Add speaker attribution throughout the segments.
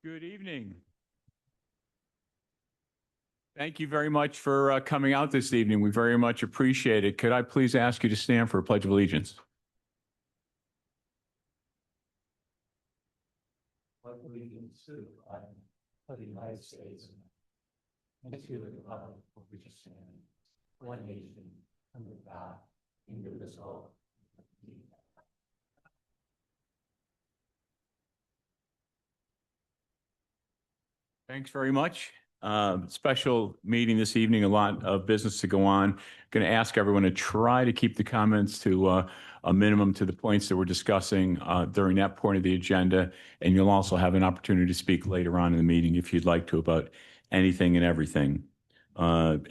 Speaker 1: Good evening. Thank you very much for coming out this evening. We very much appreciate it. Could I please ask you to stand for a Pledge of Allegiance?
Speaker 2: Pledge allegiance to the flag of the United States and to the republic for which it stands, one nation, under God, indivisible.
Speaker 1: Thanks very much. Special meeting this evening, a lot of business to go on. Going to ask everyone to try to keep the comments to a minimum to the points that we're discussing during that point of the agenda. And you'll also have an opportunity to speak later on in the meeting if you'd like to about anything and everything,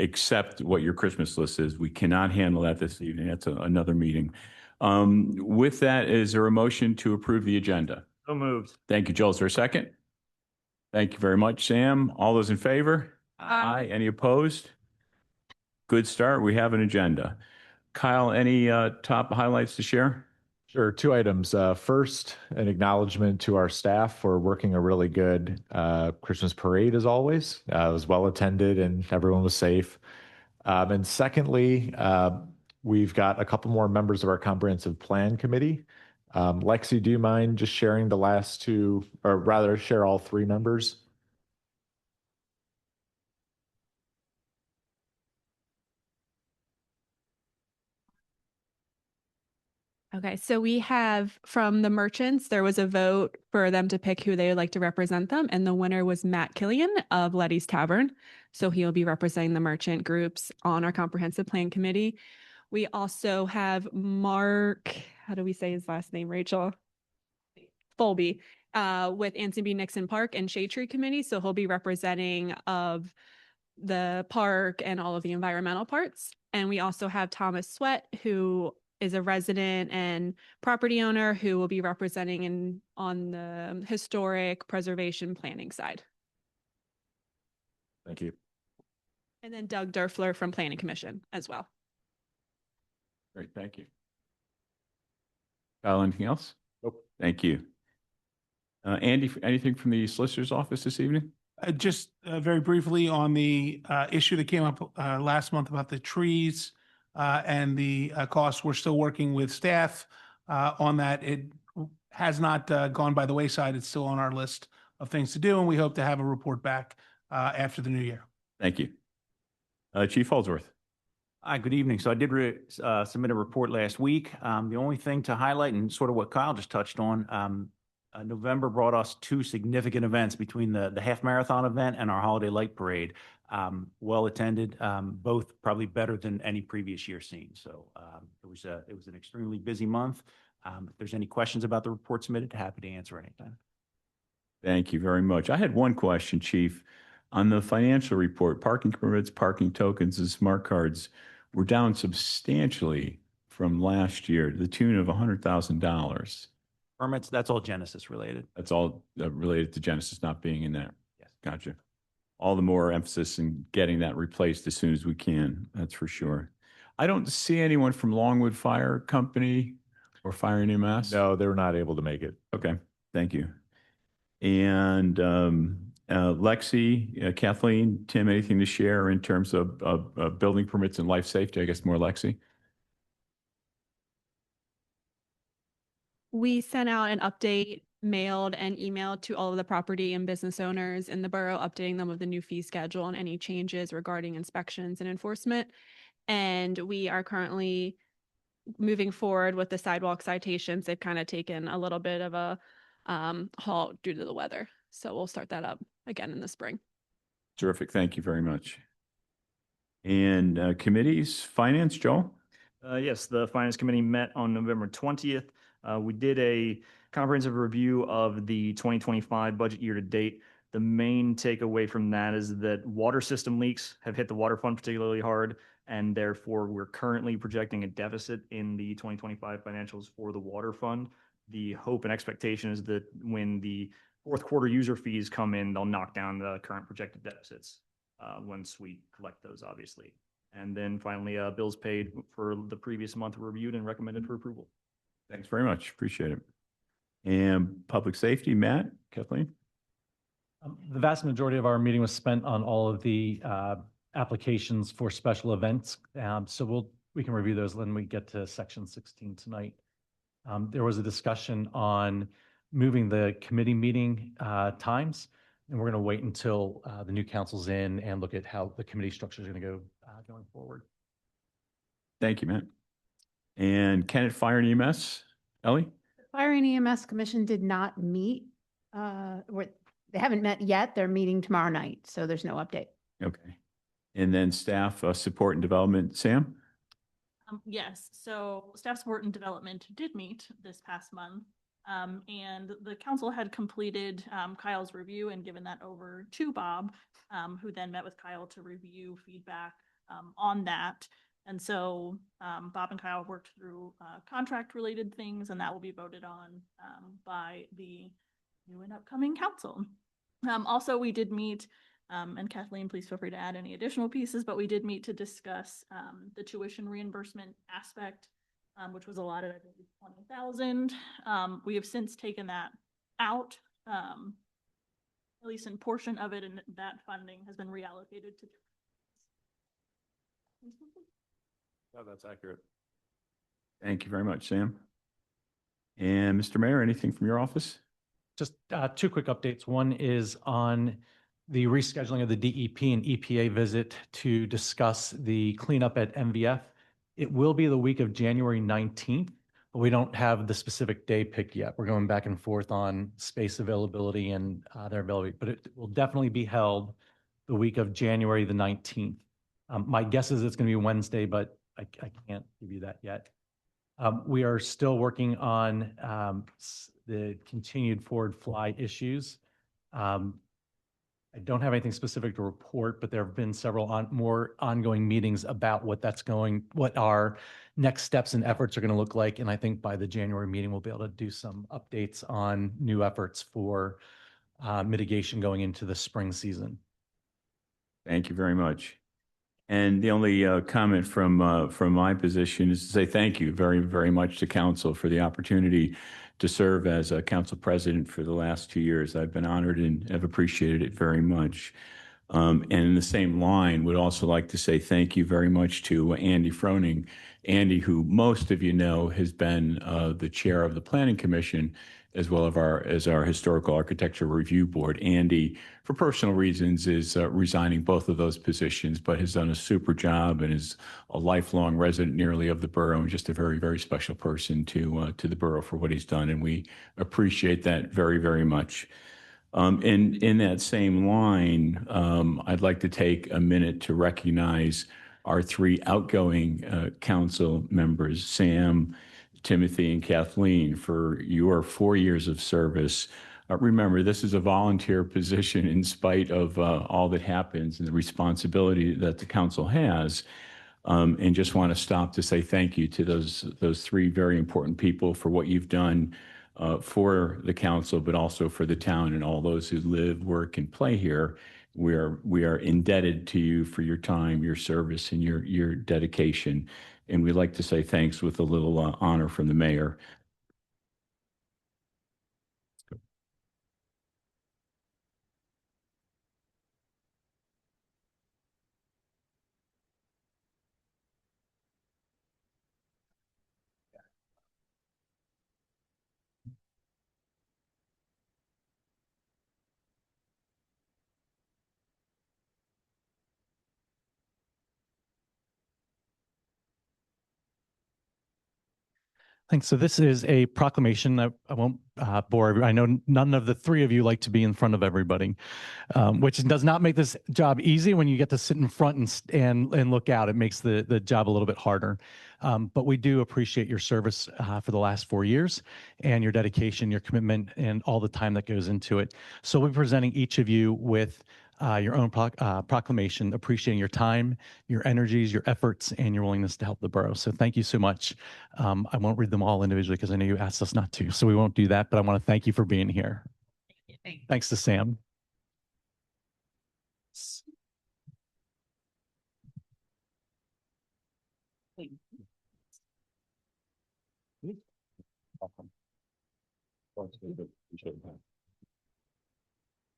Speaker 1: except what your Christmas list is. We cannot handle that this evening. That's another meeting. With that, is there a motion to approve the agenda?
Speaker 3: So moved.
Speaker 1: Thank you, Joel. Is there a second? Thank you very much, Sam. All those in favor?
Speaker 3: Aye.
Speaker 1: Any opposed? Good start. We have an agenda. Kyle, any top highlights to share?
Speaker 4: Sure. Two items. First, an acknowledgement to our staff for working a really good Christmas parade as always. It was well attended and everyone was safe. And secondly, we've got a couple more members of our comprehensive plan committee. Lexi, do you mind just sharing the last two, or rather share all three members?
Speaker 5: Okay, so we have from the merchants, there was a vote for them to pick who they would like to represent them, and the winner was Matt Killian of Letty's Tavern. So he'll be representing the merchant groups on our comprehensive plan committee. We also have Mark, how do we say his last name, Rachel? Fulby, with Anson B. Nixon Park and Shade Tree Committee. So he'll be representing of the park and all of the environmental parts. And we also have Thomas Sweat, who is a resident and property owner who will be representing on the historic preservation planning side.
Speaker 4: Thank you.
Speaker 5: And then Doug Durfler from Planning Commission as well.
Speaker 1: Great, thank you. Kyle, anything else?
Speaker 4: Nope.
Speaker 1: Thank you. Andy, anything from the solicitor's office this evening?
Speaker 6: Just very briefly on the issue that came up last month about the trees and the costs. We're still working with staff on that. It has not gone by the wayside. It's still on our list of things to do, and we hope to have a report back after the new year.
Speaker 1: Thank you. Chief Holdsworth.
Speaker 3: Hi, good evening. So I did submit a report last week. The only thing to highlight, and sort of what Kyle just touched on, November brought us two significant events between the half marathon event and our holiday light parade. Well attended, both probably better than any previous year seen. So it was an extremely busy month. If there's any questions about the report submitted, happy to answer anything.
Speaker 1: Thank you very much. I had one question, Chief. On the financial report, parking permits, parking tokens, and smart cards were down substantially from last year to the tune of $100,000.
Speaker 3: Permits, that's all Genesis related.
Speaker 1: That's all related to Genesis not being in there.
Speaker 3: Yes.
Speaker 1: Gotcha. All the more emphasis in getting that replaced as soon as we can. That's for sure. I don't see anyone from Longwood Fire Company or Fire and EMS.
Speaker 4: No, they were not able to make it.
Speaker 1: Okay. Thank you. And Lexi, Kathleen, Tim, anything to share in terms of building permits and life safety? I guess more Lexi.
Speaker 5: We sent out an update, mailed and emailed to all of the property and business owners in the borough, updating them with the new fee schedule and any changes regarding inspections and enforcement. And we are currently moving forward with the sidewalk citations. They've kind of taken a little bit of a halt due to the weather. So we'll start that up again in the spring.
Speaker 1: Terrific. Thank you very much. And committees, Finance, Joel?
Speaker 7: Yes, the Finance Committee met on November 20th. We did a comprehensive review of the 2025 budget year to date. The main takeaway from that is that water system leaks have hit the water fund particularly hard, and therefore we're currently projecting a deficit in the 2025 financials for the water fund. The hope and expectation is that when the fourth quarter user fees come in, they'll knock down the current projected deficits once we collect those, obviously. And then finally, bills paid for the previous month were reviewed and recommended for approval.
Speaker 1: Thanks very much. Appreciate it. And public safety, Matt, Kathleen?
Speaker 8: The vast majority of our meeting was spent on all of the applications for special events. So we can review those when we get to section 16 tonight. There was a discussion on moving the committee meeting times, and we're going to wait until the new council's in and look at how the committee structure is going to go going forward.
Speaker 1: Thank you, Matt. And Kennett Fire and EMS, Ellie?
Speaker 9: Fire and EMS Commission did not meet. They haven't met yet. They're meeting tomorrow night, so there's no update.
Speaker 1: Okay. And then staff support and development, Sam?
Speaker 10: Yes, so staff support and development did meet this past month. And the council had completed Kyle's review and given that over to Bob, who then met with Kyle to review feedback on that. And so Bob and Kyle worked through contract related things, and that will be voted on by the new and upcoming council. Also, we did meet, and Kathleen, please feel free to add any additional pieces, but we did meet to discuss the tuition reimbursement aspect, which was allotted, I think, 20,000. We have since taken that out, at least in portion of it, and that funding has been reallocated to.
Speaker 1: Oh, that's accurate. Thank you very much, Sam. And Mr. Mayor, anything from your office?
Speaker 8: Just two quick updates. One is on the rescheduling of the DEP and EPA visit to discuss the cleanup at MVF. It will be the week of January 19th, but we don't have the specific day picked yet. We're going back and forth on space availability and their availability, but it will definitely be held the week of January the 19th. My guess is it's going to be Wednesday, but I can't give you that yet. We are still working on the continued forward flight issues. I don't have anything specific to report, but there have been several more ongoing meetings about what our next steps and efforts are going to look like. And I think by the January meeting, we'll be able to do some updates on new efforts for mitigation going into the spring season.
Speaker 1: Thank you very much. And the only comment from my position is to say thank you very, very much to council for the opportunity to serve as a council president for the last 2 years. I've been honored and have appreciated it very much. And in the same line, would also like to say thank you very much to Andy Froning. Andy, who most of you know, has been the chair of the Planning Commission, as well as our Historical Architecture Review Board. Andy, for personal reasons, is resigning both of those positions, but has done a super job and is a lifelong resident nearly of the borough and just a very, very special person to the borough for what he's done. And we appreciate that very, very much. In that same line, I'd like to take a minute to recognize our 3 outgoing council members, Sam, Timothy, and Kathleen, for your 4 years of service. Remember, this is a volunteer position in spite of all that happens and the responsibility that the council has. And just want to stop to say thank you to those 3 very important people for what you've done for the council, but also for the town and all those who live, work, and play here. We are indebted to you for your time, your service, and your dedication. And we'd like to say thanks with a little honor from the mayor.
Speaker 8: Thanks. So this is a proclamation. I won't bore everyone. I know none of the 3 of you like to be in front of everybody, which does not make this job easy when you get to sit in front and look out. It makes the job a little bit harder. But we do appreciate your service for the last 4 years and your dedication, your commitment, and all the time that goes into it. So we're presenting each of you with your own proclamation, appreciating your time, your energies, your efforts, and your willingness to help the borough. So thank you so much. I won't read them all individually because I know you asked us not to, so we won't do that, but I want to thank you for being here. Thanks to Sam.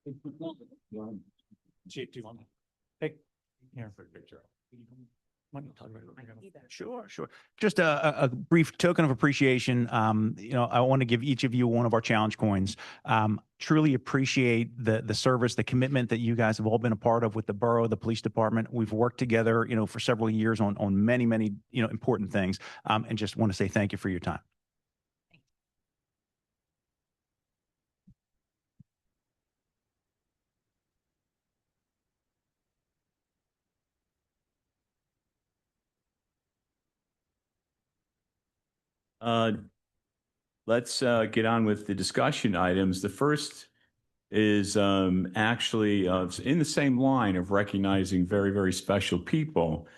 Speaker 3: Chief, do you want to take here for a picture? Sure, sure. Just a brief token of appreciation. I want to give each of you one of our challenge coins. Truly appreciate the service, the commitment that you guys have all been a part of with the borough, the police department. We've worked together, for several years on many, many, important things. And just want to say thank you for your time.
Speaker 1: Let's get on with the discussion items. The first is actually in the same line of recognizing very, very special people.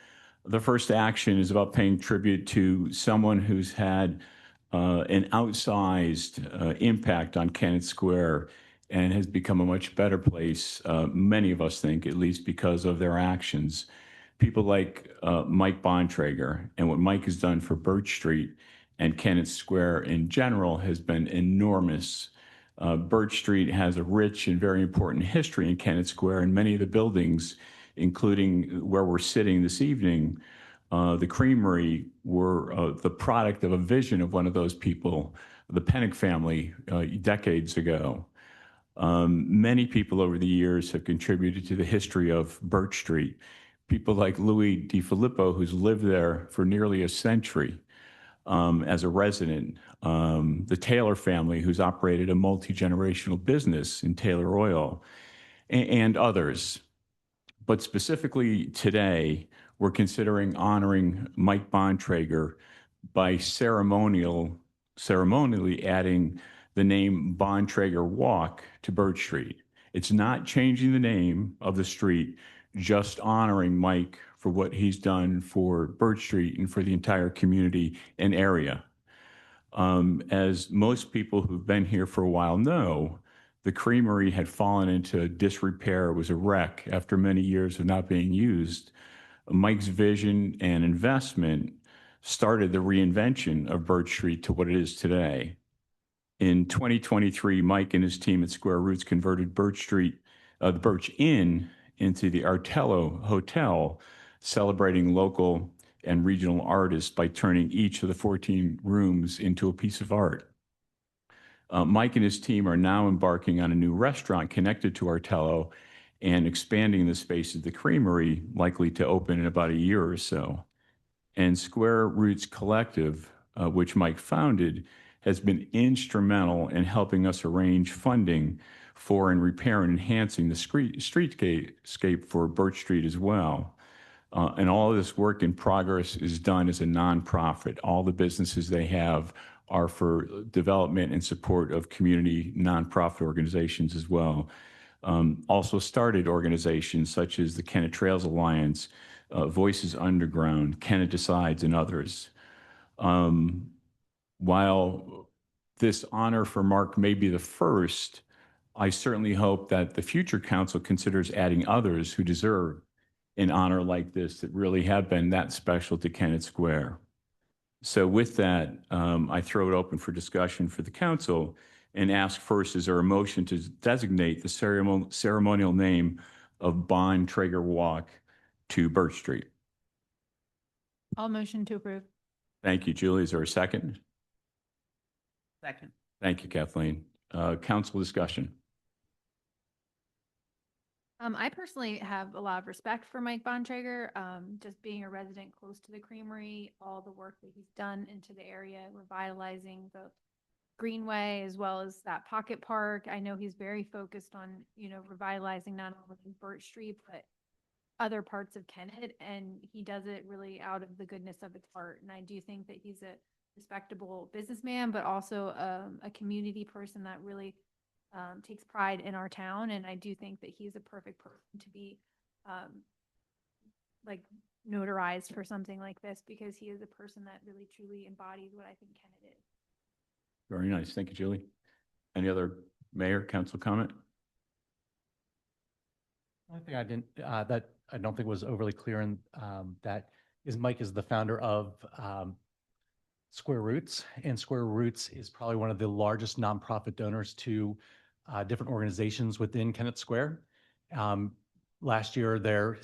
Speaker 1: The first action is about paying tribute to someone who's had an outsized impact on Kennett Square and has become a much better place, many of us think, at least because of their actions. People like Mike Bontrager, and what Mike has done for Birch Street and Kennett Square in general has been enormous. Birch Street has a rich and very important history in Kennett Square, and many of the buildings, including where we're sitting this evening, the Creamery, were the product of a vision of one of those people, the Pennick family, decades ago. Many people over the years have contributed to the history of Birch Street. People like Louis DiFilippo, who's lived there for nearly a century as a resident. The Taylor family, who's operated a multi-generational business in Taylor Oil, and others. But specifically today, we're considering honoring Mike Bontrager by ceremonially adding the name Bontrager Walk to Birch Street. It's not changing the name of the street, just honoring Mike for what he's done for Birch Street and for the entire community and area. As most people who've been here for a while know, the Creamery had fallen into disrepair. It was a wreck after many years of not being used. Mike's vision and investment started the reinvention of Birch Street to what it is today. In 2023, Mike and his team at Square Roots converted Birch Street, the Birch Inn, into the Artello Hotel, celebrating local and regional artists by turning each of the 14 rooms into a piece of art. Mike and his team are now embarking on a new restaurant connected to Artello and expanding the space at the Creamery, likely to open in about a year or so. And Square Roots Collective, which Mike founded, has been instrumental in helping us arrange funding for and repair and enhancing the streetscape for Birch Street as well. And all of this work in progress is done as a nonprofit. All the businesses they have are for development and support of community nonprofit organizations as well. Also started organizations such as the Kennett Trails Alliance, Voices Underground, Kennett Decides, and others. While this honor for Mark may be the first, I certainly hope that the future council considers adding others who deserve an honor like this that really have been that special to Kennett Square. So with that, I throw it open for discussion for the council and ask first, is there a motion to designate the ceremonial name of Bontrager Walk to Birch Street?
Speaker 9: All motion to approve.
Speaker 1: Thank you, Julie. Is there a second?
Speaker 3: Second.
Speaker 1: Thank you, Kathleen. Council discussion.
Speaker 9: I personally have a lot of respect for Mike Bontrager, just being a resident close to the Creamery, all the work that he's done into the area, revitalizing the Greenway as well as that pocket park. I know he's very focused on, revitalizing not only Birch Street, but other parts of Kennett, and he does it really out of the goodness of his heart. And I do think that he's a respectable businessman, but also a community person that really takes pride in our town. And I do think that he's a perfect person to be notarized for something like this, because he is a person that really truly embodies what I think Kennett is.
Speaker 1: Very nice. Thank you, Julie. Any other mayor, council comment?
Speaker 8: One thing I didn't, that I don't think was overly clear in that is Mike is the founder of Square Roots, and Square Roots is probably one of the largest nonprofit donors to different organizations within Kennett Square. Last year, their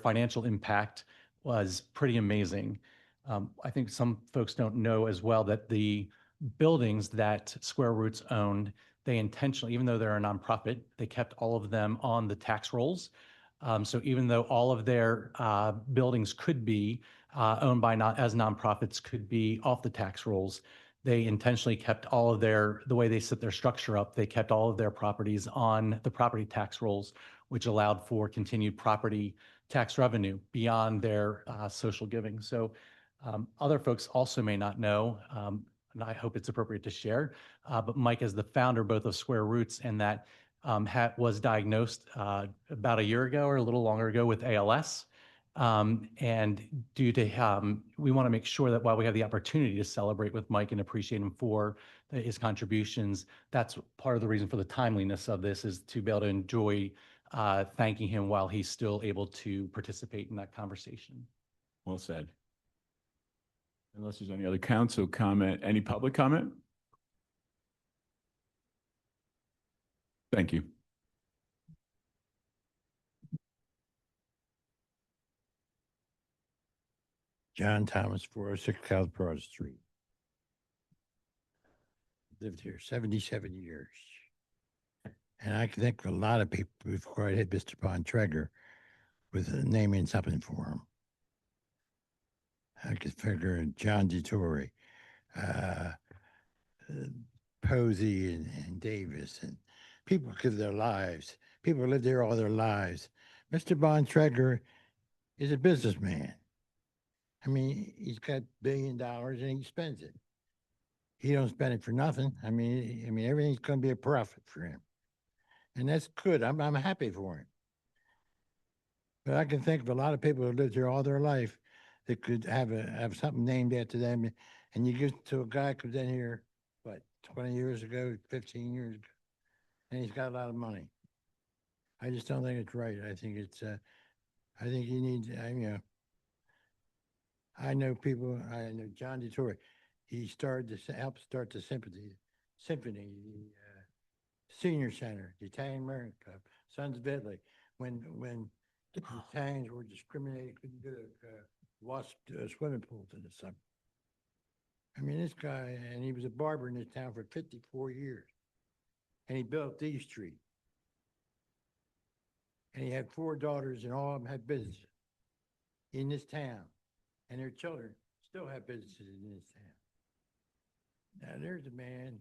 Speaker 8: financial impact was pretty amazing. I think some folks don't know as well that the buildings that Square Roots owned, they intentionally, even though they're a nonprofit, they kept all of them on the tax rolls. So even though all of their buildings could be owned by as nonprofits, could be off the tax rolls, they intentionally kept all of the way they set their structure up, they kept all of their properties on the property tax rolls, which allowed for continued property tax revenue beyond their social giving. So other folks also may not know, and I hope it's appropriate to share, but Mike is the founder both of Square Roots and that was diagnosed about a year ago or a little longer ago with ALS. And due to we want to make sure that while we have the opportunity to celebrate with Mike and appreciate him for his contributions, that's part of the reason for the timeliness of this, is to be able to enjoy thanking him while he's still able to participate in that conversation.
Speaker 1: Well said. Unless there's any other council comment, any public comment? Thank you.
Speaker 2: John Thomas, 406 South Broad Street. Lived here 77 years. And I can think of a lot of people before I hit Mr. Bontrager with naming something for him. I could figure John DeTore, Posey and Davis, and people give their lives. People lived there all their lives. Mr. Bontrager is a businessman. I mean, he's got $1 billion and he spends it. He don't spend it for nothing. I mean, everything's going to be a profit for him, and that's good. I'm happy for him. But I can think of a lot of people who lived here all their life that could have something named after them, and you give it to a guy who comes in here, what, 20 years ago, 15 years ago, and he's got a lot of money. I just don't think it's right. I think it's, I think you need, I know people, I know John DeTore, he started to help start the symphony, the senior center, the Italian American Club, Sons of Italy, when the Italians were discriminated, couldn't go to Wasp swimming pools in the summer. I mean, this guy, and he was a barber in this town for 54 years. And he built D Street. And he had 4 daughters, and all of them had businesses in this town. And their children still have businesses in this town. Now, there's a man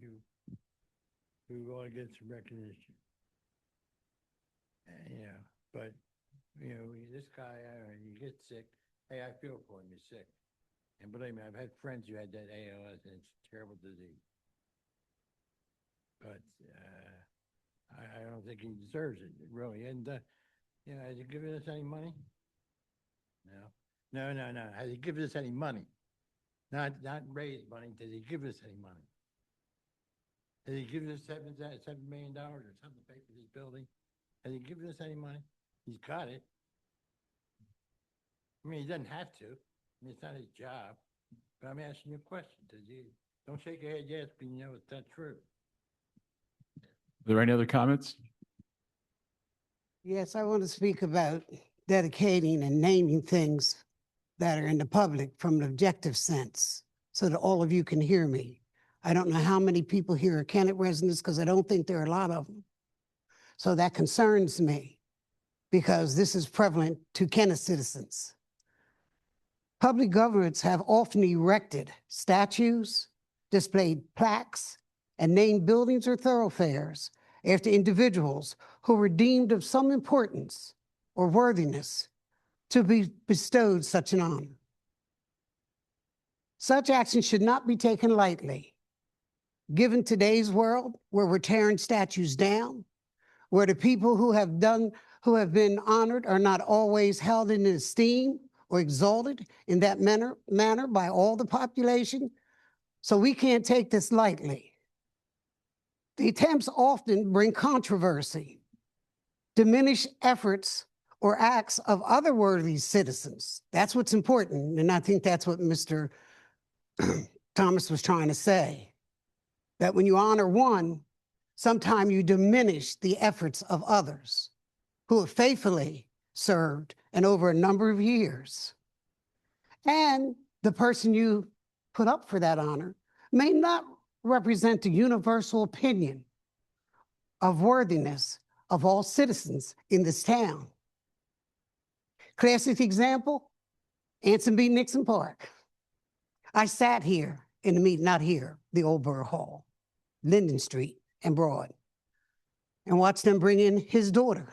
Speaker 2: who ought to get some recognition. But, this guy, he gets sick. Hey, I feel for him, he's sick. And believe me, I've had friends who had that ALS, and it's a terrible disease. But I don't think he deserves it, really. And, has he given us any money? No. Has he given us any money? Not raised money. Does he give us any money? Has he given us $7 million or something to pay for this building? Has he given us any money? He's got it. I mean, he doesn't have to. I mean, it's not his job. But I'm asking you a question. Don't shake your head yes, but you know it's not true.
Speaker 1: Are there any other comments?
Speaker 11: Yes, I want to speak about dedicating and naming things that are in the public from an objective sense so that all of you can hear me. I don't know how many people here are Kennett residents because I don't think there are a lot of them. So that concerns me because this is prevalent to Kennett citizens. Public governments have often erected statues, displayed plaques, and named buildings or thoroughfares after individuals who were deemed of some importance or worthiness to be bestowed such an honor. Such action should not be taken lightly. Given today's world, where we're tearing statues down, where the people who have been honored are not always held in esteem or exalted in that manner by all the population, so we can't take this lightly. The attempts often bring controversy, diminish efforts or acts of other worthy citizens. That's what's important, and I think that's what Mr. Thomas was trying to say, that when you honor one, sometimes you diminish the efforts of others who have faithfully served and over a number of years. And the person you put up for that honor may not represent the universal opinion of worthiness of all citizens in this town. Classic example, Anson B. Nixon Park. I sat here in the meeting, not here, the Old Borough Hall, Linden Street and Broad, and watched them bring in his daughter.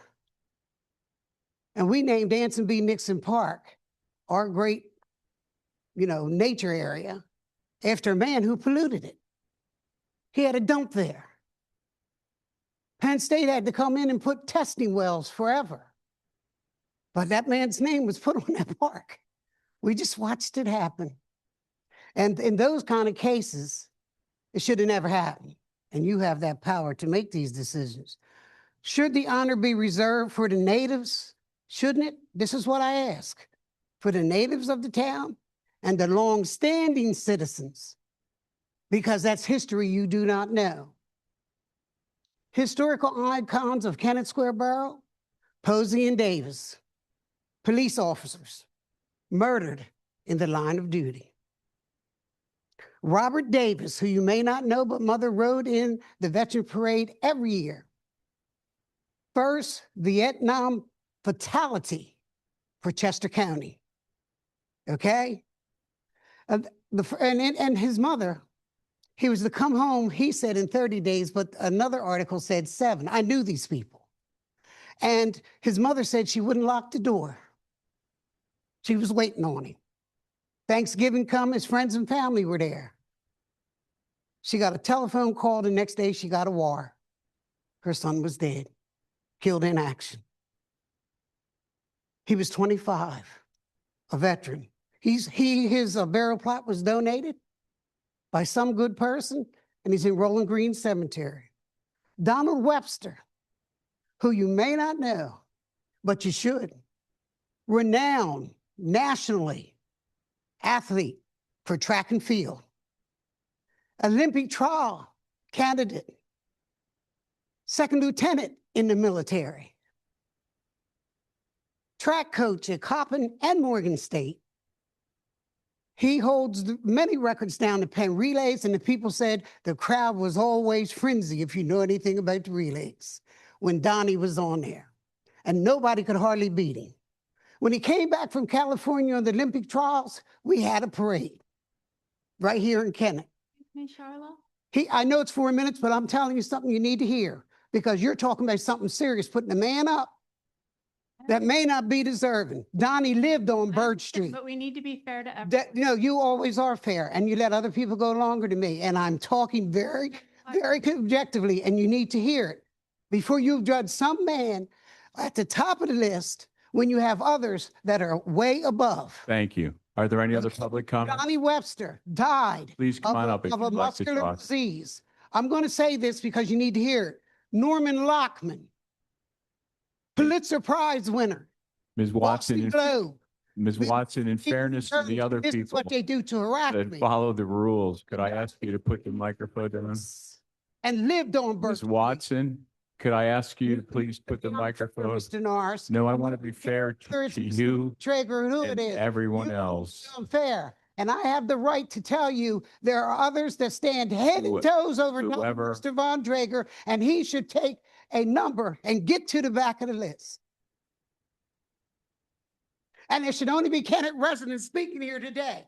Speaker 11: And we named Anson B. Nixon Park, our great, nature area, after a man who polluted it. He had a dump there. Penn State had to come in and put testing wells forever. But that man's name was put on that park. We just watched it happen. And in those kind of cases, it should have never happened. And you have that power to make these decisions. Should the honor be reserved for the natives? Shouldn't it? This is what I ask. For the natives of the town and the long-standing citizens, because that's history you do not know. Historical icons of Kennett Square Borough, Posey and Davis, police officers murdered in the line of duty. Robert Davis, who you may not know, but Mother rode in the Veteran Parade every year. First Vietnam fatality for Chester County, okay? And his mother, he was to come home, he said in 30 days, but another article said 7. I knew these people. And his mother said she wouldn't lock the door. She was waiting on him. Thanksgiving come, his friends and family were there. She got a telephone call. The next day she got a wire. Her son was dead, killed in action. He was 25, a veteran. His burial plot was donated by some good person, and he's in Rolling Green Cemetery. Donald Webster, who you may not know, but you should, renowned nationally athlete for track and field, Olympic trial candidate, second lieutenant in the military, track coach at Coppin and Morgan State. He holds many records down the Penn relays, and the people said the crowd was always frenzy, if you know anything about the relays, when Donnie was on there, and nobody could hardly beat him. When he came back from California on the Olympic trials, we had a parade right here in Kennett.
Speaker 9: Hey, Charlotte?
Speaker 11: I know it's 4 minutes, but I'm telling you something you need to hear, because you're talking about something serious, putting a man up that may not be deserving. Donnie lived on Bird Street.
Speaker 9: But we need to be fair to everyone.
Speaker 11: You always are fair, and you let other people go longer than me. And I'm talking very, very objectively, and you need to hear it before you judge some man at the top of the list when you have others that are way above.
Speaker 1: Thank you. Are there any other public comments?
Speaker 11: Donnie Webster died
Speaker 1: Please come on up if
Speaker 11: of a
Speaker 1: you'd like to
Speaker 11: muscular
Speaker 1: talk.
Speaker 11: disease. I'm going to say this because you need to hear it. Norman Lockman, Pulitzer Prize winner.
Speaker 1: Ms.
Speaker 11: Boston
Speaker 1: Watson,
Speaker 11: Globe.
Speaker 1: Ms. Watson, in fairness to the other
Speaker 11: This is
Speaker 1: people
Speaker 11: what they do to harass
Speaker 1: that
Speaker 11: me.
Speaker 1: follow the rules, could I ask you to put the microphone down?
Speaker 11: And lived on Bird
Speaker 1: Ms.
Speaker 11: Street.
Speaker 1: Watson, could I ask you to please put the microphone?
Speaker 11: Mr. Norris.
Speaker 1: No, I want to be fair to you
Speaker 11: Traeger, who it
Speaker 1: and
Speaker 11: is.
Speaker 1: everyone
Speaker 11: You
Speaker 1: else.
Speaker 11: are unfair. And I have the right to tell you there are others that stand head and toes over
Speaker 1: Whoever-
Speaker 11: Mr. Von Traeger, and he should take a number and get to the back of the list. And there should only be Kennett residents speaking here today.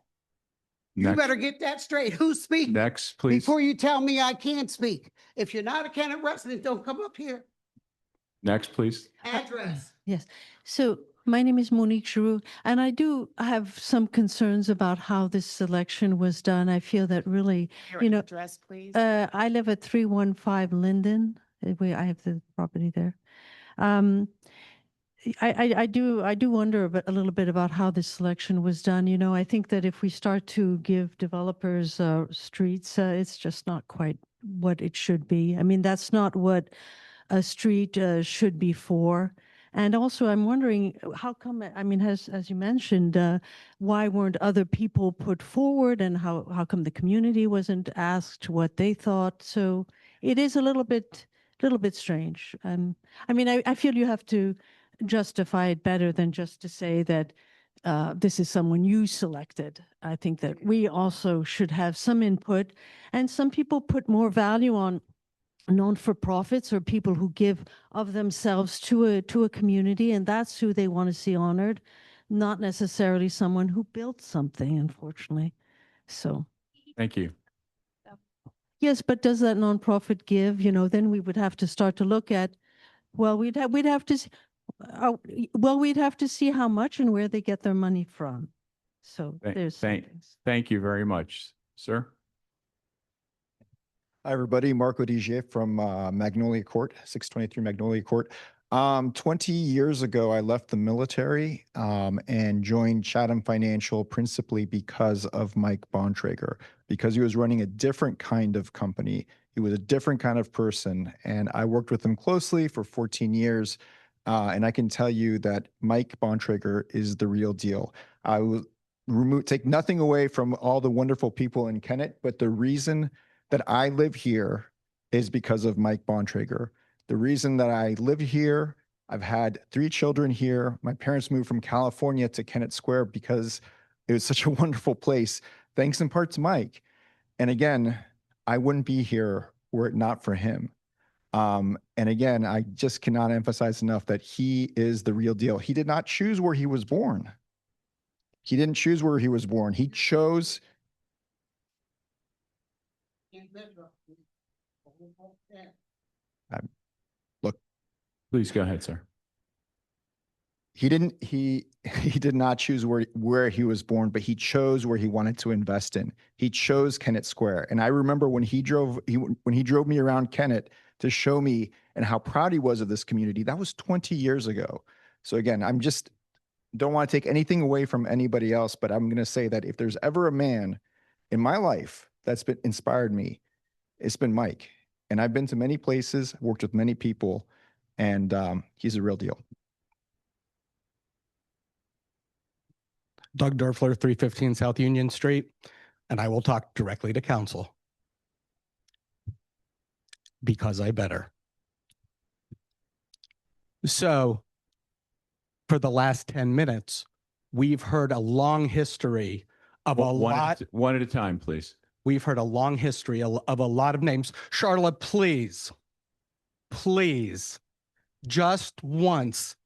Speaker 11: You
Speaker 1: Next,
Speaker 11: better get that straight. Who's speaking?
Speaker 1: next, please.
Speaker 11: Before you tell me I can't speak. If you're not a Kennett resident, don't come up here.
Speaker 1: Next, please.
Speaker 11: Address.
Speaker 12: Yes. So my name is Monique Giroux, and I do have some concerns about how this selection was done. I feel that really, you know,
Speaker 13: Address, please.
Speaker 12: I live at 315 Linden. I have the property there. I do wonder a little bit about how this selection was done. You know, I think that if we start to give developers streets, it's just not quite what it should be. I mean, that's not what a street should be for. And also, I'm wondering how come, I mean, as you mentioned, why weren't other people put forward, and how come the community wasn't asked what they thought? So it is a little bit strange. I mean, I feel you have to justify it better than just to say that this is someone you selected. I think that we also should have some input, and some people put more value on non-for-profits or people who give of themselves to a community, and that's who they want to see honored, not necessarily someone who built something, unfortunately. So
Speaker 1: Thank you.
Speaker 12: yes, but does that nonprofit give? You know, then we would have to start to look at, well, we'd have to we'd have to see how much and where they get their money from. So there's some things.
Speaker 1: Thank you very much, sir.
Speaker 13: Hi, everybody. Marco Digier from Magnolia Court, 623 Magnolia Court. 20 years ago, I left the military and joined Chatham Financial principally because of Mike Bontrager, because he was running a different kind of company. He was a different kind of person, and I worked with him closely for 14 years. And I can tell you that Mike Bontrager is the real deal. I will take nothing away from all the wonderful people in Kennett, but the reason that I live here is because of Mike Bontrager. The reason that I live here, I've had 3 children here. My parents moved from California to Kennett Square because it was such a wonderful place, thanks in part to Mike. And again, I wouldn't be here were it not for him. And again, I just cannot emphasize enough that he is the real deal. He did not choose where he was born. He didn't choose where he was born. He chose. Look,
Speaker 1: Please go ahead, sir.
Speaker 13: he did not choose where he was born, but he chose where he wanted to invest in. He chose Kennett Square. And I remember when he drove me around Kennett to show me and how proud he was of this community. That was 20 years ago. So again, don't want to take anything away from anybody else, but I'm going to say that if there's ever a man in my life that's been inspired me, it's been Mike. And I've been to many places, worked with many people, and he's a real deal.
Speaker 14: Doug Derfler, 315 South Union Street, and I will talk directly to council because I better. So for the last 10 minutes, we've heard a long history of
Speaker 1: One at a time, please.
Speaker 14: We've heard a long history of a lot of names. Charlotte, please, just once.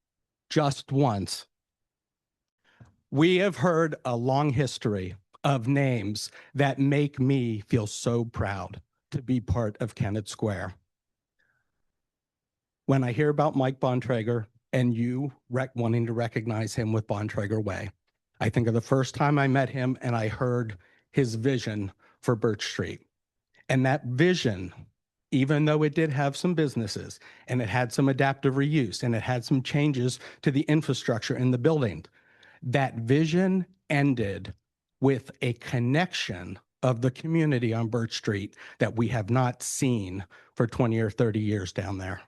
Speaker 14: We have heard a long history of names that make me feel so proud to be part of Kennett Square. When I hear about Mike Bontrager and you wanting to recognize him with Bontrager Way, I think of the first time I met him and I heard his vision for Birch Street. And that vision, even though it did have some businesses and it had some adaptive reuse and it had some changes to the infrastructure in the building, that vision ended with a connection of the community on Birch Street that we have not seen for 20 or 30 years down there.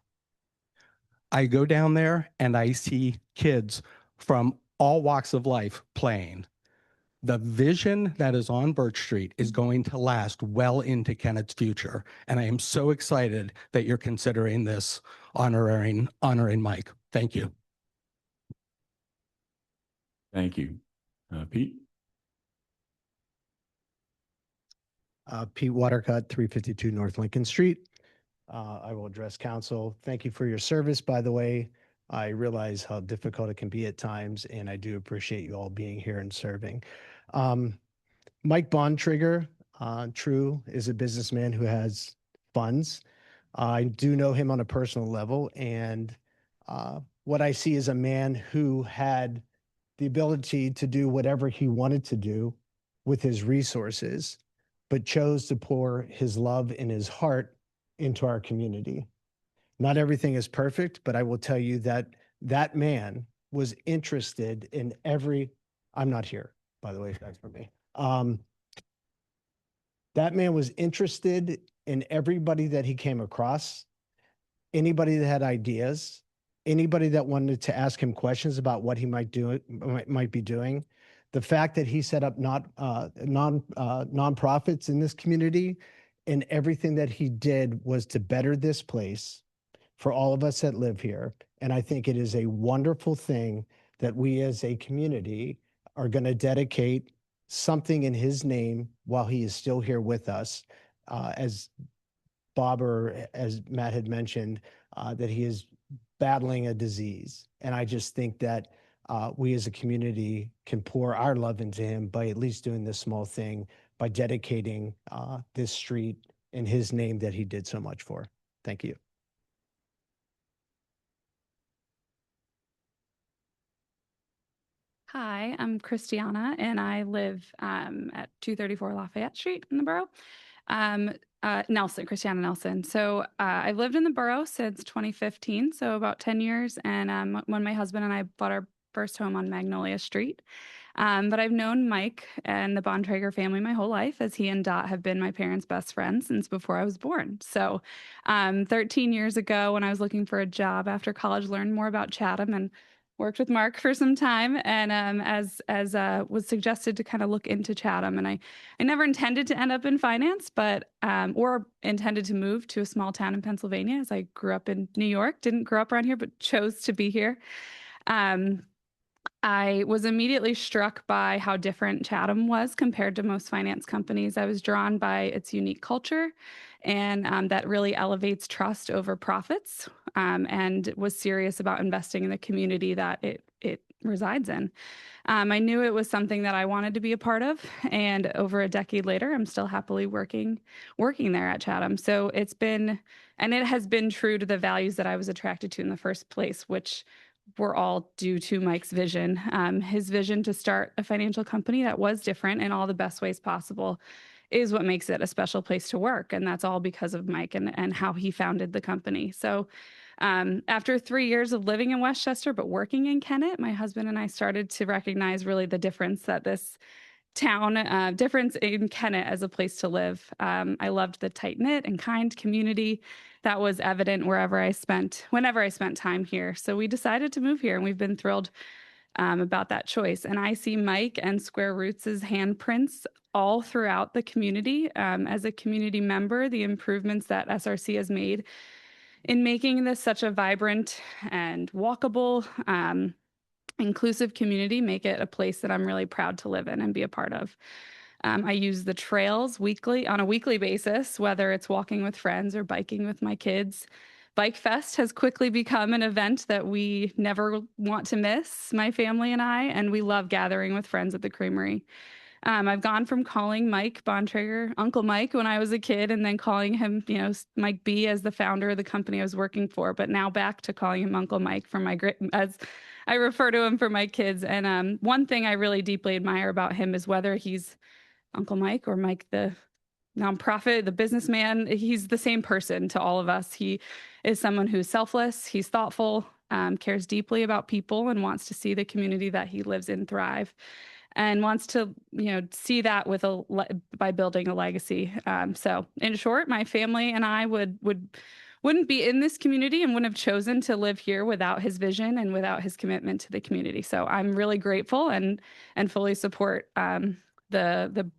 Speaker 14: I go down there and I see kids from all walks of life playing. The vision that is on Birch Street is going to last well into Kennett's future. And I am so excited that you're considering this honoring Mike. Thank you.
Speaker 1: Thank you. Pete?
Speaker 15: Pete Watercutt, 352 North Lincoln Street. I will address council. Thank you for your service, by the way. I realize how difficult it can be at times, and I do appreciate you all being here and serving. Mike Bontrager, true, is a businessman who has funds. I do know him on a personal level, and what I see is a man who had the ability to do whatever he wanted to do with his resources, but chose to pour his love and his heart into our community. Not everything is perfect, but I will tell you that that man was interested in I'm not here, by the way, that's for me. That man was interested in everybody that he came across, anybody that had ideas, anybody that wanted to ask him questions about what he might be doing. The fact that he set up nonprofits in this community and everything that he did was to better this place for all of us that live here. And I think it is a wonderful thing that we as a community are going to dedicate something in his name while he is still here with us. As Bob or as Matt had mentioned, that he is battling a disease. And I just think that we as a community can pour our love into him by at least doing this small thing, by dedicating this street in his name that he did so much for. Thank you.
Speaker 16: Hi, I'm Christiana, and I live at 234 Lafayette Street in the borough. Christiana Nelson. So I've lived in the borough since 2015, so about 10 years. And when my husband and I bought our first home on Magnolia Street. But I've known Mike and the Bontrager family my whole life, as he and Dot have been my parents' best friends since before I was born. So 13 years ago, when I was looking for a job after college, learned more about Chatham and worked with Mark for some time, and as was suggested to kind of look into Chatham, and I never intended to end up in finance, but or intended to move to a small town in Pennsylvania, as I grew up in New York, didn't grow up around here, but chose to be here. I was immediately struck by how different Chatham was compared to most finance companies. I was drawn by its unique culture, and that really elevates trust over profits, and was serious about investing in the community that it resides in. I knew it was something that I wanted to be a part of, and over a decade later, I'm still happily working there at Chatham. So it has been true to the values that I was attracted to in the first place, which were all due to Mike's vision. His vision to start a financial company that was different in all the best ways possible is what makes it a special place to work. And that's all because of Mike and how he founded the company. So after 3 years of living in Westchester, but working in Kennett, my husband and I started to recognize really the difference that this town, difference in Kennett as a place to live. I loved the tight-knit and kind community that was evident whenever I spent time here. So we decided to move here, and we've been thrilled about that choice. And I see Mike and Square Roots' handprints all throughout the community. As a community member, the improvements that SRC has made in making this such a vibrant and walkable, inclusive community make it a place that I'm really proud to live in and be a part of. I use the trails on a weekly basis, whether it's walking with friends or biking with my kids. Bike Fest has quickly become an event that we never want to miss, my family and I, and we love gathering with friends at the Creamery. I've gone from calling Mike Bontrager Uncle Mike when I was a kid, and then calling him, Mike B, as the founder of the company I was working for, but now back to calling him Uncle Mike as I refer to him for my kids. And one thing I really deeply admire about him is whether he's Uncle Mike or Mike the nonprofit, the businessman, he's the same person to all of us. He is someone who's selfless, he's thoughtful, cares deeply about people, and wants to see the community that he lives in thrive, and wants to, see that by building a legacy. So in short, my family and I wouldn't be in this community and wouldn't have chosen to live here without his vision and without his commitment to the community. So I'm really grateful and fully support the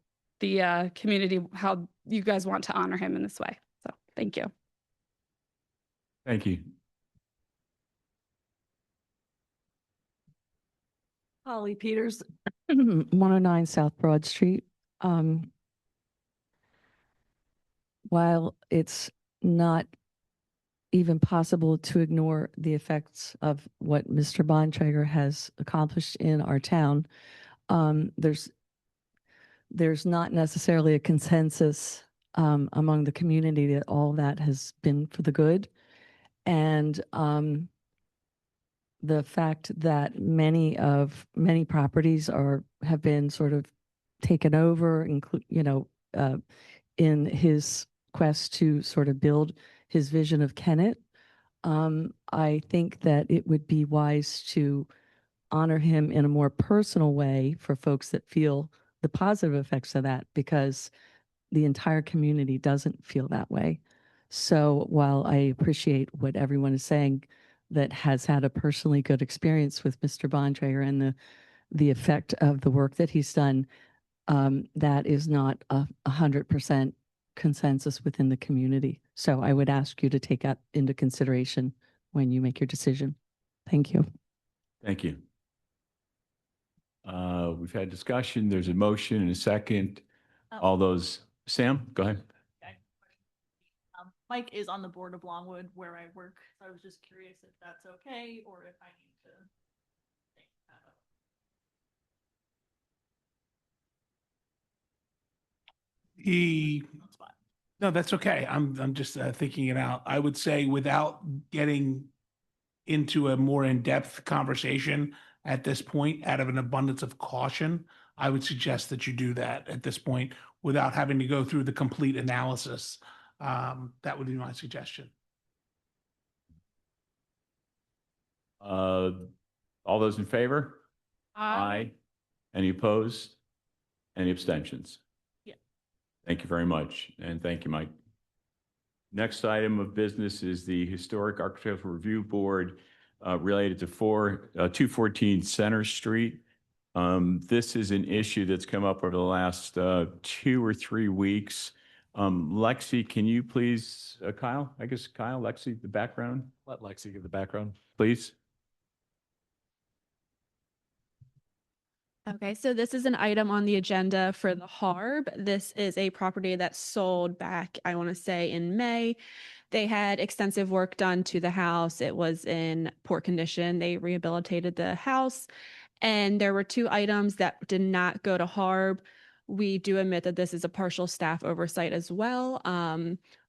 Speaker 16: community, how you guys want to honor him in this way. So thank you.
Speaker 1: Thank you.
Speaker 12: Holly Peters, 109 South Broad Street. While it's not even possible to ignore the effects of what Mr. Bontrager has accomplished in our town, there's not necessarily a consensus among the community that all that has been for the good. And the fact that many properties have been sort of taken over, in his quest to sort of build his vision of Kennett. I think that it would be wise to honor him in a more personal way for folks that feel the positive effects of that, because the entire community doesn't feel that way. So while I appreciate what everyone is saying that has had a personally good experience with Mr. Bontrager and the effect of the work that he's done, that is not 100% consensus within the community. So I would ask you to take that into consideration when you make your decision. Thank you.
Speaker 1: Thank you. We've had discussion. There's a motion and a second. All those, Sam, go ahead.
Speaker 10: Okay. Mike is on the board of Longwood where I work, so I was just curious if that's okay or if I need to take that up.
Speaker 6: No, that's okay. I'm just thinking it out. I would say without getting into a more in-depth conversation at this point, out of an abundance of caution, I would suggest that you do that at this point without having to go through the complete analysis. That would be my suggestion.
Speaker 1: All those in favor? Aye. Any opposed? Any abstentions?
Speaker 10: Yeah.
Speaker 1: Thank you very much, and thank you, Mike. Next item of business is the Historic Architectural Review Board related to 214 Center Street. This is an issue that's come up over the last 2 or 3 weeks. Lexi, can you please, Kyle, Lexi, the background,
Speaker 4: Let Lexi give the background.
Speaker 1: please?
Speaker 5: Okay, so this is an item on the agenda for the Harb. This is a property that sold back, I want to say, in May. They had extensive work done to the house. It was in poor condition. They rehabilitated the house, and there were 2 items that did not go to Harb. We do admit that this is a partial staff oversight as well.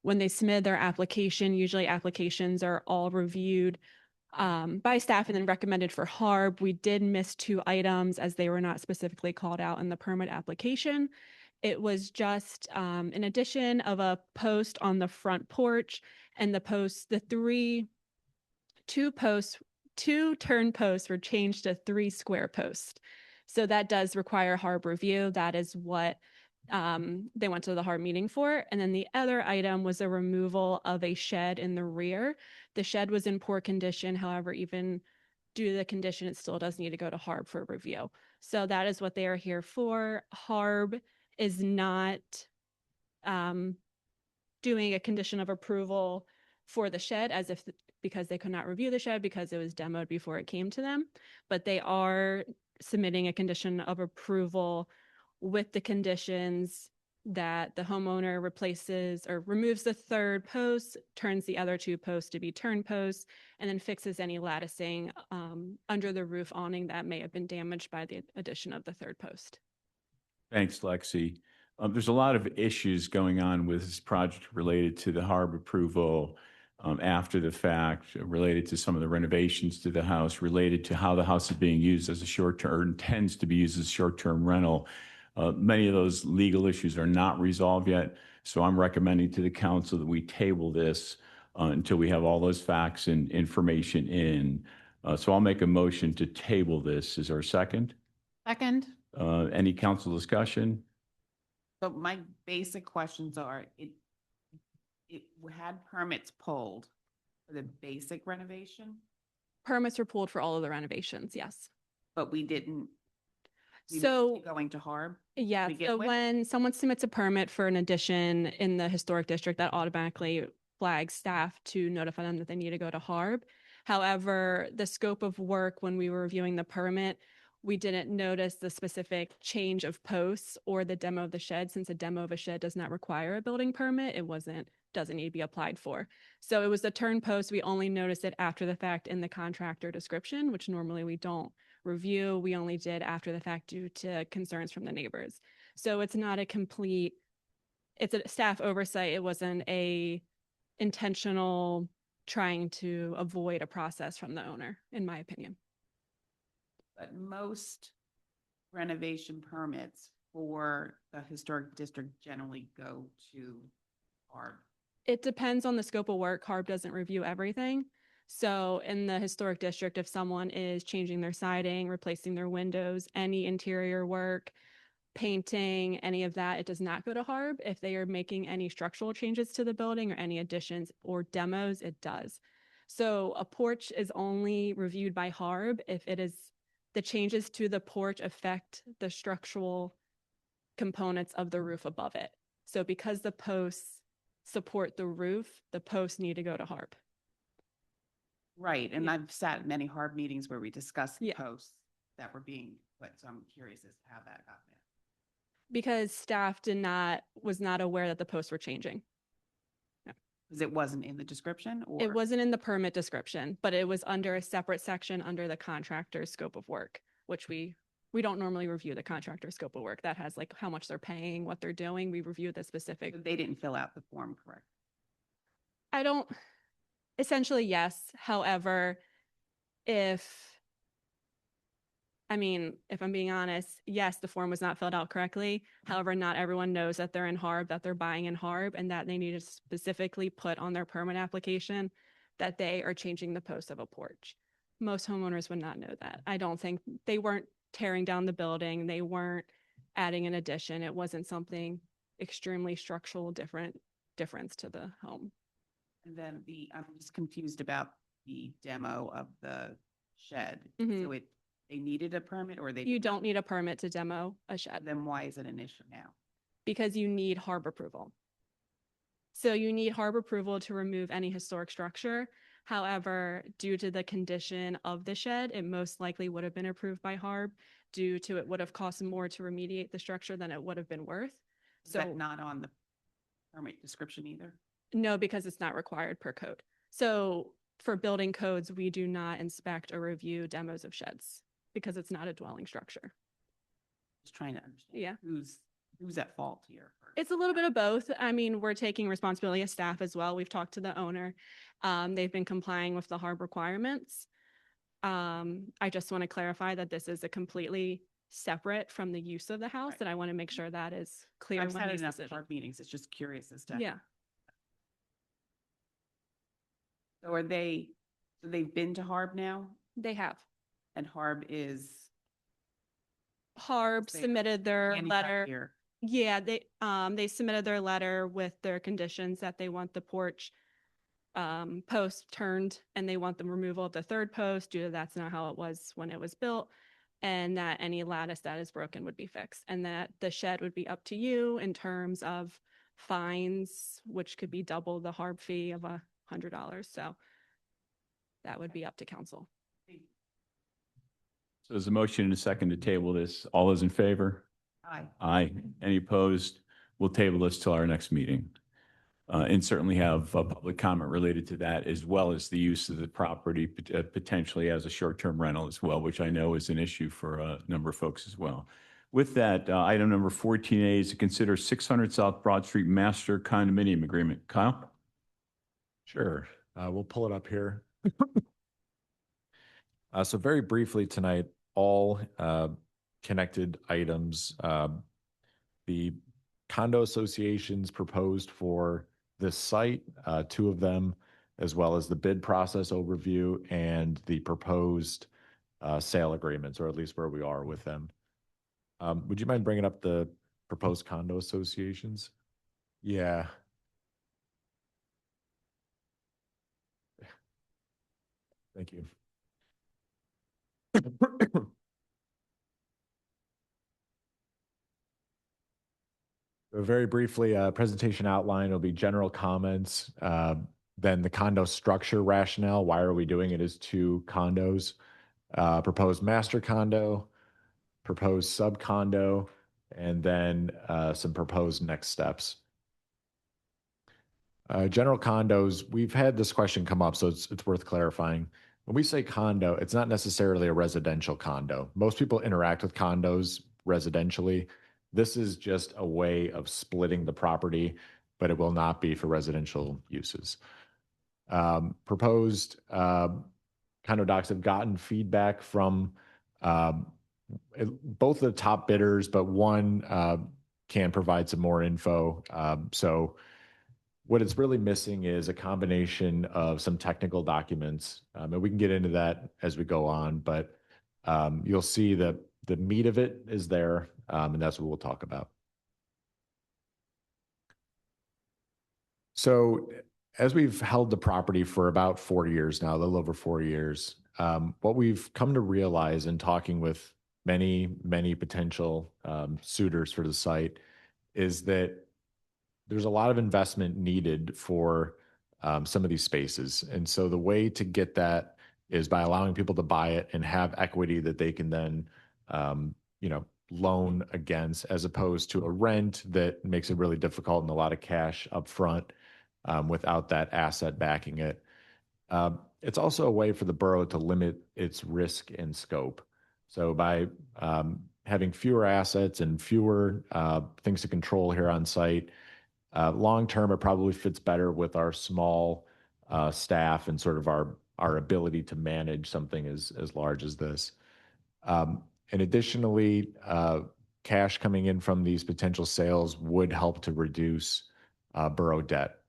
Speaker 5: When they submit their application, usually applications are all reviewed by staff and then recommended for Harb. We did miss 2 items as they were not specifically called out in the permit application. It was just an addition of a post on the front porch, and the posts, two turn posts were changed to 3 square posts. So that does require Harb review. That is what they went to the Harb meeting for. And then the other item was a removal of a shed in the rear. The shed was in poor condition. However, even due to the condition, it still does need to go to Harb for review. So that is what they are here for. Harb is not doing a condition of approval for the shed because they could not review the shed because it was demoed before it came to them, but they are submitting a condition of approval with the conditions that the homeowner replaces or removes the 3rd post, turns the other 2 posts to be turn posts, and then fixes any latticing under the roof awning that may have been damaged by the addition of the 3rd post.
Speaker 1: Thanks, Lexi. There's a lot of issues going on with this project related to the Harb approval after the fact, related to some of the renovations to the house, related to how the house is being used as a short-term, or intends to be used as a short-term rental. Many of those legal issues are not resolved yet. So I'm recommending to the council that we table this until we have all those facts and information in. So I'll make a motion to table this. Is there a second?
Speaker 17: Second.
Speaker 1: Any council discussion?
Speaker 17: So my basic questions are, it had permits pulled for the basic renovation,
Speaker 5: Permits were pulled for all of the renovations, yes.
Speaker 17: but we didn't. we
Speaker 5: So-
Speaker 17: missed it Going to Harb?
Speaker 5: Yeah,
Speaker 17: begin
Speaker 5: so
Speaker 17: with?
Speaker 5: when someone submits a permit for an addition in the historic district, that automatically flags staff to notify them that they need to go to Harb. However, the scope of work when we were reviewing the permit, we didn't notice the specific change of posts or the demo of the shed. Since a demo of a shed does not require a building permit, doesn't need to be applied for. So it was the turn post. We only noticed it after the fact in the contractor description, which normally we don't review. We only did after the fact due to concerns from the neighbors. So it's not a complete, it's a staff oversight. It wasn't a intentional trying to avoid a process from the owner, in my opinion.
Speaker 17: But most renovation permits for the historic district generally go to Harb.
Speaker 5: It depends on the scope of work. Harb doesn't review everything. So in the historic district, if someone is changing their siding, replacing their windows, any interior work, painting, any of that, it does not go to Harb. If they are making any structural changes to the building or any additions or demos, it does. So a porch is only reviewed by Harb if it is the changes to the porch affect the structural components of the roof above it. So because the posts support the roof, the posts need to go to HARP.
Speaker 17: Right, and
Speaker 5: Yeah.
Speaker 17: I've sat at many HARB meetings where we discussed the
Speaker 5: Yeah.
Speaker 17: posts that were being put, so I'm curious as to how that got there.
Speaker 5: Because staff was not aware that the posts were changing.
Speaker 17: Because it wasn't in the description, or?
Speaker 5: It wasn't in the permit description, but it was under a separate section under the contractor's scope of work, which we don't normally review the contractor's scope of work. That has like how much they're paying, what they're doing. We review the specific.
Speaker 17: So they didn't fill out the form correct.
Speaker 5: Essentially, yes. However, if I'm being honest, yes, the form was not filled out correctly. However, not everyone knows that they're in HARB, that they're buying in HARB, and that they need to specifically put on their permit application that they are changing the post of a porch. Most homeowners would not know that. I don't think they weren't tearing down the building. They weren't adding an addition. It wasn't something extremely structural difference to the home.
Speaker 17: And then I'm just confused about the demo of the shed.
Speaker 5: Mhm.
Speaker 17: So they needed a permit, or they?
Speaker 5: You don't need a permit to demo a shed
Speaker 17: Then why is it an issue now?
Speaker 5: because you need HARB approval. So you need HARB approval to remove any historic structure. However, due to the condition of the shed, it most likely would have been approved by HARB due to it would have cost more to remediate the structure than it would have been worth.
Speaker 17: Is that not on the permit description either?
Speaker 5: No, because it's not required per code. So for building codes, we do not inspect or review demos of sheds because it's not a dwelling structure.
Speaker 17: Just trying to understand.
Speaker 5: Yeah.
Speaker 17: Who's at fault here?
Speaker 5: It's a little bit of both. We're taking responsibility as staff as well. We've talked to the owner. They've been complying with the HARB requirements. I just want to clarify that this is a completely separate from the use of the house,
Speaker 17: Right.
Speaker 5: and I want to make sure that is clear.
Speaker 17: I've
Speaker 5: when
Speaker 17: had
Speaker 5: these
Speaker 17: enough
Speaker 5: decisions-
Speaker 17: HARB meetings. It's just curious as to.
Speaker 5: Yeah.
Speaker 17: So they've been to HARB now,
Speaker 5: They have.
Speaker 17: and HARB is.
Speaker 5: HARB
Speaker 17: Say,
Speaker 5: submitted their
Speaker 17: handicap
Speaker 5: letter.
Speaker 17: here.
Speaker 5: Yeah, they submitted their letter with their conditions that they want the porch post turned and they want the removal of the third post due to that's not how it was when it was built, and that any lattice that is broken would be fixed, and that the shed would be up to you in terms of fines, which could be double the HARB fee of $100. So that would be up to council.
Speaker 1: So there's a motion and a second to table this. All those in favor?
Speaker 17: Aye.
Speaker 1: Aye. Any opposed? We'll table this till our next meeting. And certainly have a public comment related to that, as well as the use of the property potentially as a short-term rental as well, which I know is an issue for a number of folks as well. With that, item number 14A is to consider 600 South Broad Street Master Condominium Agreement. Kyle?
Speaker 4: Sure. We'll pull it up here. So very briefly tonight, all connected items. The condo associations proposed for this site, two of them, as well as the bid process overview and the proposed sale agreements, or at least where we are with them. Would you mind bringing up the proposed condo associations? Yeah. Thank you. So very briefly, presentation outline will be general comments, then the condo structure rationale. Why are we doing it as two condos? Proposed master condo, proposed sub condo, and then some proposed next steps. General condos, we've had this question come up, so it's worth clarifying. When we say condo, it's not necessarily a residential condo. Most people interact with condos residentially. This is just a way of splitting the property, but it will not be for residential uses. Proposed condo docs have gotten feedback from both the top bidders, but one can provide some more info. So what it's really missing is a combination of some technical documents, and we can get into that as we go on, but you'll see that the meat of it is there, and that's what we'll talk about. So as we've held the property for about 4 years now, a little over 4 years, what we've come to realize in talking with many potential suitors for the site is that there's a lot of investment needed for some of these spaces. And so the way to get that is by allowing people to buy it and have equity that they can then, loan against, as opposed to a rent that makes it really difficult and a lot of cash up front without that asset backing it. It's also a way for the borough to limit its risk and scope. So by having fewer assets and fewer things to control here on site, long term, it probably fits better with our small staff and sort of our ability to manage something as large as this. And additionally, cash coming in from these potential sales would help to reduce borough debt.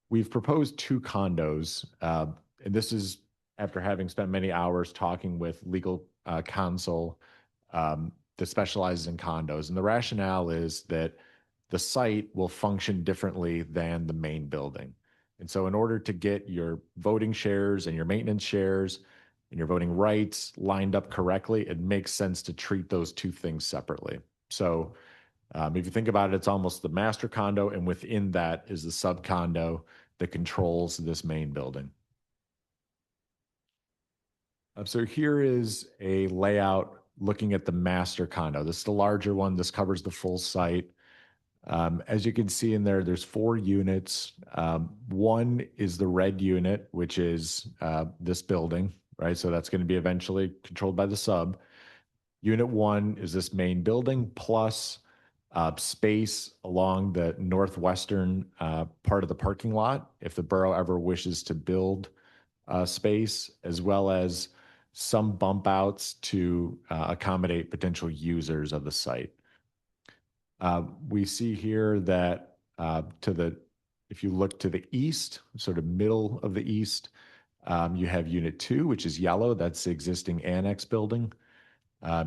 Speaker 4: We've proposed 2 condos, and this is after having spent many hours talking with legal counsel that specializes in condos. And the rationale is that the site will function differently than the main building. And so in order to get your voting shares and your maintenance shares and your voting rights lined up correctly, it makes sense to treat those 2 things separately. So if you think about it, it's almost the master condo, and within that is the sub condo that controls this main building. So here is a layout looking at the master condo. This is the larger one. This covers the full site. As you can see in there, there's 4 units. One is the red unit, which is this building, right? So that's going to be eventually controlled by the sub. Unit 1 is this main building plus space along the northwestern part of the parking lot, if the borough ever wishes to build space, as well as some bump outs to accommodate potential users of the site. We see here that if you look to the east, sort of middle of the east, you have Unit 2, which is yellow. That's the existing annex building.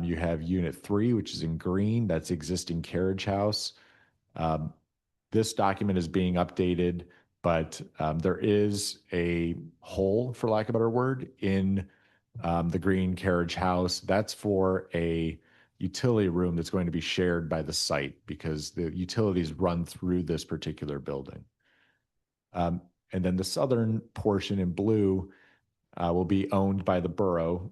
Speaker 4: You have Unit 3, which is in green. That's the existing carriage house. This document is being updated, but there is a hole, for lack of a better word, in the green carriage house. That's for a utility room that's going to be shared by the site because the utilities run through this particular building. And then the southern portion in blue will be owned by the borough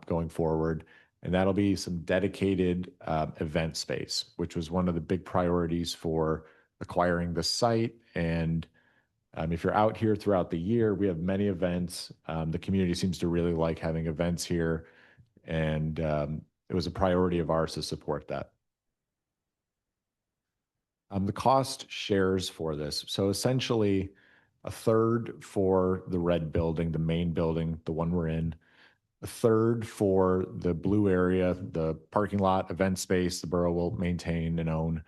Speaker 4: going forward. And that'll be some dedicated event space, which was one of the big priorities for acquiring the site. And if you're out here throughout the year, we have many events. The community seems to really like having events here. And it was a priority of ours to support that. The cost shares for this. So essentially, a third for the red building, the main building, the one we're in. A third for the blue area, the parking lot, event space the borough will maintain and own.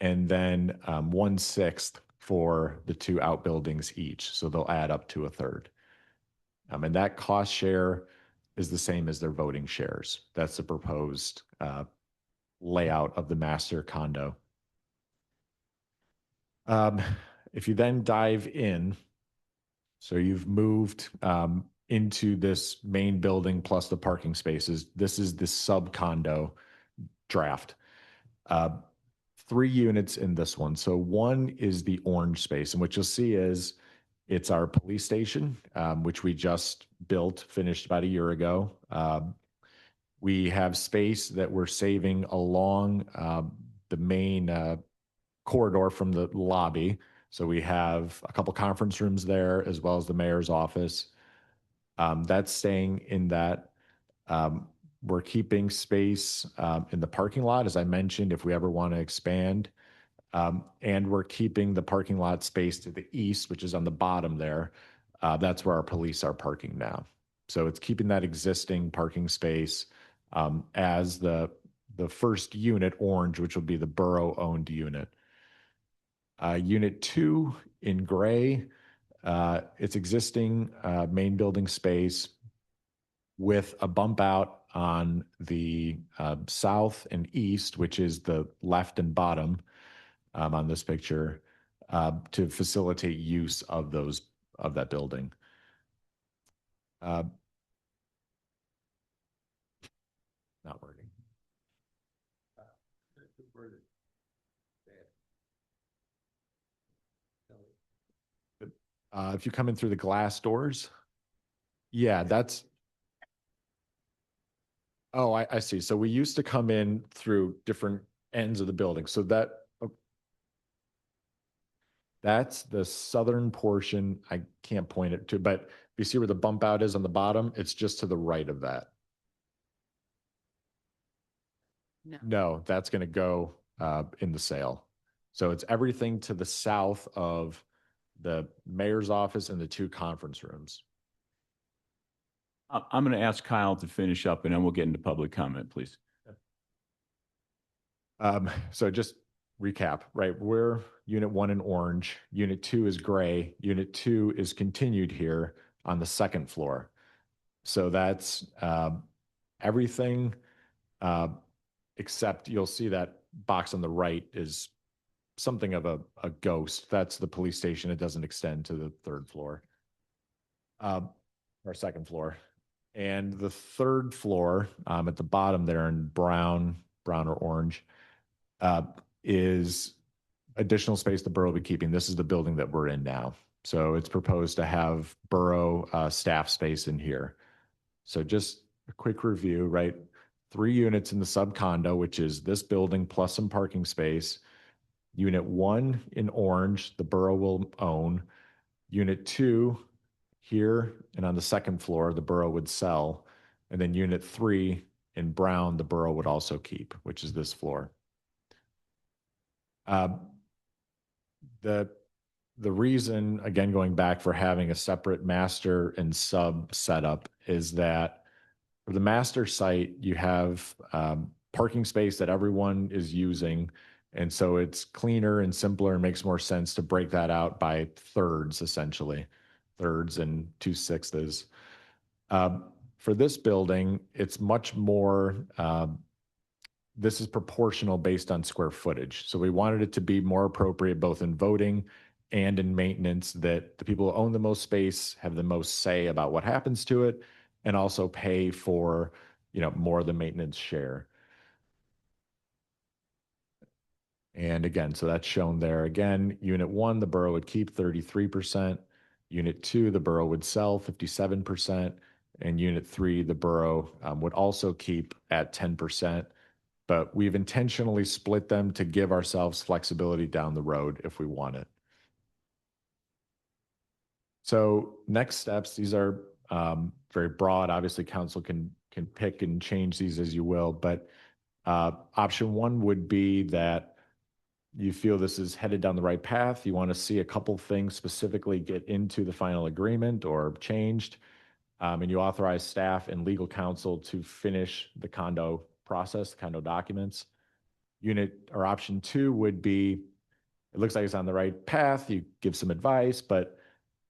Speaker 4: And then 1/6 for the 2 outbuildings each. So they'll add up to a third. And that cost share is the same as their voting shares. That's the proposed layout of the master condo. If you then dive in, so you've moved into this main building plus the parking spaces. This is the sub condo draft. 3 units in this one. So one is the orange space, and what you'll see is it's our police station, which we just built, finished about a year ago. We have space that we're saving along the main corridor from the lobby. So we have a couple conference rooms there, as well as the mayor's office. That's staying in that. We're keeping space in the parking lot, as I mentioned, if we ever want to expand. And we're keeping the parking lot space to the east, which is on the bottom there. That's where our police are parking now. So it's keeping that existing parking space as the first unit, orange, which will be the borough-owned unit. Unit 2 in gray, it's existing main building space with a bump out on the south and east, which is the left and bottom on this picture, to facilitate use of that building. Not working. If you come in through the glass doors, yeah, that's. Oh, I see. So we used to come in through different ends of the building. So that's the southern portion. I can't point it to, but if you see where the bump out is on the bottom, it's just to the right of that.
Speaker 17: No.
Speaker 4: No, that's going to go in the sale. So it's everything to the south of the mayor's office and the two conference rooms.
Speaker 1: I'm going to ask Kyle to finish up and then we'll get into public comment, please.
Speaker 4: So just recap, right? We're unit 1 in orange, unit 2 is gray, unit 2 is continued here on the second floor. So that's everything except you'll see that box on the right is something of a ghost. That's the police station. It doesn't extend to the third floor or second floor. And the third floor at the bottom there in brown or orange is additional space the borough will be keeping. This is the building that we're in now. So it's proposed to have borough staff space in here. So just a quick review, right? 3 units in the sub-condo, which is this building plus some parking space. Unit 1 in orange, the borough will own. Unit 2 here and on the second floor, the borough would sell. And then unit 3 in brown, the borough would also keep, which is this floor. The reason, again, going back for having a separate master and sub setup is that for the master site, you have parking space that everyone is using. And so it's cleaner and simpler and makes more sense to break that out by thirds, essentially, thirds and 2/6. For this building, it's much more, this is proportional based on square footage. So we wanted it to be more appropriate both in voting and in maintenance, that the people who own the most space have the most say about what happens to it and also pay for, more of the maintenance share. And again, so that's shown there. Again, unit 1, the borough would keep 33%. Unit 2, the borough would sell 57%. And unit 3, the borough would also keep at 10%. But we've intentionally split them to give ourselves flexibility down the road if we want it. So next steps, these are very broad. Obviously, council can pick and change these as you will. But option 1 would be that you feel this is headed down the right path. You want to see a couple things specifically get into the final agreement or changed. And you authorize staff and legal counsel to finish the condo process, condo documents. Option 2 would be, it looks like it's on the right path. You give some advice, but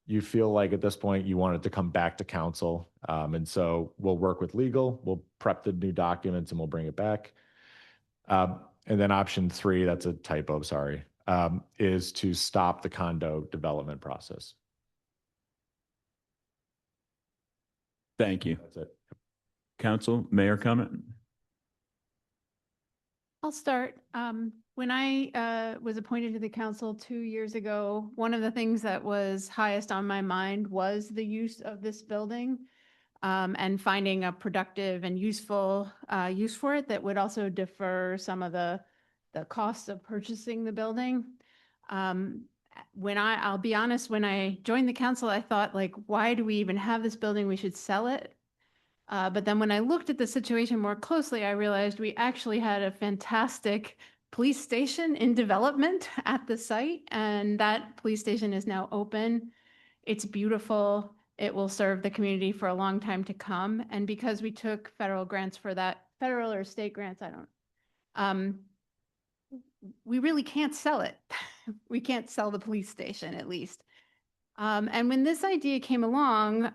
Speaker 4: you feel like at this point you want it to come back to council. And so we'll work with legal, we'll prep the new documents and we'll bring it back. And then option 3, that's a typo, sorry, is to stop the condo development process.
Speaker 1: Thank you.
Speaker 4: That's it.
Speaker 1: Council, mayor comment?
Speaker 9: I'll start. When I was appointed to the council 2 years ago, one of the things that was highest on my mind was the use of this building and finding a productive and useful use for it that would also defer some of the costs of purchasing the building. I'll be honest, when I joined the council, I thought, like, why do we even have this building? We should sell it. But then when I looked at the situation more closely, I realized we actually had a fantastic police station in development at the site, and that police station is now open. It's beautiful. It will serve the community for a long time to come. And because we took federal grants for that, federal or state grants, we really can't sell it. We can't sell the police station, at least. And when this idea came along,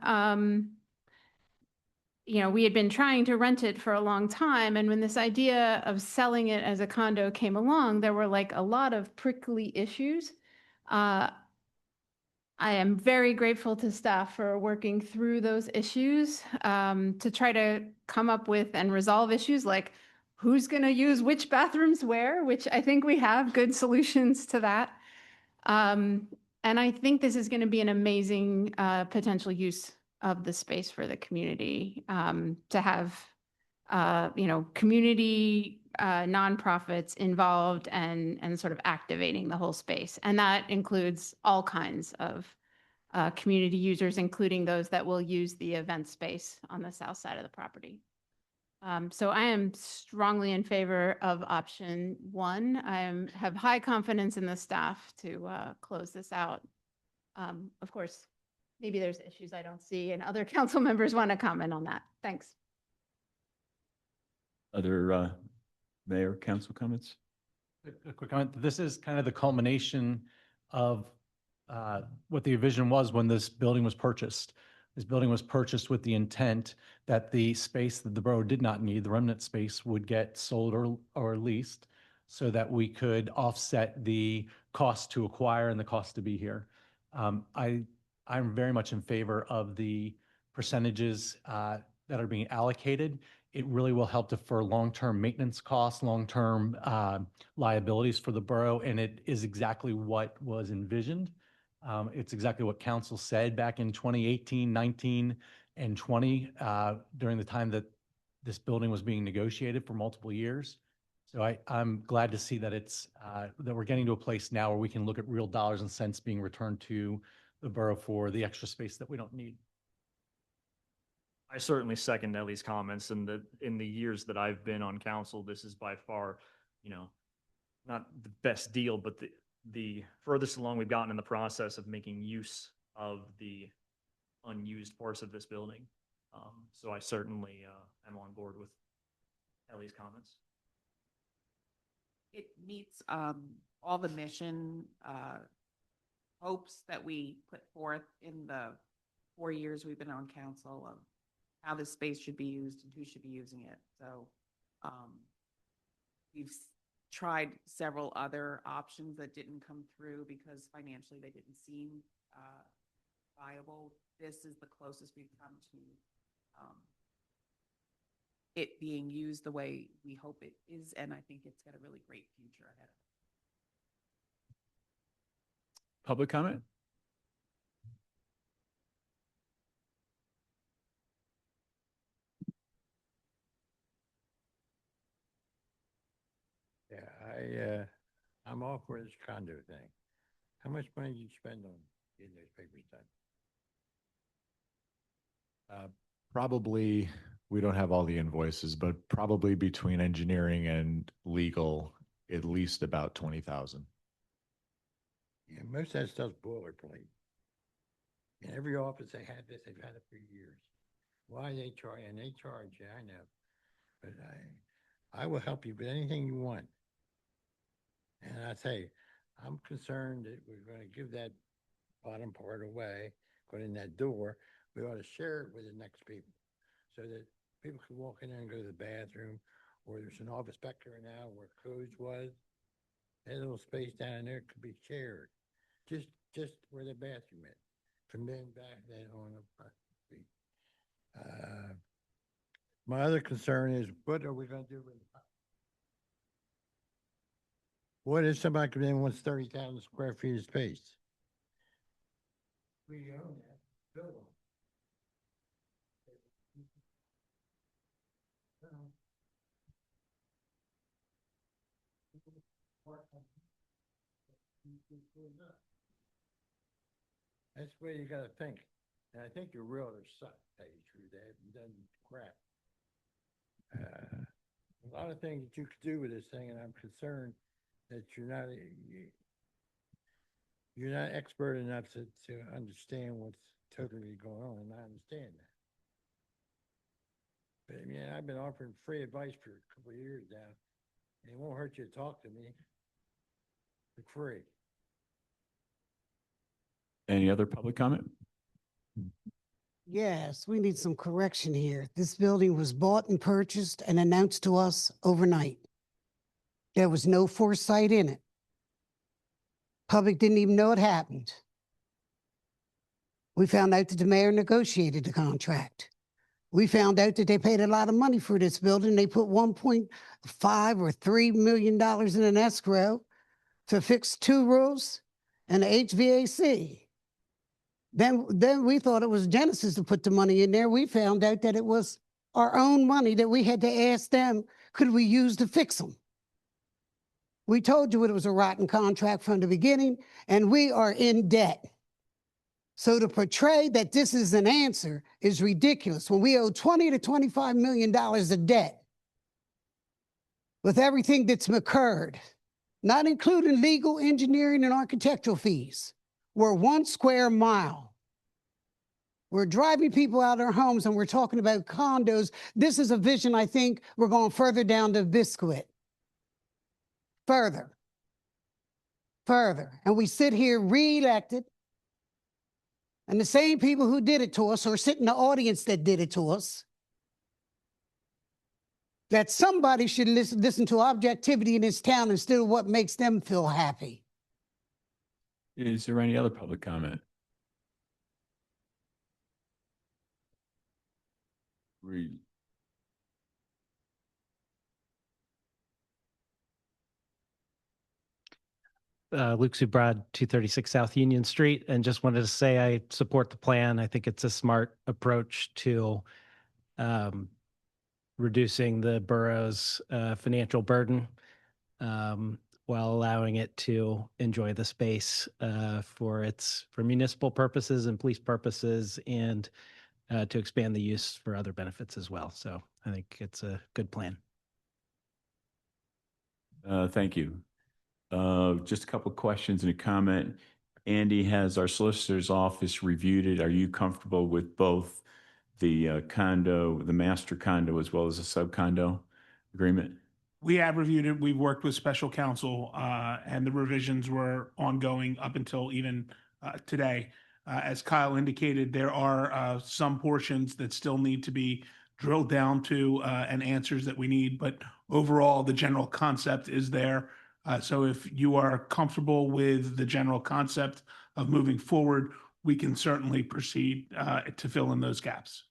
Speaker 9: we had been trying to rent it for a long time. And when this idea of selling it as a condo came along, there were like a lot of prickly issues. I am very grateful to staff for working through those issues to try to come up with and resolve issues like
Speaker 18: who's going to use which bathrooms where, which I think we have good solutions to that. And I think this is going to be an amazing potential use of the space for the community, to have, community nonprofits involved and sort of activating the whole space. And that includes all kinds of community users, including those that will use the event space on the south side of the property. So I am strongly in favor of option one. Have high confidence in the staff to close this out. Of course, maybe there's issues I don't see and other council members want to comment on that. Thanks.
Speaker 1: Other mayor, council comments?
Speaker 8: A quick comment. This is kind of the culmination of what the vision was when this building was purchased. This building was purchased with the intent that the space that the borough did not need, the remnant space, would get sold or leased so that we could offset the cost to acquire and the cost to be here. I'm very much in favor of the percentages that are being allocated. It really will help defer long-term maintenance costs, long-term liabilities for the borough, and it is exactly what was envisioned. It's exactly what council said back in 2018, 19, and 20 during the time that this building was being negotiated for multiple years. So I'm glad to see that that we're getting to a place now where we can look at real dollars and cents being returned to the borough for the extra space that we don't need.
Speaker 7: I certainly second Ellie's comments, and that in the years that I've been on council, this is by far, not the best deal, but the furthest along we've gotten in the process of making use of the unused parts of this building. So I certainly am on board with Ellie's comments.
Speaker 17: It meets all the mission hopes that we put forth in the 4 years we've been on council of how this space should be used and who should be using it. So we've tried several other options that didn't come through because financially they didn't seem viable. This is the closest we've come to it being used the way we hope it is, and I think it's got a really great future ahead of it.
Speaker 1: Public comment?
Speaker 2: Yeah, I'm all for this condo thing. How much money did you spend on getting those papers done?
Speaker 4: Probably, we don't have all the invoices, but probably between engineering and legal, at least about 20,000.
Speaker 2: Yeah, most of that stuff's boilerplate. In every office they have this, they've had it for years. Why they charge, and they charge, yeah, I know. But I will help you with anything you want. And I say, I'm concerned that we're going to give that bottom part away, going in that door. We ought to share it with the next people so that people can walk in there and go to the bathroom, or there's an office back there now where codes was. That little space down there could be shared, just where the bathroom is. From then back then on the street. My other concern is, what are we going to do with it? What if somebody comes in and wants 30,000 square feet of space? We own that building. That's the way you gotta think. And I think your realtor sucked, to tell you the truth. They haven't done crap. A lot of things that you could do with this thing, and I'm concerned that you're not expert enough to understand what's totally going on, and I understand that. But I mean, I've been offering free advice for a couple of years now, and it won't hurt you to talk to me for free.
Speaker 1: Any other public comment?
Speaker 11: Yes, we need some correction here. This building was bought and purchased and announced to us overnight. There was no foresight in it. Public didn't even know it happened. We found out that the mayor negotiated the contract. We found out that they paid a lot of money for this building. They put 1.5 or $3 million in an escrow to fix 2 roofs and the HVAC. Then we thought it was Genesis to put the money in there. We found out that it was our own money that we had to ask them, could we use to fix them? We told you it was a rotten contract from the beginning, and we are in debt. So to portray that this is an answer is ridiculous when we owe $20 to $25 million of debt with everything that's occurred, not including legal, engineering, and architectural fees. We're 1 square mile. We're driving people out of their homes and we're talking about condos. This is a vision, I think, we're going further down the biscuit. Further. And we sit here re-elected, and the same people who did it to us or sit in the audience that did it to us, that somebody should listen to objectivity in this town instead of what makes them feel happy.
Speaker 1: Is there any other public comment?
Speaker 19: Luke Subrad, 236 South Union Street, and just wanted to say I support the plan. I think it's a smart approach to reducing the borough's financial burden while allowing it to enjoy the space for municipal purposes and police purposes, and to expand the use for other benefits as well. So I think it's a good plan.
Speaker 1: Thank you. Just a couple of questions and a comment. Andy, has our solicitor's office reviewed it? Are you comfortable with both the condo, the master condo, as well as the sub-condo agreement?
Speaker 6: We have reviewed it. We've worked with special counsel, and the revisions were ongoing up until even today. As Kyle indicated, there are some portions that still need to be drilled down to and answers that we need, but overall, the general concept is there. So if you are comfortable with the general concept of moving forward, we can certainly proceed to fill in those gaps.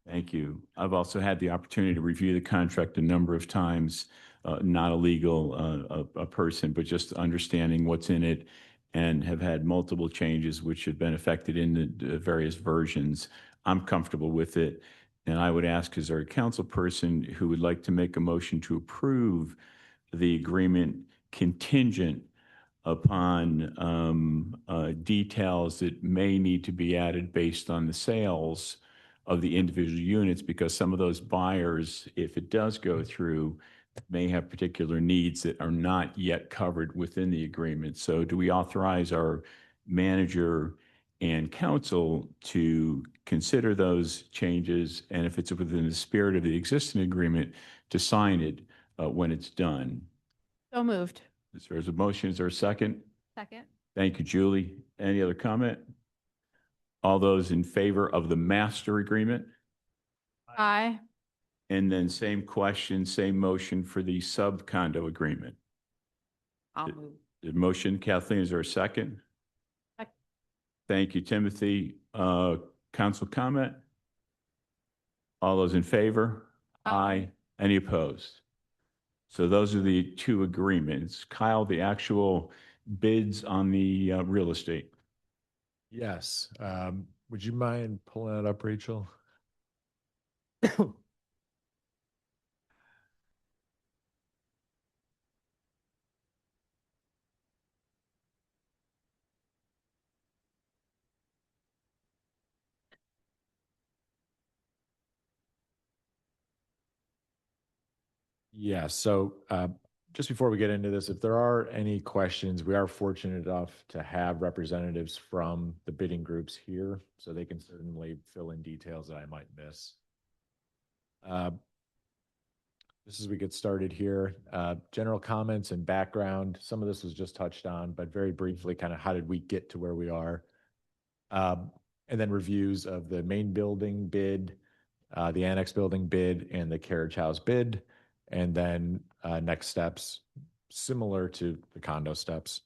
Speaker 1: Thank you. I've also had the opportunity to review the contract a number of times, not a legal person, but just understanding what's in it, and have had multiple changes which have been affected in the various versions. I'm comfortable with it. And I would ask, is there a council person who would like to make a motion to approve the agreement contingent upon details that may need to be added based on the sales of the individual units, because some of those buyers, if it does go through, may have particular needs that are not yet covered within the agreement. So do we authorize our manager and council to consider those changes, and if it's within the spirit of the existing agreement, to sign it when it's done?
Speaker 18: So moved.
Speaker 1: There's a motion. Is there a second?
Speaker 9: Second.
Speaker 1: Thank you, Julie. Any other comment? All those in favor of the master agreement?
Speaker 18: Aye.
Speaker 1: And then same question, same motion for the sub-condo agreement.
Speaker 17: I'll move.
Speaker 1: The motion, Kathleen, is there a second?
Speaker 18: Second.
Speaker 1: Thank you, Timothy. Council comment? All those in favor? Aye. Any opposed? So those are the two agreements. Kyle, the actual bids on the real estate.
Speaker 4: Yes. Would you mind pulling that up, Rachel? Yeah, so just before we get into this, if there are any questions, we are fortunate enough to have representatives from the bidding groups here, so they can certainly fill in details that I might miss. Just as we get started here, general comments and background. Some of this was just touched on, but very briefly, kind of how did we get to where we are? And then reviews of the main building bid, the annex building bid, and the carriage house bid. And then next steps, similar to the condo steps.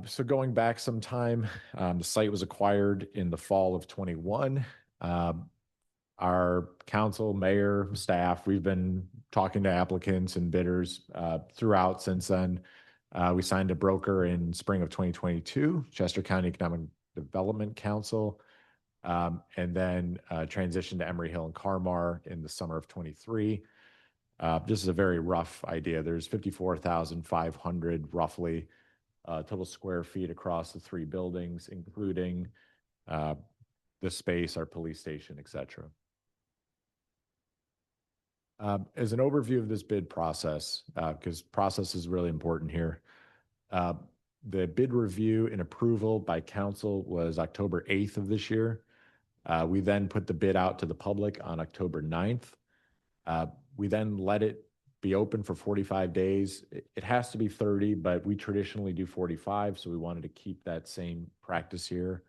Speaker 4: So going back some time, the site was acquired in the fall of 21. Our council, mayor, staff, we've been talking to applicants and bidders throughout since then. We signed a broker in spring of 2022, Chester County Economic Development Council, and then transitioned to Emery Hill and Carmar in the summer of 23. This is a very rough idea. There's 54,500 roughly total square feet across the 3 buildings, including the space, our police station, et cetera. As an overview of this bid process, because process is really important here, the bid review and approval by council was October 8th of this year. We then put the bid out to the public on October 9th. We then let it be open for 45 days. It has to be 30, but we traditionally do 45, so we wanted to keep that same practice here.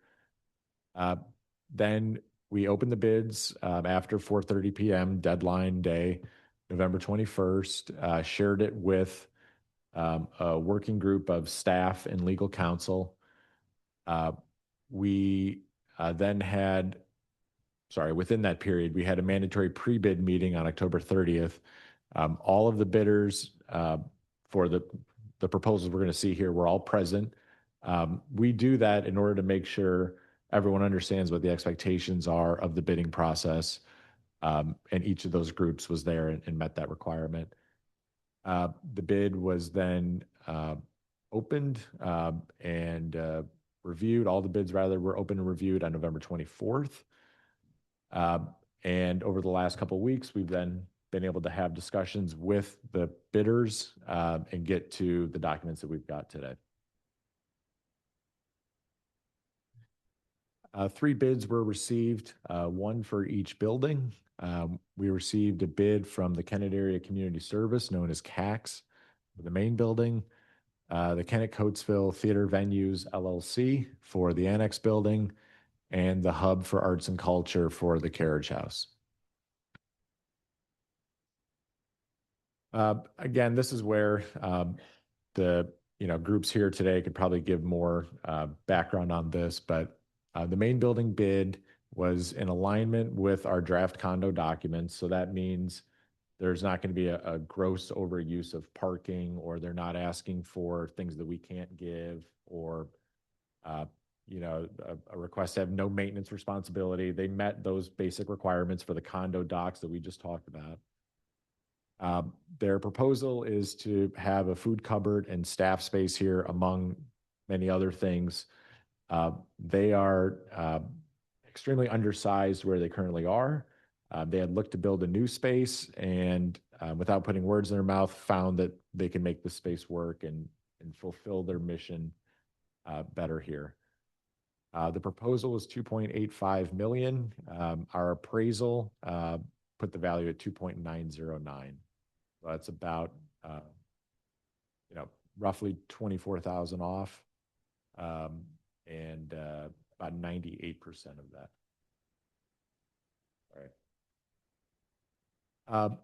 Speaker 4: Then we opened the bids after 4:30 p.m. deadline day, November 21st, shared it with a working group of staff and legal counsel. We then had, within that period, we had a mandatory pre-bid meeting on October 30th. All of the bidders for the proposals we're going to see here were all present. We do that in order to make sure everyone understands what the expectations are of the bidding process, and each of those groups was there and met that requirement. The bid was then opened and reviewed. All the bids, rather, were open and reviewed on November 24th. And over the last couple of weeks, we've then been able to have discussions with the bidders and get to the documents that we've got today. 3 bids were received, 1 for each building. We received a bid from the Kennett Area Community Service, known as CACS, for the main building, the Kennett Coatesville Theater Venues, LLC for the Annex building, and the Hub for Arts and Culture for the Carriage House. Again, this is where the groups here today could probably give more background on this, but the main building bid was in alignment with our draft condo documents. So that means there's not going to be a gross overuse of parking, or they're not asking for things that we can't give, or a request to have no maintenance responsibility. They met those basic requirements for the condo docs that we just talked about. Their proposal is to have a food cupboard and staff space here, among many other things. They are extremely undersized where they currently are. They had looked to build a new space and, without putting words in their mouth, found that they can make the space work and fulfill their mission better here. The proposal was $2.85 million. Our appraisal put the value at $2.909. So that's about roughly 24,000 off, and about 98% of that. All right.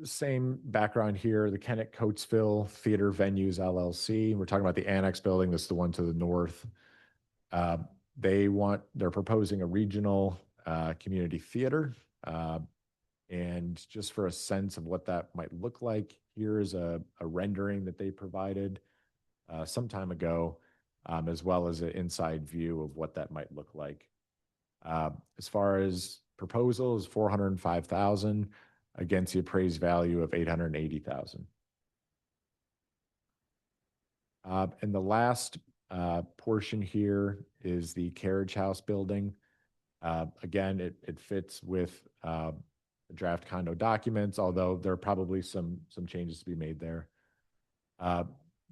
Speaker 4: Same background here, the Kennett Coatesville Theater Venues, LLC. We're talking about the Annex building. This is the one to the north. They're proposing a regional community theater. And just for a sense of what that might look like, here is a rendering that they provided some time ago, as well as an inside view of what that might look like. As far as proposals, $405,000 against the appraised value of $880,000. And the last portion here is the Carriage House building. Again, it fits with the draft condo documents, although there are probably some changes to be made there.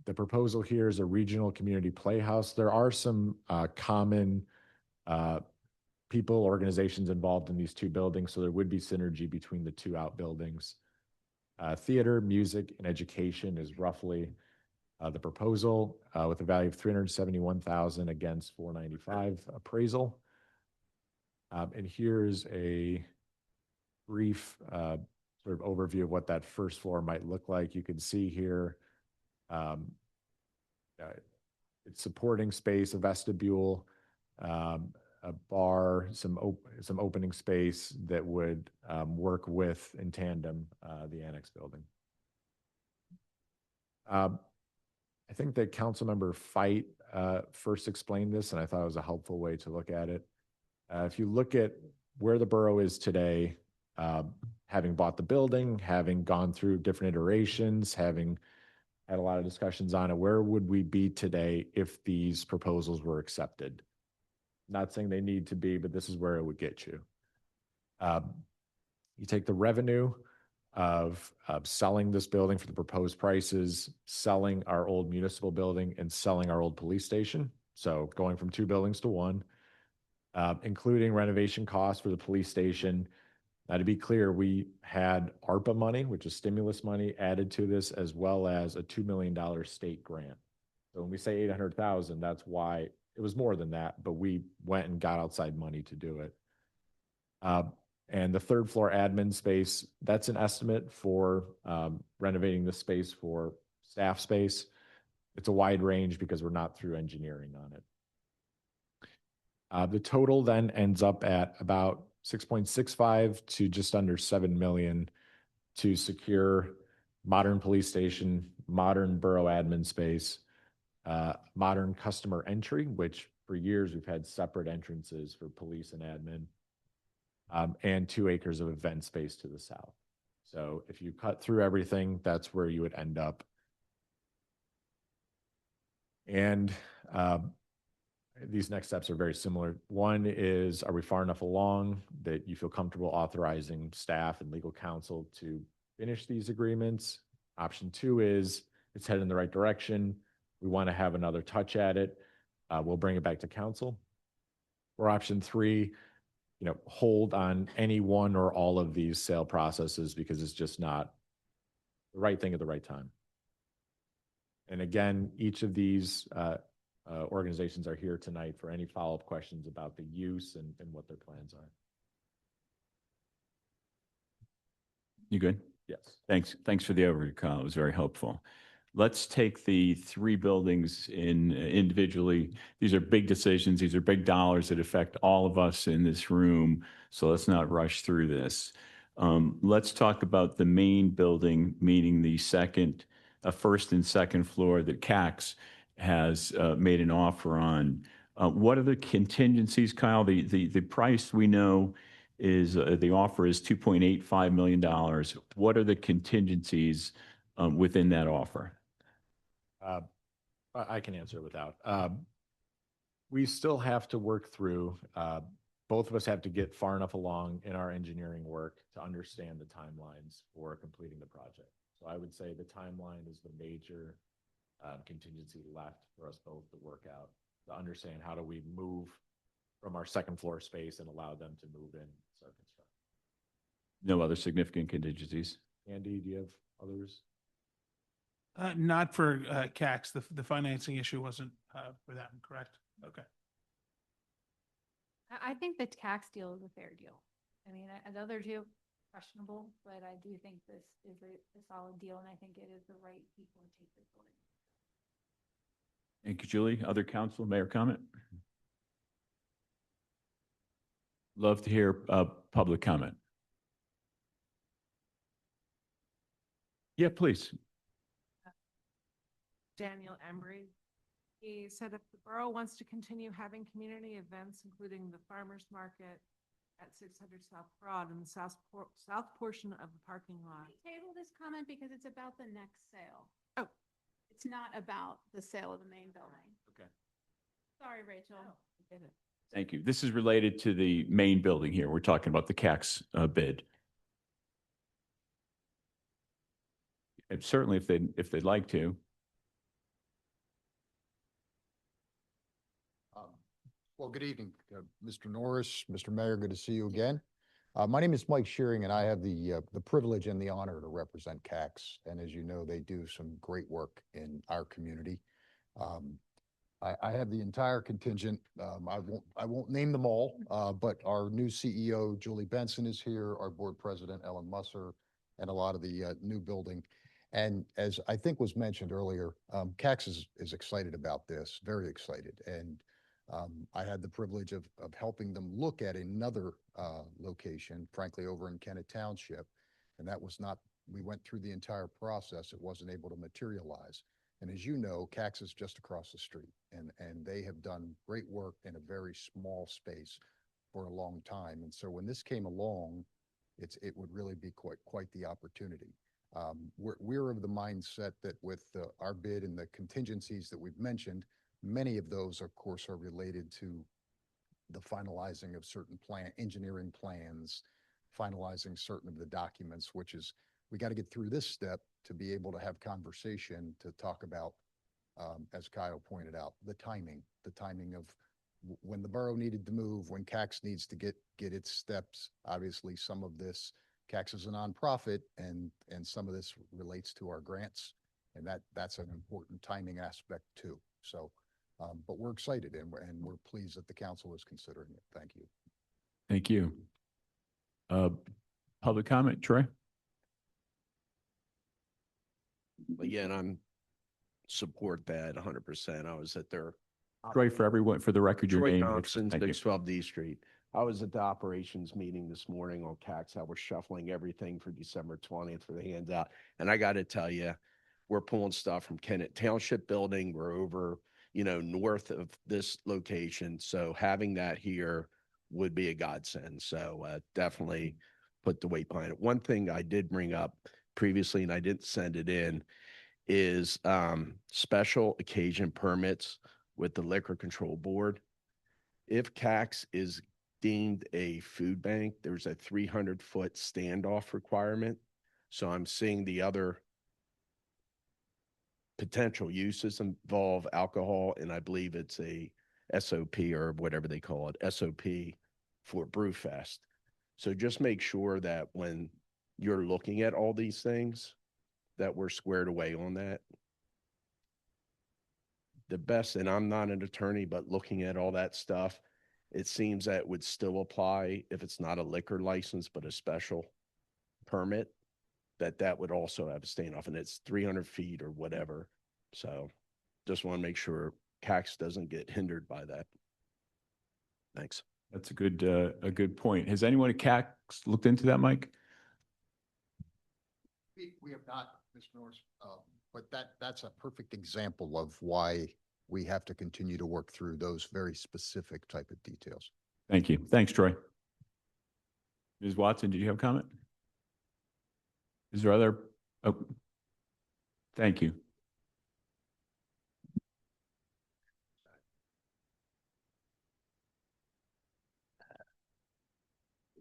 Speaker 4: The proposal here is a regional community playhouse. There are some common people, organizations involved in these 2 buildings, so there would be synergy between the 2 outbuildings. Theater, music, and education is roughly the proposal, with a value of $371,000 against $495,000 appraisal. And here's a brief sort of overview of what that first floor might look like. You can see here it's supporting space, a vestibule, a bar, some opening space that would work with in tandem the annex building. I think that Councilmember Fight first explained this, and I thought it was a helpful way to look at it. If you look at where the borough is today, having bought the building, having gone through different iterations, having had a lot of discussions on it, where would we be today if these proposals were accepted? Not saying they need to be, but this is where it would get you. You take the revenue of selling this building for the proposed prices, selling our old municipal building, and selling our old police station. So going from 2 buildings to 1, including renovation costs for the police station. Now, to be clear, we had ARPA money, which is stimulus money, added to this, as well as a $2 million state grant. So when we say 800,000, that's why it was more than that, but we went and got outside money to do it. And the 3rd floor admin space, that's an estimate for renovating the space for staff space. It's a wide range because we're not through engineering on it. The total then ends up at about 6.65 to just under 7 million to secure modern police station, modern borough admin space, modern customer entry, which for years we've had separate entrances for police and admin, and 2 acres of event space to the south. So if you cut through everything, that's where you would end up. And these next steps are very similar. One is, are we far enough along that you feel comfortable authorizing staff and legal counsel to finish these agreements? Option 2 is, it's headed in the right direction. We want to have another touch at it. We'll bring it back to council. Or option 3, hold on any one or all of these sale processes because it's just not the right thing at the right time. And again, each of these organizations are here tonight for any follow-up questions about the use and what their plans are.
Speaker 1: You good?
Speaker 4: Yes.
Speaker 1: Thanks for the overview, Kyle. It was very helpful. Let's take the 3 buildings individually. These are big decisions. These are big dollars that affect all of us in this room. So let's not rush through this. Let's talk about the main building, meaning the first and second floor that CAX has made an offer on. What are the contingencies, Kyle? The price we know is the offer is $2.85 million. What are the contingencies within that offer?
Speaker 4: I can answer it without. We still have to work through, both of us have to get far enough along in our engineering work to understand the timelines for completing the project. So I would say the timeline is the major contingency left for us both to work out, to understand how do we move from our second floor space and allow them to move in and start construction.
Speaker 1: No other significant contingencies?
Speaker 4: Andy, do you have others?
Speaker 6: Not for CAX. The financing issue wasn't for them, correct? Okay.
Speaker 9: I think the tax deal is a fair deal. I mean, the other 2 questionable, but I do think this is a solid deal, and I think it is the right people to take this building.
Speaker 1: Thank you, Julie. Other council, mayor comment? Love to hear public comment. Yeah, please.
Speaker 20: Daniel Embry. He said if the borough wants to continue having community events, including the farmers market at 600 South Broad and the south portion of the parking lot.
Speaker 18: Table this comment because it's about the next sale.
Speaker 20: Oh.
Speaker 18: It's not about the sale of the main building.
Speaker 1: Okay.
Speaker 18: Sorry, Rachel.
Speaker 1: Thank you. This is related to the main building here. We're talking about the CAX bid. And certainly if they'd like to.
Speaker 21: Well, good evening, Mr. Norris, Mr. Mayor. Good to see you again. My name is Mike Shearing, and I have the privilege and the honor to represent CAX. And as you know, they do some great work in our community. I have the entire contingent. I won't name them all, but our new CEO Julie Benson is here. Our board president Ellen Musser, and a lot of the new building. And as I think was mentioned earlier, CAX is excited about this, very excited. And I had the privilege of helping them look at another location, frankly, over in Kennett Township. And that was not, we went through the entire process. It wasn't able to materialize. And as you know, CAX is just across the street, and they have done great work in a very small space for a long time. And so when this came along, it would really be quite the opportunity. We're of the mindset that with our bid and the contingencies that we've mentioned, many of those, of course, are related to the finalizing of certain engineering plans, finalizing certain of the documents, which is, we got to get through this step to be able to have conversation to talk about, as Kyle pointed out, the timing of when the borough needed to move, when CAX needs to get its steps. Obviously, some of this, CAX is a nonprofit, and some of this relates to our grants, and that's an important timing aspect too. So, but we're excited and we're pleased that the council is considering it. Thank you.
Speaker 1: Thank you. Public comment, Troy?
Speaker 3: Again, I'm support that 100%. I was at their
Speaker 1: Troy, for everyone, for the record, your
Speaker 3: Troy
Speaker 1: name.
Speaker 3: Thompson,
Speaker 1: Thank you.
Speaker 3: 612 D Street. I was at the operations meeting this morning on CAX. I was shuffling everything for December 20th for the handout. And I got to tell you, we're pulling stuff from Kennett Township building. We're over, north of this location. So having that here would be a godsend. So definitely put the weight behind it. One thing I did bring up previously, and I didn't send it in, is special occasion permits with the Liquor Control Board. If CAX is deemed a food bank, there's a 300-foot standoff requirement. So I'm seeing the other potential uses involve alcohol, and I believe it's a SOP or whatever they call it, SOP for Brewfest. So just make sure that when you're looking at all these things, that we're squared away on that. The best, and I'm not an attorney, but looking at all that stuff, it seems that would still apply if it's not a liquor license, but a special permit, that would also have a standoff, and it's 300 feet or whatever. So just want to make sure CAX doesn't get hindered by that. Thanks.
Speaker 1: That's a good point. Has anyone at CAX looked into that, Mike?
Speaker 21: We have not, Mr. Norris, but that's a perfect example of why we have to continue to work through those very specific type of details.
Speaker 1: Thank you. Thanks, Troy. Ms. Watson, did you have a comment? Is there other? Oh, thank you.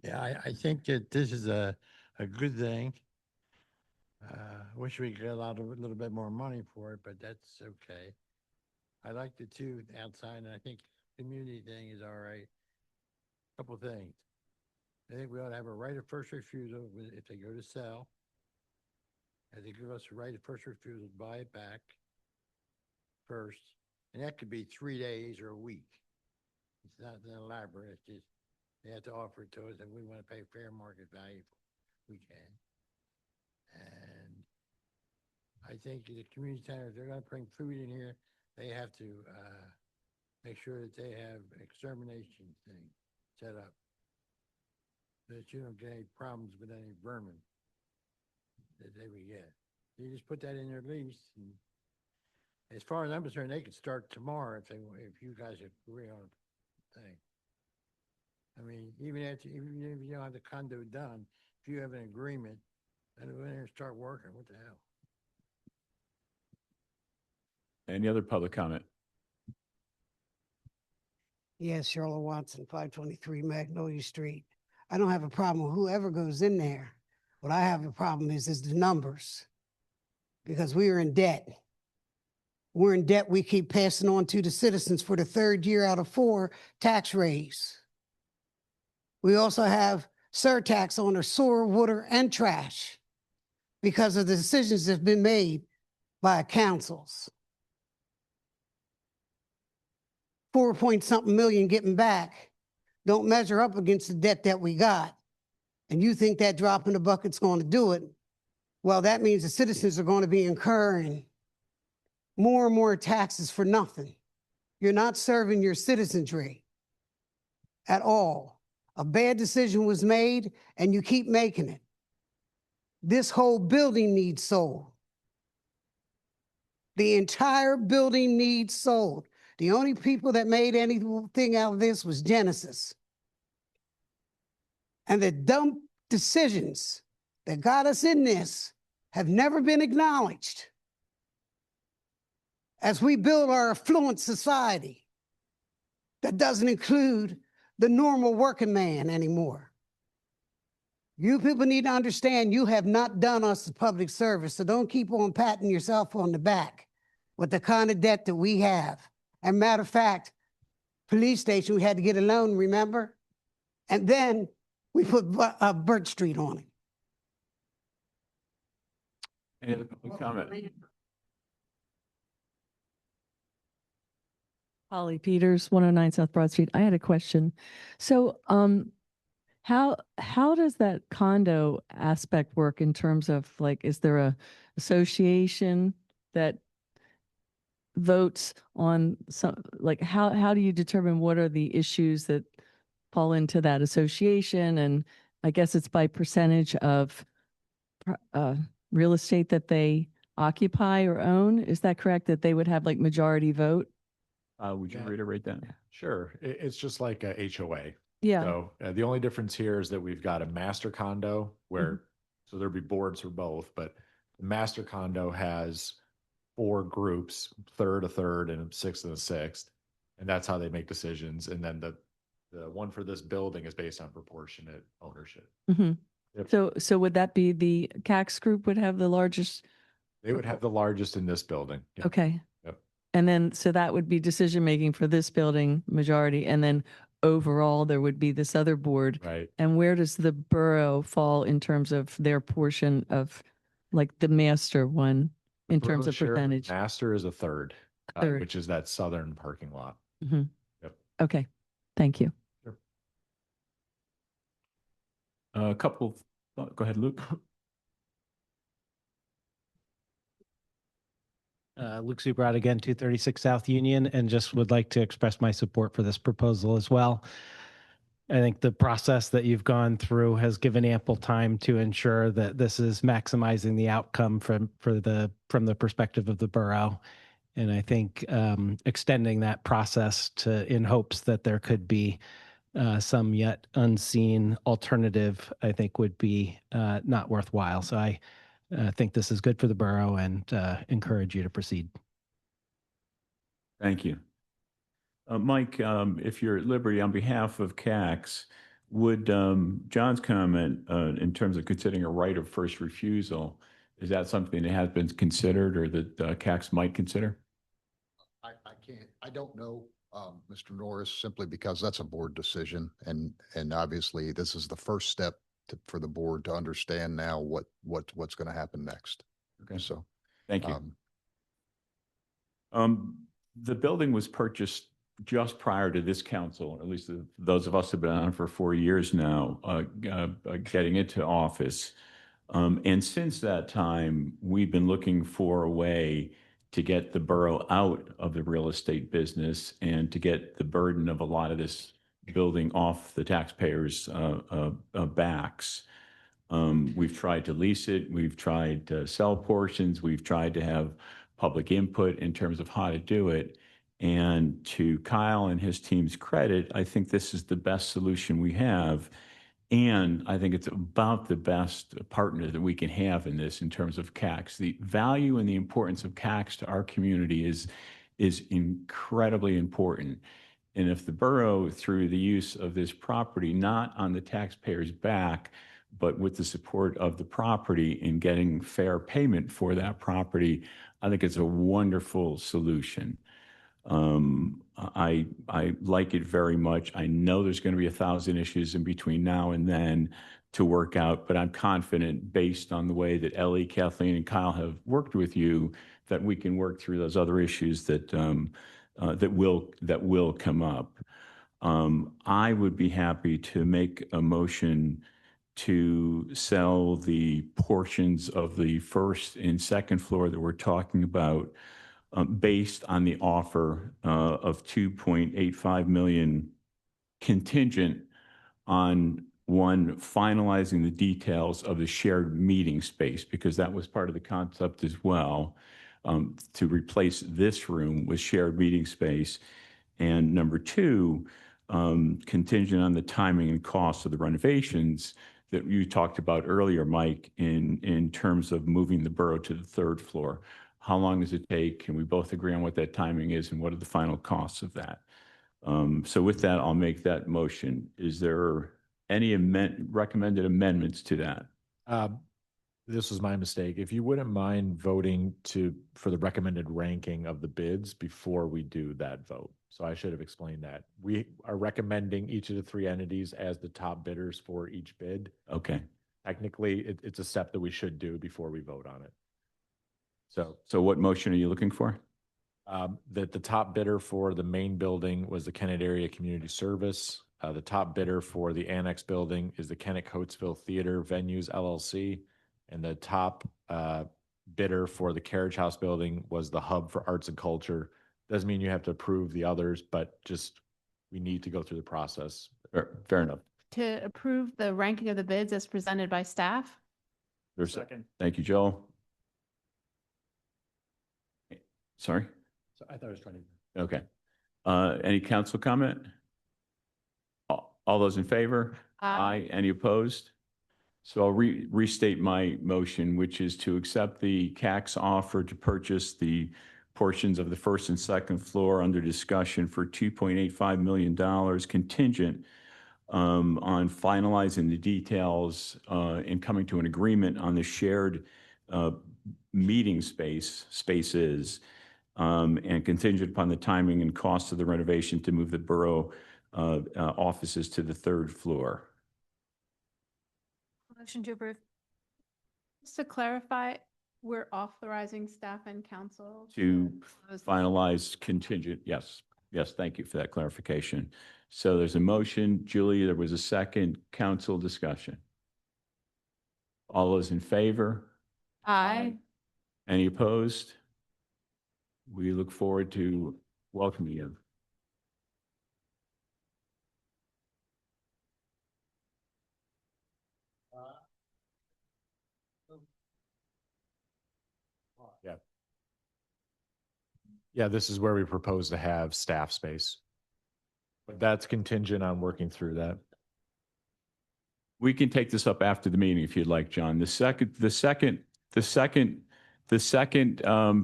Speaker 2: Yeah, I think that this is a good thing. Wish we could get a little bit more money for it, but that's okay. I like the two outside, and I think community thing is all right. Couple things. I think we ought to have a right of first refusal if they go to sell. And they give us a right of first refusal to buy it back first. And that could be 3 days or a week. It's not elaborate. It's just they have to offer it to us, and we want to pay fair market value. We can. And I think the community center, if they're going to bring food in here, they have to make sure that they have extermination thing set up, so that you don't get any problems with any vermin that they would get. You just put that in their lease, and as far as I'm concerned, they could start tomorrow if you guys agree on a thing. I mean, even if you don't have the condo done, if you have an agreement, then go in there and start working. What the hell?
Speaker 1: Any other public comment?
Speaker 11: Yes, Charlotte Watson, 523 Magnolia Street. I don't have a problem with whoever goes in there. What I have a problem is the numbers, because we are in debt. We're in debt we keep passing on to the citizens for the third year out of 4 tax raise. We also have surtax on our sewer, water, and trash because of the decisions that have been made by councils. 4-point-something million getting back don't measure up against the debt that we got. And you think that drop in the bucket's going to do it? Well, that means the citizens are going to be incurring more and more taxes for nothing. You're not serving your citizenry at all. A bad decision was made and you keep making it. This whole building needs sold. The entire building needs sold. The only people that made anything out of this was Genesis. And the dumb decisions that got us in this have never been acknowledged as we build our affluent society that doesn't include the normal working man anymore. You people need to understand you have not done us a public service, so don't keep on patting yourself on the back with the kind of debt that we have. And matter of fact, police station, we had to get a loan, remember? And then we put Birch Street on it.
Speaker 1: Any other public comment?
Speaker 12: Holly Peters, 109 South Broad Street. I had a question. So, how does that condo aspect work in terms of like, is there a association that votes on some, like, how do you determine what are the issues that fall into that association? And I guess it's by percentage of real estate that they occupy or own. Is that correct? That they would have like majority vote?
Speaker 1: Would you reiterate that?
Speaker 4: Sure. It's just like a HOA.
Speaker 12: Yeah.
Speaker 4: So the only difference here is that we've got a master condo where, so there'd be boards for both, but the master condo has 4 groups, a third, and a sixth and a sixth. And that's how they make decisions. And then the one for this building is based on proportionate ownership.
Speaker 12: Mm-hmm.
Speaker 4: Yep.
Speaker 12: So would that be the CAX group would have the largest?
Speaker 4: They would have the largest in this building. Yep.
Speaker 12: Okay.
Speaker 4: Yep.
Speaker 12: And then, so that would be decision-making for this building majority. And then overall, there would be this other board.
Speaker 4: Right.
Speaker 12: And where does the borough fall in terms of their portion of like the master one in terms of
Speaker 4: Borough share
Speaker 12: percentage?
Speaker 4: Master is a third,
Speaker 12: Third.
Speaker 4: which is that southern parking lot.
Speaker 12: Mhm.
Speaker 4: Yep.
Speaker 12: Okay, thank you.
Speaker 1: A couple, go ahead, Luke.
Speaker 19: Luke Zubrod again, 236 South Union, and just would like to express my support for this proposal as well. I think the process that you've gone through has given ample time to ensure that this is maximizing the outcome from the perspective of the borough. And I think extending that process in hopes that there could be some yet unseen alternative, I think would be not worthwhile. So I think this is good for the borough and encourage you to proceed.
Speaker 1: Thank you. Mike, if you're at liberty, on behalf of CAX, would John's comment in terms of considering a right of first refusal, is that something that has been considered or that CAX might consider?
Speaker 21: I don't know, Mr. Norris, simply because that's a board decision. And obviously this is the first step for the board to understand now what's going to happen next.
Speaker 1: Okay.
Speaker 21: So,
Speaker 1: thank you. The building was purchased just prior to this council, at least those of us who've been on for 4 years now, getting into office. And since that time, we've been looking for a way to get the borough out of the real estate business and to get the burden of a lot of this building off the taxpayers' backs. We've tried to lease it. We've tried to sell portions. We've tried to have public input in terms of how to do it. And to Kyle and his team's credit, I think this is the best solution we have. And I think it's about the best partner that we can have in this in terms of CAX. The value and the importance of CAX to our community is incredibly important. And if the borough, through the use of this property, not on the taxpayer's back, but with the support of the property in getting fair payment for that property, I think it's a wonderful solution. I like it very much. I know there's going to be 1,000 issues in between now and then to work out, but I'm confident based on the way that Ellie, Kathleen, and Kyle have worked with you that we can work through those other issues that will come up. I would be happy to make a motion to sell the portions of the first and second floor that we're talking about based on the offer of 2.85 million contingent on one finalizing the details of the shared meeting space, because that was part of the concept as well, to replace this room with shared meeting space. And number two, contingent on the timing and cost of the renovations that you talked about earlier, Mike, in terms of moving the borough to the third floor. How long does it take? Can we both agree on what that timing is and what are the final costs of that? So with that, I'll make that motion. Is there any recommended amendments to that?
Speaker 4: This was my mistake. If you wouldn't mind voting for the recommended ranking of the bids before we do that vote. So I should have explained that. We are recommending each of the three entities as the top bidders for each bid.
Speaker 1: Okay.
Speaker 4: Technically, it's a step that we should do before we vote on it.
Speaker 1: So what motion are you looking for?
Speaker 4: That the top bidder for the main building was the Kennett Area Community Service. The top bidder for the annex building is the Kennett Coatesville Theater Venues LLC. And the top bidder for the Carriage House building was the Hub for Arts and Culture. Doesn't mean you have to approve the others, but just we need to go through the process.
Speaker 1: Fair enough.
Speaker 18: To approve the ranking of the bids as presented by staff.
Speaker 1: There's
Speaker 7: Second.
Speaker 1: Thank you, Joel. Sorry?
Speaker 4: So I thought I was trying to.
Speaker 1: Okay. Any council comment? All those in favor?
Speaker 18: Aye.
Speaker 1: Any opposed? So I'll restate my motion, which is to accept the CAC's offer to purchase the portions of the first and second floor under discussion for $2.85 million contingent on finalizing the details and coming to an agreement on the shared meeting spaces and contingent upon the timing and cost of the renovation to move the borough offices to the third floor.
Speaker 9: Motion to approve.
Speaker 18: Just to clarify, we're authorizing staff and council
Speaker 1: To
Speaker 18: close-
Speaker 1: finalize contingent, yes. Yes, thank you for that clarification. So there's a motion. Julie, there was a second. Council discussion. All those in favor?
Speaker 18: Aye.
Speaker 1: Any opposed? We look forward to welcoming you.
Speaker 4: Yeah. Yeah, this is where we propose to have staff space. But that's contingent on working through that.
Speaker 1: We can take this up after the meeting if you'd like, John. The second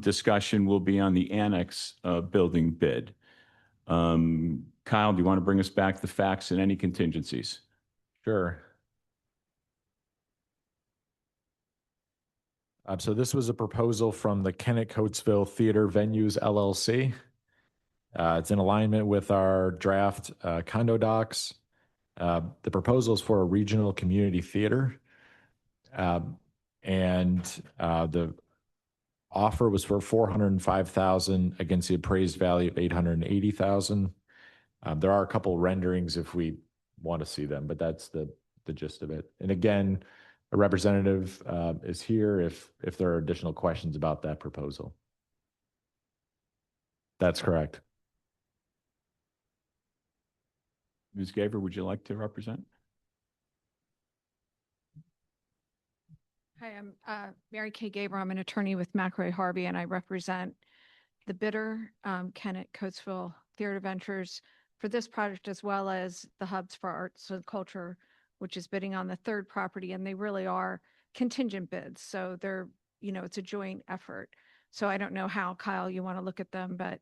Speaker 1: discussion will be on the annex building bid. Kyle, do you want to bring us back the facts and any contingencies?
Speaker 4: Sure. So this was a proposal from the Kennett Coatesville Theater Venues LLC. It's in alignment with our draft condo docs. The proposal is for a regional community theater. And the offer was for $405,000 against the appraised value of $880,000. There are a couple renderings if we want to see them, but that's the gist of it. And again, a representative is here if there are additional questions about that proposal. That's correct.
Speaker 1: Ms. Gaver, would you like to represent?
Speaker 13: Hi, I'm Mary Kay Gaber. I'm an attorney with McRae Harvey, and I represent the bidder, Kennett Coatesville Theater Ventures, for this project, as well as the Hubs for Arts and Culture, which is bidding on the third property, and they really are contingent bids. So they're, it's a joint effort. So I don't know how, Kyle, you want to look at them, but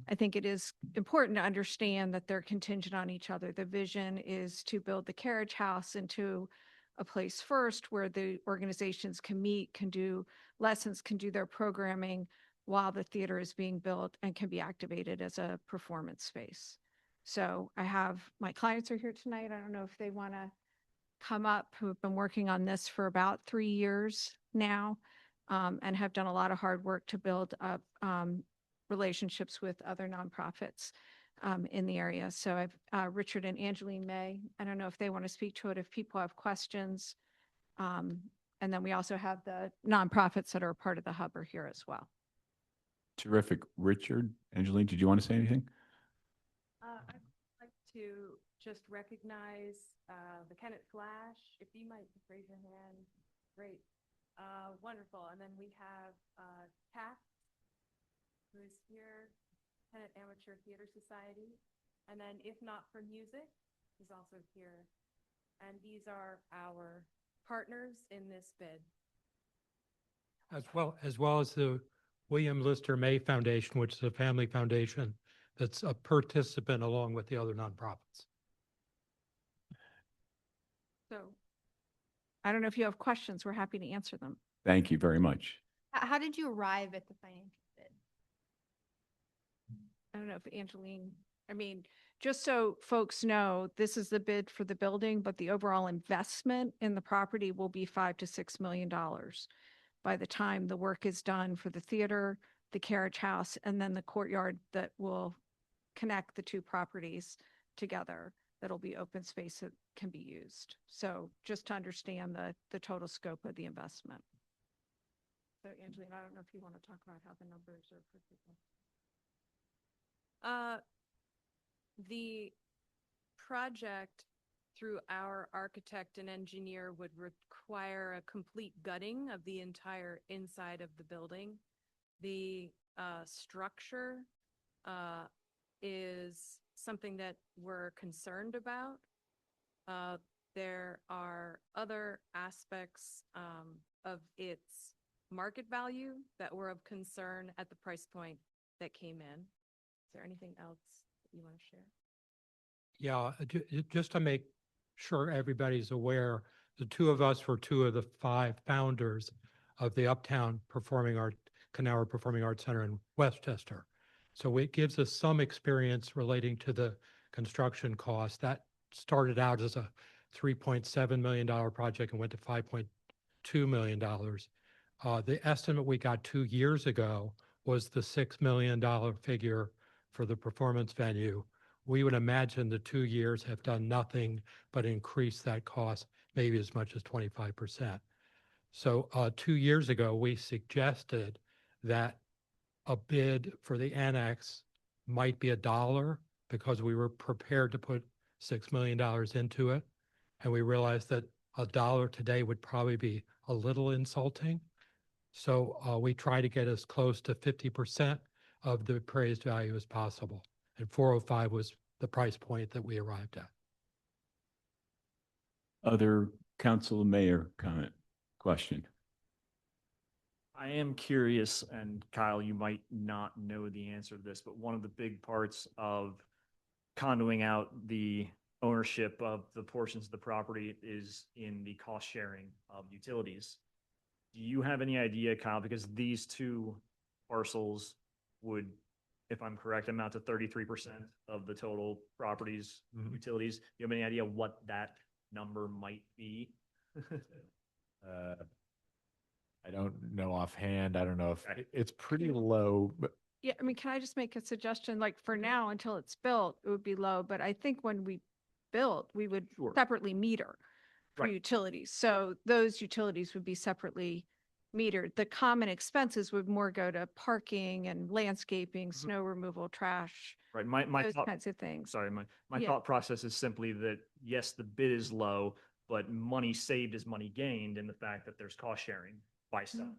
Speaker 13: I think it is important to understand that they're contingent on each other. The vision is to build the Carriage House into a place first where the organizations can meet, can do lessons, can do their programming while the theater is being built and can be activated as a performance space. So I have, my clients are here tonight. I don't know if they want to come up, who have been working on this for about 3 years now, and have done a lot of hard work to build up relationships with other nonprofits in the area. So I've Richard and Angeline May. I don't know if they want to speak to it, if people have questions. And then we also have the nonprofits that are a part of the hub are here as well.
Speaker 1: Terrific. Richard, Angeline, did you want to say anything?
Speaker 20: I'd like to just recognize the Kennett Flash. If you might just raise your hand. Great. Wonderful. And then we have Kat, who is here, Kennett Amateur Theater Society. And then if not for music, is also here. And these are our partners in this bid.
Speaker 14: As well as the William Lister May Foundation, which is a family foundation that's a participant along with the other nonprofits.
Speaker 13: So I don't know if you have questions. We're happy to answer them.
Speaker 1: Thank you very much.
Speaker 18: How did you arrive at the financial bid?
Speaker 13: I don't know if Angeline, I mean, just so folks know, this is the bid for the building, but the overall investment in the property will be $5 to $6 million by the time the work is done for the theater, the carriage house, and then the courtyard that will connect the two properties together. That'll be open space that can be used. So just to understand the total scope of the investment. So Angeline, I don't know if you want to talk about how the numbers are put together.
Speaker 20: The project through our architect and engineer would require a complete gutting of the entire inside of the building. The structure is something that we're concerned about. There are other aspects of its market value that were of concern at the price point that came in. Is there anything else that you want to share?
Speaker 14: Yeah, just to make sure everybody's aware, the two of us were two of the 5 founders of the Uptown Canower Performing Arts Center in Westchester. So it gives us some experience relating to the construction cost. That started out as a $3.7 million project and went to $5.2 million. The estimate we got 2 years ago was the $6 million figure for the performance venue. We would imagine the 2 years have done nothing but increase that cost maybe as much as 25%. So 2 years ago, we suggested that a bid for the annex might be $1 because we were prepared to put $6 million into it. And we realized that $1 today would probably be a little insulting. So we try to get as close to 50% of the appraised value as possible. And 405 was the price point that we arrived at.
Speaker 1: Other council mayor comment, question?
Speaker 7: I am curious, and Kyle, you might not know the answer to this, but one of the big parts of condoing out the ownership of the portions of the property is in the cost sharing of utilities. Do you have any idea, Kyle, because these two parcels would, if I'm correct, amount to 33% of the total property's utilities? Do you have any idea what that number might be?
Speaker 4: I don't know offhand. I don't know if it's pretty low, but
Speaker 13: Yeah, I mean, can I just make a suggestion? Like for now, until it's built, it would be low, but I think when we built, we would separately meter for
Speaker 7: Right.
Speaker 13: utilities. So those utilities would be separately metered. The common expenses would more go to parking and landscaping, snow removal, trash,
Speaker 7: Right. My
Speaker 13: those
Speaker 7: thought,
Speaker 13: kinds of things.
Speaker 7: sorry, my
Speaker 13: Yeah.
Speaker 7: thought process is simply that, yes, the bid is low, but money saved is money gained in the fact that there's cost sharing by selling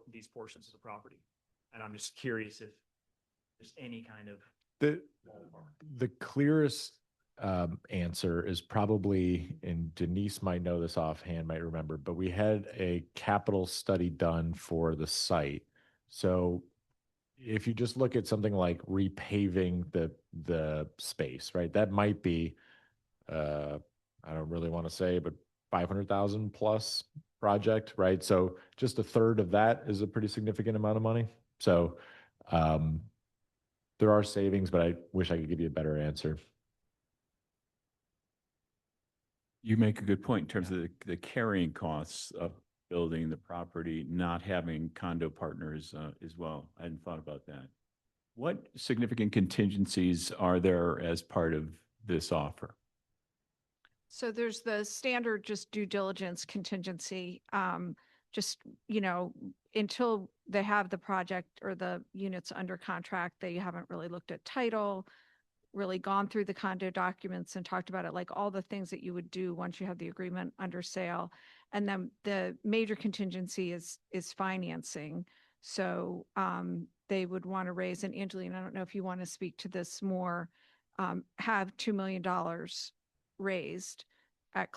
Speaker 7: these portions of the property. And I'm just curious if there's any kind of
Speaker 4: the clearest answer is probably, and Denise might know this offhand, might remember, but we had a capital study done for the site. So if you just look at something like repaving the space, right, that might be, I don't really want to say, but 500,000 plus project, right? So just a third of that is a pretty significant amount of money. So there are savings, but I wish I could give you a better answer.
Speaker 1: You make a good point in terms of the carrying costs of building the property, not having condo partners as well. I hadn't thought about that. What significant contingencies are there as part of this offer?
Speaker 13: So there's the standard just due diligence contingency. Just, you know, until they have the project or the units under contract. They haven't really looked at title, really gone through the condo documents and talked about it, like all the things that you would do once you have the agreement under sale. And then the major contingency is financing. So they would want to raise, and Angeline, I don't know if you want to speak to this more, have $2 million raised at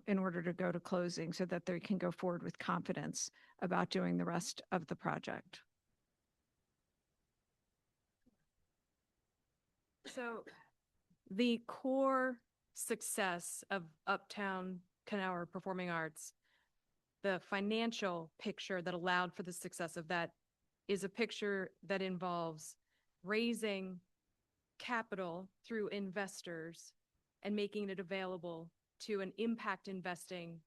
Speaker 13: in order to go to closing so that they can go forward with confidence about doing the rest of the project.
Speaker 15: So the core success of Uptown Canower Performing Arts, the financial picture that allowed for the success of that, is a picture that involves raising capital through investors and making it available to an impact investing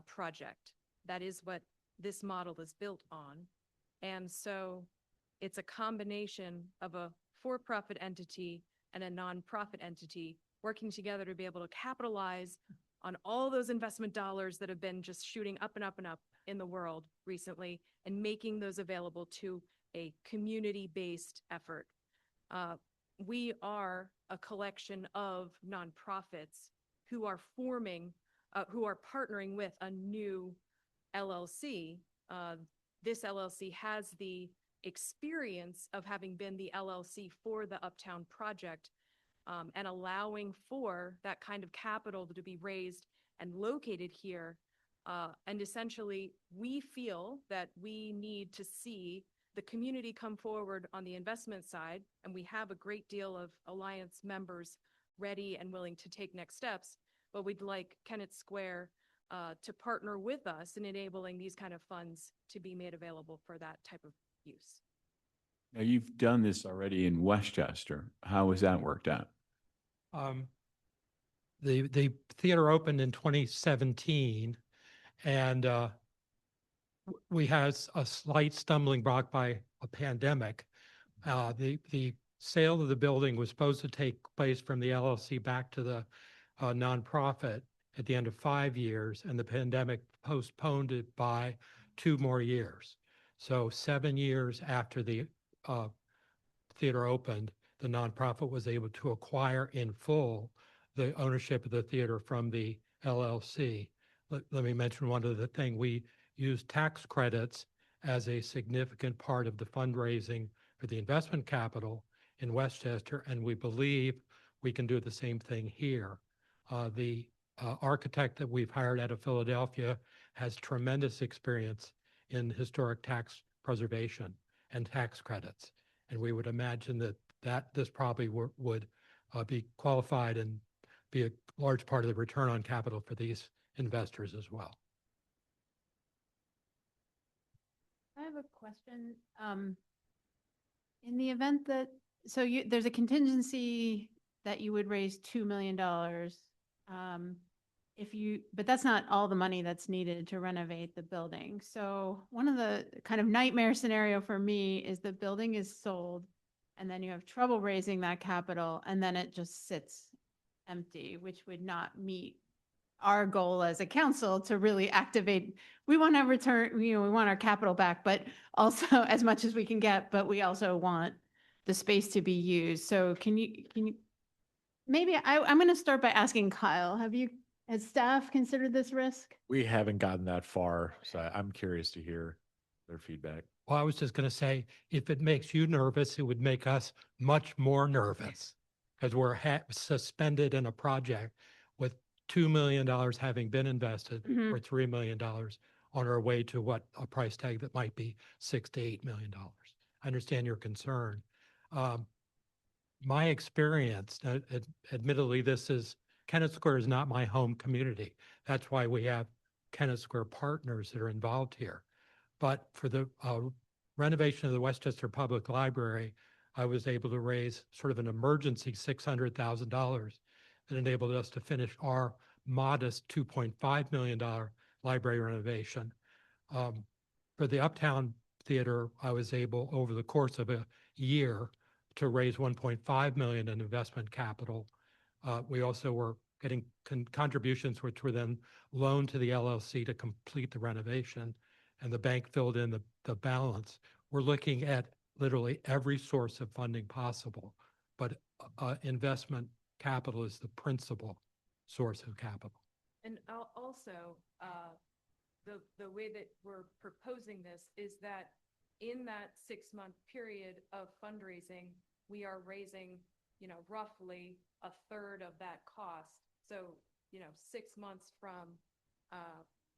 Speaker 15: project. That is what this model is built on. And so it's a combination of a for-profit entity and a nonprofit entity working together to be able to capitalize on all those investment dollars that have been just shooting up and up and up in the world recently, and making those available to a community-based effort. We are a collection of nonprofits who are who are partnering with a new LLC. This LLC has the experience of having been the LLC for the Uptown project, and allowing for that kind of capital to be raised and located here. And essentially, we feel that we need to see the community come forward on the investment side, and we have a great deal of Alliance members ready and willing to take next steps, but we'd like Kennett Square to partner with us in enabling these kind of funds to be made available for that type of use.
Speaker 1: Now, you've done this already in Westchester. How has that worked out?
Speaker 14: The theater opened in 2017, and we had a slight stumbling block by a pandemic. The sale of the building was supposed to take place from the LLC back to the nonprofit at the end of 5 years, and the pandemic postponed it by 2 more years. So 7 years after the theater opened, the nonprofit was able to acquire in full the ownership of the theater from the LLC. Let me mention one other thing. We used tax credits as a significant part of the fundraising for the investment capital in Westchester, and we believe we can do the same thing here. The architect that we've hired out of Philadelphia has tremendous experience in historic tax preservation and tax credits. And we would imagine that this probably would be qualified and be a large part of the return on capital for these investors as well.
Speaker 18: I have a question. In the event that, there's a contingency that you would raise $2 million. But that's not all the money that's needed to renovate the building. So one of the kind of nightmare scenario for me is the building is sold and then you have trouble raising that capital and then it just sits empty, which would not meet our goal as a council to really activate. We want to return, we want our capital back, but also as much as we can get, but we also want the space to be used. So can you maybe I'm going to start by asking Kyle, has staff considered this risk?
Speaker 4: We haven't gotten that far, so I'm curious to hear their feedback.
Speaker 14: Well, I was just going to say, if it makes you nervous, it would make us much more nervous because we're suspended in a project with $2 million having been invested or $3 million on our way to what a price tag that might be $6 to $8 million. I understand your concern. My experience, admittedly, Kennett Square is not my home community. That's why we have Kennett Square partners that are involved here. But for the renovation of the Westchester Public Library, I was able to raise sort of an emergency $600,000 that enabled us to finish our modest $2.5 million library renovation. For the Uptown Theater, I was able, over the course of a year, to raise $1.5 million in investment capital. We also were getting contributions which were then loaned to the LLC to complete the renovation. and the bank filled in the balance. We're looking at literally every source of funding possible, but investment capital is the principal source of capital.
Speaker 15: And also, the way that we're proposing this is that in that 6-month period of fundraising, we are raising, roughly a third of that cost. So, 6 months from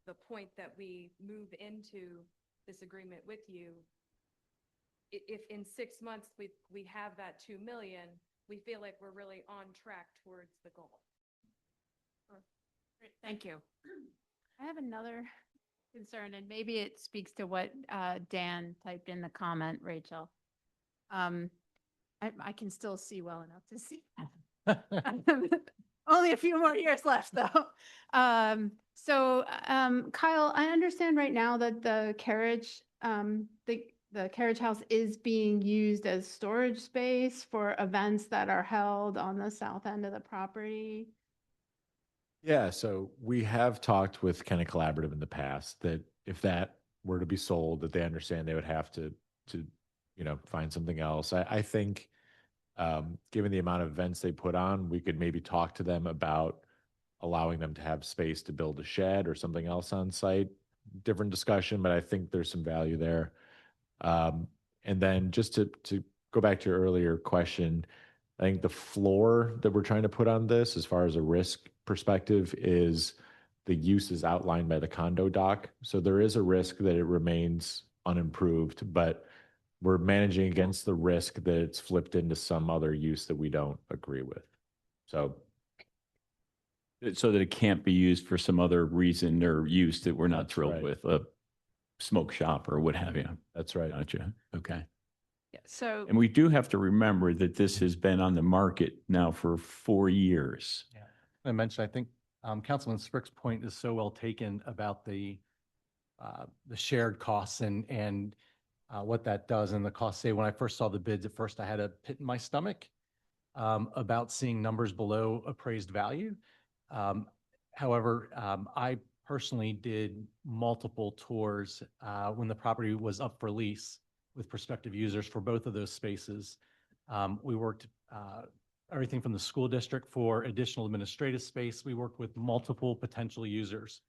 Speaker 15: the point that we move into this agreement with you, if in 6 months we have that 2 million, we feel like we're really on track towards the goal.
Speaker 18: Great, thank you. I have another concern, and maybe it speaks to what Dan typed in the comment, Rachel. I can still see well enough to see. Only a few more years left, though. Kyle, I understand right now that the carriage, the carriage house is being used as storage space for events that are held on the south end of the property.
Speaker 4: Yeah, so we have talked with Kennet Collaborative in the past that if that were to be sold, that they understand they would have to find something else. I think, given the amount of events they put on, we could maybe talk to them about allowing them to have space to build a shed or something else on site. Different discussion, but I think there's some value there. And then just to go back to your earlier question, I think the floor that we're trying to put on this, as far as a risk perspective, is the uses outlined by the condo doc. So there is a risk that it remains unimproved, but we're managing against the risk that it's flipped into some other use that we don't agree with. So
Speaker 1: that it can't be used for some other reason or use that we're not
Speaker 4: That's
Speaker 1: thrilled
Speaker 4: right.
Speaker 1: with, a smoke shop or what have you.
Speaker 4: That's right.
Speaker 1: Gotcha. Okay.
Speaker 18: Yeah, so
Speaker 1: And we do have to remember that this has been on the market now for 4 years.
Speaker 8: Yeah. I mentioned, I think Councilman Sprick's point is so well taken about the shared costs and what that does and the cost. Say, when I first saw the bids, at first I had a pit in my stomach about seeing numbers below appraised value. However, I personally did multiple tours when the property was up for lease with prospective users for both of those spaces. We worked everything from the school district for additional administrative space. We worked with multiple potential users.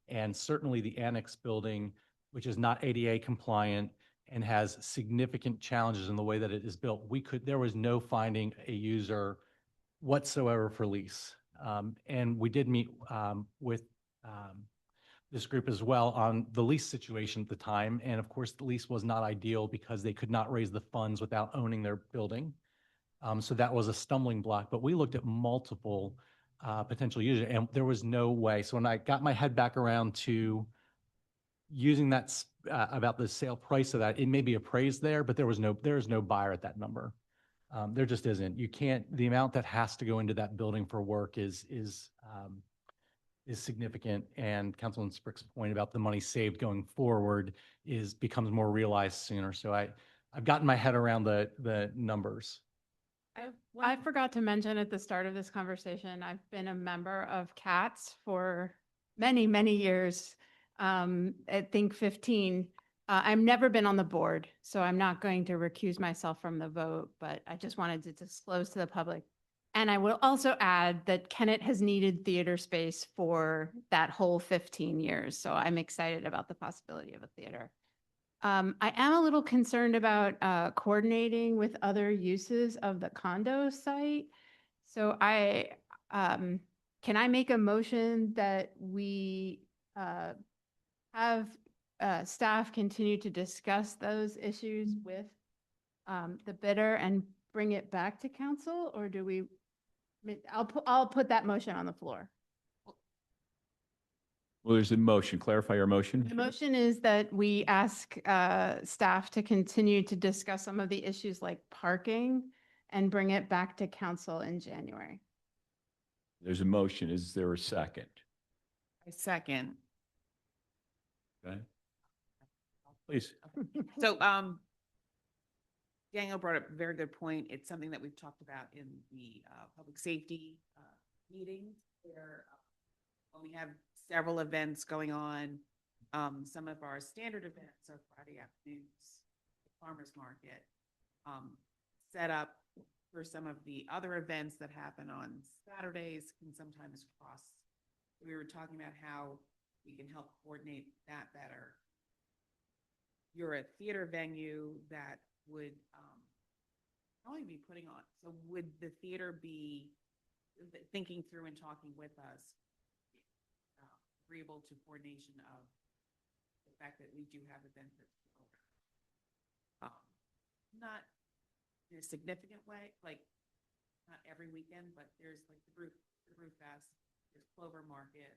Speaker 8: And certainly the annex building, which is not ADA compliant and has significant challenges in the way that it is built, there was no finding a user whatsoever for lease. And we did meet with this group as well on the lease situation at the time. And of course, the lease was not ideal because they could not raise the funds without owning their building. So that was a stumbling block, but we looked at multiple potential users and there was no way. So when I got my head back around to using that about the sale price of that, it may be appraised there, but there is no buyer at that number. There just isn't. You can't, the amount that has to go into that building for work is significant. And Councilman Sprick's point about the money saved going forward becomes more realized sooner. So I've gotten my head around the numbers.
Speaker 18: I forgot to mention at the start of this conversation, I've been a member of CATS for many, many years. I think 15. I've never been on the board, so I'm not going to recuse myself from the vote, but I just wanted to disclose to the public. And I will also add that Kennet has needed theater space for that whole 15 years. So I'm excited about the possibility of a theater. I am a little concerned about coordinating with other uses of the condo site. So can I make a motion that we have staff continue to discuss those issues with the bidder and bring it back to council, or do we? I'll put that motion on the floor.
Speaker 1: Well, there's a motion. Clarify your motion.
Speaker 18: The motion is that we ask staff to continue to discuss some of the issues like parking and bring it back to council in January.
Speaker 1: There's a motion. Is there a second?
Speaker 17: I second.
Speaker 1: Okay. Please.
Speaker 17: So, Daniel brought up a very good point. It's something that we've talked about in the public safety meetings where when we have several events going on, Some of our standard events are Friday afternoons, farmers market, set up for some of the other events that happen on Saturdays can sometimes cross. We were talking about how we can help coordinate that better. You're a theater venue that would probably be putting on, so would the theater be thinking through and talking with us, agreeable to coordination of the fact that we do have events that not in a significant way, like not every weekend, but there's like the Brew Fest, there's Clover Market,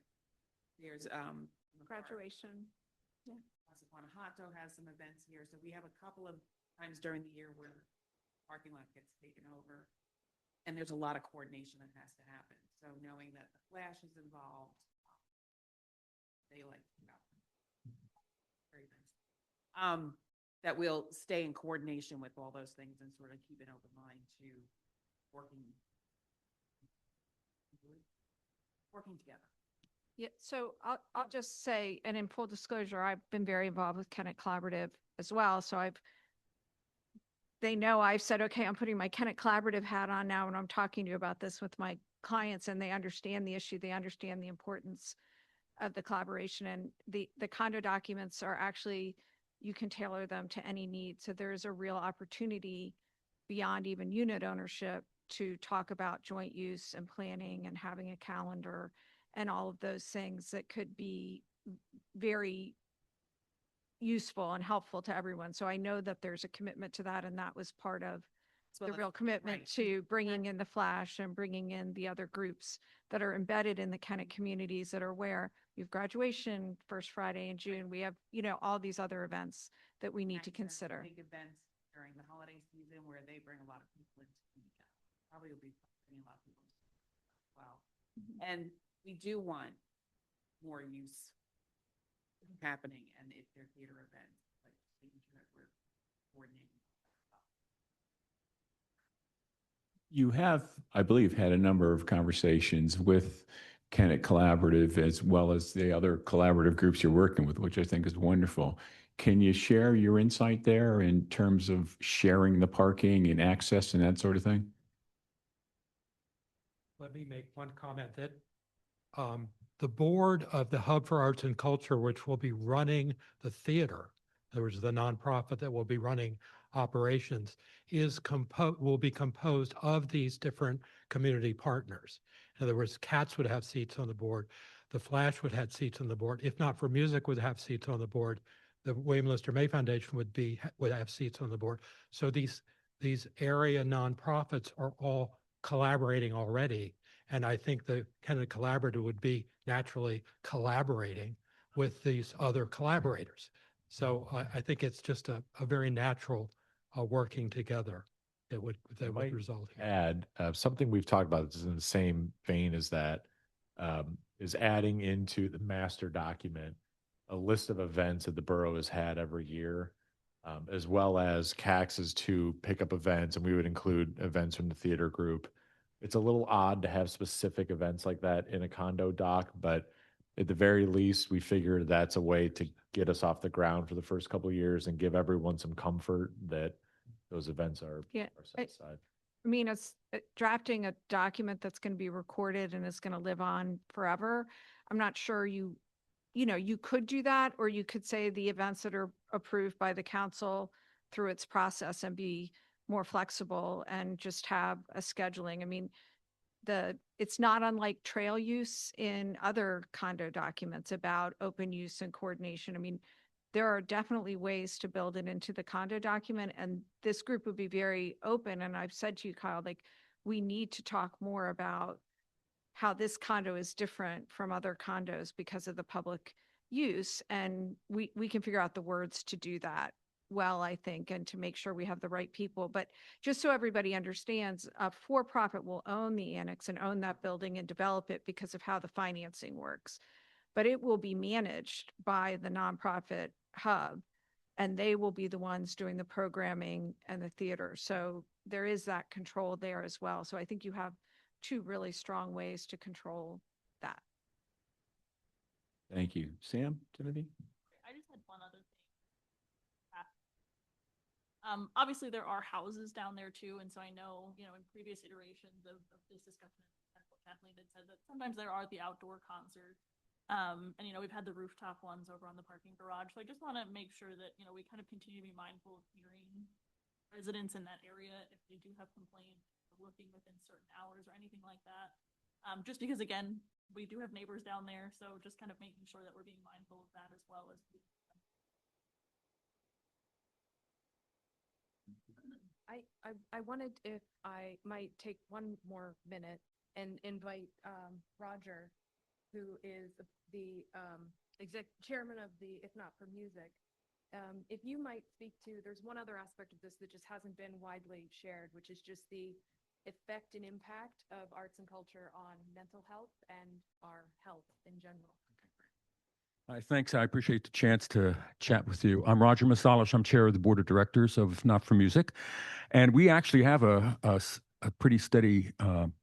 Speaker 17: there's
Speaker 13: Graduation. Yeah.
Speaker 17: Casa Guanajuato has some events here, so we have a couple of times during the year where the parking lot gets taken over, and there's a lot of coordination that has to happen. So knowing that the Flash is involved, they like very nice. That we'll stay in coordination with all those things and sort of keep an open mind to working together.
Speaker 13: Yeah, so I'll just say, and in full disclosure, I've been very involved with Kennett Collaborative as well. So they know I've said, okay, I'm putting my Kennett Collaborative hat on now when I'm talking to you about this with my clients, and they understand the issue. They understand the importance of the collaboration, and the condo documents are actually, you can tailor them to any need. So there is a real opportunity beyond even unit ownership to talk about joint use and planning and having a calendar and all of those things that could be very useful and helpful to everyone. So I know that there's a commitment to that, and that was part of the real commitment to bringing in the Flash and bringing in the other groups that are embedded in the Kennett communities that are where we have graduation first Friday in June. We have, all these other events that we need to consider.
Speaker 17: Big events during the holiday season where they bring a lot of people into probably will be bringing a lot of people as well. And we do want more use happening, and if they're theater events, like making sure that we're coordinating.
Speaker 1: You have, I believe, had a number of conversations with Kennett Collaborative as well as the other collaborative groups you're working with, which I think is wonderful. Can you share your insight there in terms of sharing the parking and access and that sort of thing?
Speaker 14: Let me make one comment that the board of the Hub for Arts and Culture, which will be running the theater, in other words, the nonprofit that will be running operations, will be composed of these different community partners. In other words, Cats would have seats on the board. The Flash would have seats on the board. If Not for Music would have seats on the board. The William Lister May Foundation would have seats on the board. So these area nonprofits are all collaborating already. And I think the Kennett Collaborative would be naturally collaborating with these other collaborators. So I think it's just a very natural working together that would result here.
Speaker 4: Add something we've talked about that's in the same vein as that, is adding into the master document a list of events that the borough has had every year, as well as CACS's to pick up events, and we would include events from the theater group. It's a little odd to have specific events like that in a condo doc, but at the very least, we figured that's a way to get us off the ground for the first couple of years and give everyone some comfort that those events are set aside.
Speaker 13: I mean, it's drafting a document that's going to be recorded and is going to live on forever. I'm not sure you could do that, or you could say the events that are approved by the council through its process and be more flexible and just have a scheduling. I mean, it's not unlike trail use in other condo documents about open use and coordination. I mean, there are definitely ways to build it into the condo document, and this group would be very open. And I've said to you, Kyle, like, we need to talk more about how this condo is different from other condos because of the public use. And we can figure out the words to do that well, I think, and to make sure we have the right people. But just so everybody understands, a for-profit will own the annex and own that building and develop it because of how the financing works. But it will be managed by the nonprofit hub, and they will be the ones doing the programming and the theater. So there is that control there as well. So I think you have two really strong ways to control that.
Speaker 1: Thank you. Sam, Timothy?
Speaker 10: Obviously, there are houses down there too, and so I know, you know, in previous iterations of this discussion, Kathleen had said that sometimes there are the outdoor concerts. And, you know, we've had the rooftop ones over on the parking garage. So I just want to make sure that, you know, we kind of continue to be mindful of hearing residents in that area if they do have complaints, looking within certain hours or anything like that. Just because, again, we do have neighbors down there. So just kind of making sure that we're being mindful of that as well as.
Speaker 16: I wanted, if I might take one more minute and invite Roger, who is the chairman of the If Not for Music. If you might speak to, there's one other aspect of this that just hasn't been widely shared, which is just the effect and impact of arts and culture on mental health and our health in general.
Speaker 22: Hi, thanks. I appreciate the chance to chat with you. I'm Roger Masalish. I'm chair of the board of directors of If Not for Music. And we actually have a pretty steady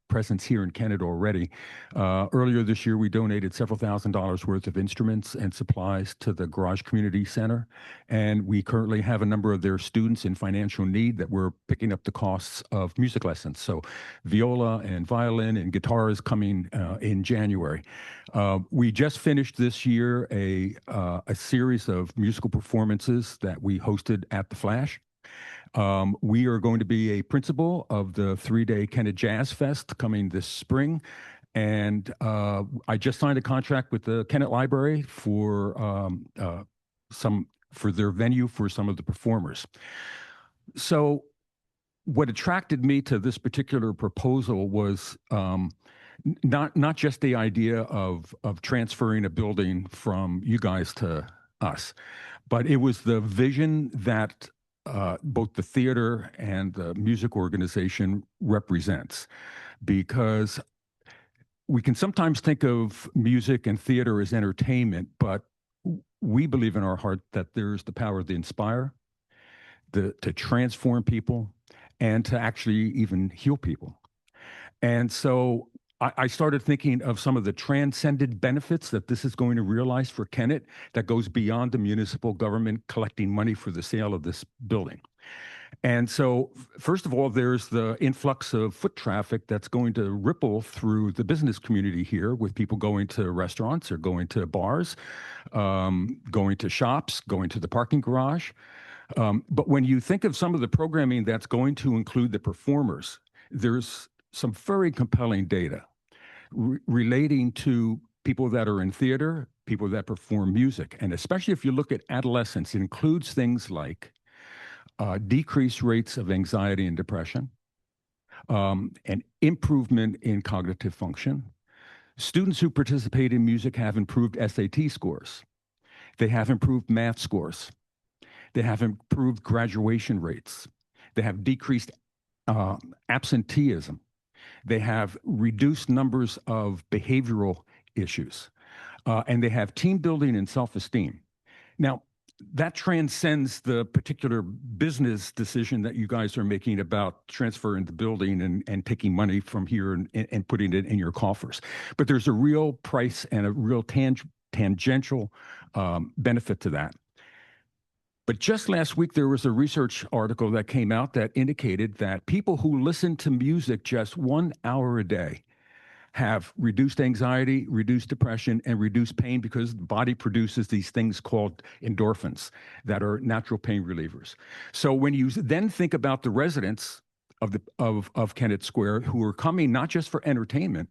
Speaker 22: presence here in Canada already. Earlier this year, we donated several $1,000s worth of instruments and supplies to the Garage Community Center. And we currently have a number of their students in financial need that we're picking up the costs of music lessons. So viola and violin and guitar is coming in January. We just finished this year a series of musical performances that we hosted at the Flash. We are going to be a principal of the 3-day Kennett Jazz Fest coming this spring. And I just signed a contract with the Kennett Library for their venue for some of the performers. So what attracted me to this particular proposal was not just the idea of transferring a building from you guys to us, but it was the vision that both the theater and the music organization represents, because we can sometimes think of music and theater as entertainment, but we believe in our heart that there's the power to inspire, to transform people, and to actually even heal people. And so I started thinking of some of the transcendent benefits that this is going to realize for Kennett that goes beyond the municipal government collecting money for the sale of this building. And so, first of all, there's the influx of foot traffic that's going to ripple through the business community here, with people going to restaurants or going to bars, going to shops, going to the parking garage. But when you think of some of the programming that's going to include the performers, there's some very compelling data relating to people that are in theater, people that perform music. And especially if you look at adolescents, it includes things like decreased rates of anxiety and depression, an improvement in cognitive function. Students who participate in music have improved SAT scores. They have improved math scores. They have improved graduation rates. They have decreased absenteeism. They have reduced numbers of behavioral issues, and they have team building and self-esteem. Now, that transcends the particular business decision that you guys are making about transferring the building and taking money from here and putting it in your coffers. But there's a real price and a real tangential benefit to that. But just last week, there was a research article that came out that indicated that people who listen to music just 1 hour a day have reduced anxiety, reduced depression, and reduced pain, because the body produces these things called endorphins that are natural pain relievers. So when you then think about the residents of Kennett Square who are coming not just for entertainment,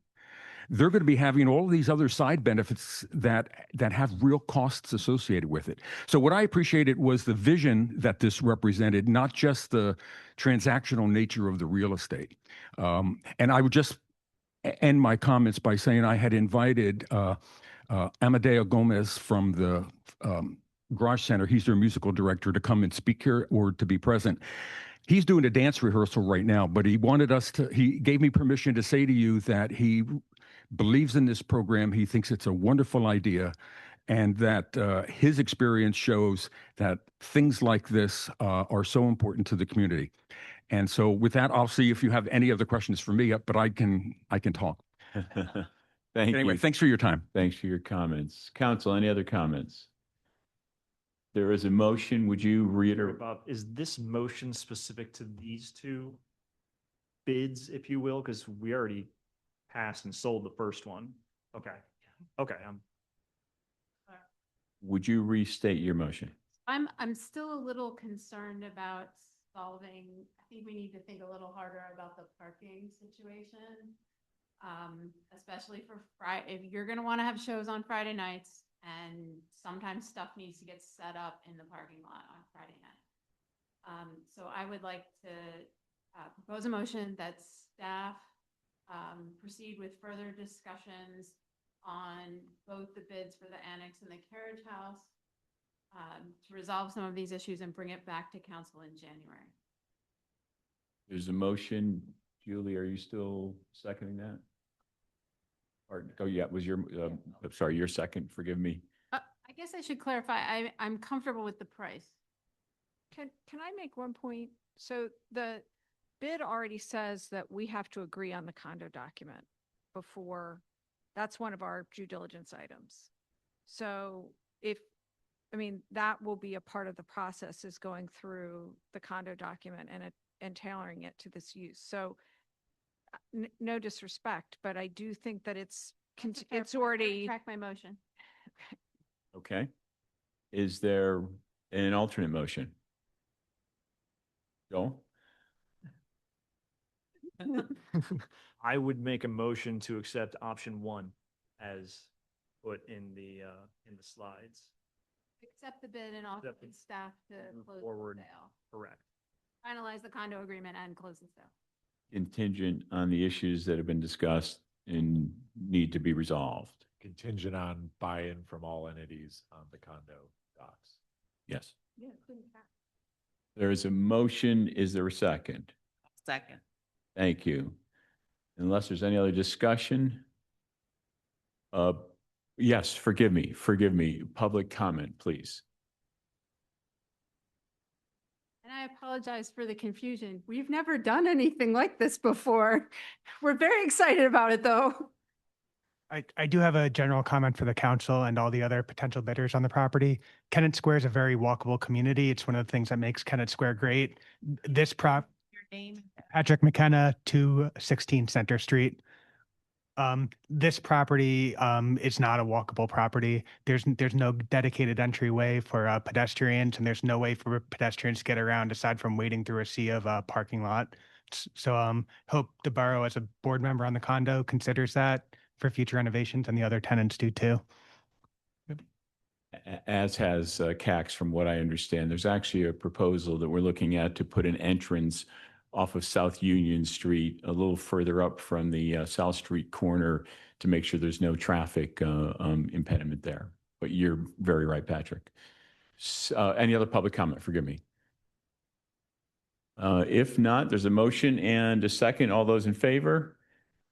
Speaker 22: they're going to be having all of these other side benefits that have real costs associated with it. So what I appreciated was the vision that this represented, not just the transactional nature of the real estate. And I would just end my comments by saying I had invited Amadeo Gomez from the Garage Center. He's their musical director, to come and speak here or to be present. He's doing a dance rehearsal right now, but he gave me permission to say to you that he believes in this program. He thinks it's a wonderful idea, and that his experience shows that things like this are so important to the community. And so with that, I'll see if you have any other questions for me, but I can talk.
Speaker 1: Thank
Speaker 22: Anyway,
Speaker 1: you.
Speaker 22: thanks for your time.
Speaker 1: Thanks for your comments. Council, any other comments? There is a motion. Would you
Speaker 7: Sorry,
Speaker 1: reiterate?
Speaker 7: Bob, is this motion specific to these two bids, if you will? Because we already passed and sold the first one. Okay. Okay.
Speaker 1: Would you restate your motion?
Speaker 18: I'm still a little concerned about solving, I think we need to think a little harder about the parking situation. Especially for Friday, if you're gonna wanna have shows on Friday nights, and sometimes stuff needs to get set up in the parking lot on Friday night. So I would like to propose a motion that staff proceed with further discussions on both the bids for the annex and the carriage house to resolve some of these issues and bring it back to council in January.
Speaker 1: There's a motion. Julie, are you still seconding that? Or, oh yeah, was your, I'm sorry, your second, forgive me.
Speaker 18: I guess I should clarify, I'm comfortable with the price.
Speaker 13: Can I make one point? So the bid already says that we have to agree on the condo document before, that's one of our due diligence items. So that will be a part of the process, is going through the condo document and tailoring it to this use. So no disrespect, but I do think that it's already.
Speaker 18: Track my motion.
Speaker 1: Okay. Is there an alternate motion? Joel?
Speaker 7: I would make a motion to accept option 1 as put in the slides.
Speaker 18: Accept the bid and authorize staff to
Speaker 7: Move
Speaker 18: close the
Speaker 7: forward.
Speaker 18: sale.
Speaker 7: Correct.
Speaker 18: Finalize the condo agreement and close the sale.
Speaker 1: Contingent on the issues that have been discussed and need to be resolved.
Speaker 4: Contingent on buy-in from all entities on the condo docs.
Speaker 1: Yes.
Speaker 18: Yeah, including that.
Speaker 1: There is a motion. Is there a second?
Speaker 17: Second.
Speaker 1: Thank you. Unless there's any other discussion. Yes, forgive me. Public comment, please.
Speaker 18: And I apologize for the confusion. We've never done anything like this before. We're very excited about it, though.
Speaker 5: I do have a general comment for the council and all the other potential bidders on the property. Kennett Square is a very walkable community. It's one of the things that makes Kennett Square great. This
Speaker 17: Your name?
Speaker 5: Patrick McKenna, 216 Center Street. This property is not a walkable property. There's no dedicated entryway for pedestrians, and there's no way for pedestrians to get around aside from wading through a sea of parking lot. So hope the borough, as a board member on the condo, considers that for future renovations, and the other tenants do too.
Speaker 1: As has CAX, from what I understand. There's actually a proposal that we're looking at to put an entrance off of South Union Street, a little further up from the South Street corner, to make sure there's no traffic impediment there. But you're very right, Patrick. Any other public comment? Forgive me. If not, there's a motion and a second. All those in favor?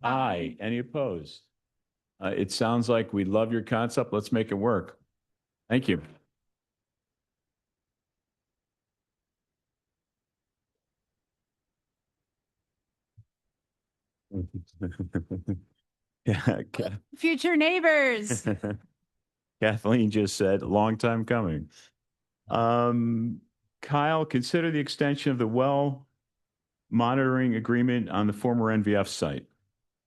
Speaker 1: Aye. Any opposed? It sounds like we love your concept. Let's make it work. Thank you. Yeah,
Speaker 18: Future neighbors.
Speaker 1: Kathleen just said, long time coming. Kyle, consider the extension of the well monitoring agreement on the former NVF site.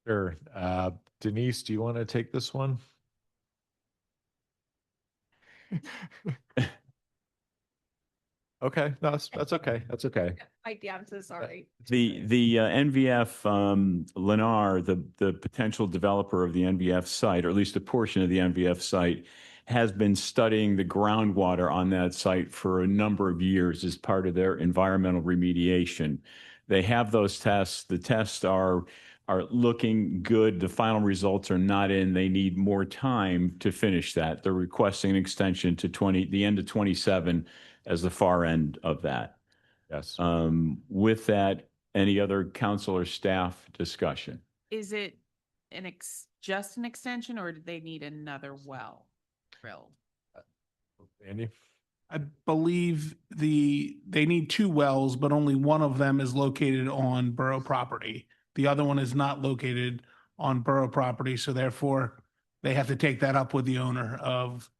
Speaker 4: Sure. Denise, do you want to take this one? Okay, no, that's okay. That's okay.
Speaker 15: Mike, I'm so sorry.
Speaker 1: The NVF, Lennar, the potential developer of the NVF site, or at least a portion of the NVF site, has been studying the groundwater on that site for a number of years as part of their environmental remediation. They have those tests. The tests are looking good. The final results are not in. They need more time to finish that. They're requesting an extension to the end of 27 as the far end of that.
Speaker 4: Yes.
Speaker 1: With that, any other council or staff discussion?
Speaker 17: Is it just an extension, or do they need another well drilled?
Speaker 4: Andy?
Speaker 6: I believe they need 2 wells, but only one of them is located on borough property. The other one is not located on borough property, so therefore they have to take that up with the owner of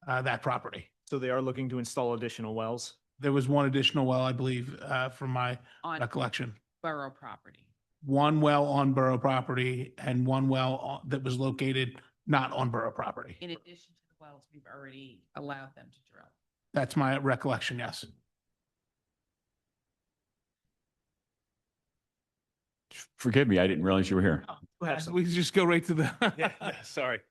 Speaker 6: that property.
Speaker 7: So they are looking to install additional wells.
Speaker 6: There was one additional well, I believe, from my
Speaker 17: On
Speaker 6: recollection.
Speaker 17: borough property.
Speaker 6: One well on borough property and one well that was located not on borough property.
Speaker 17: In addition to the wells, we've already allowed them to drill.
Speaker 6: That's my recollection, yes.
Speaker 1: Forgive me, I didn't realize you were here.
Speaker 6: We can just go right to the.
Speaker 2: Yeah, sorry.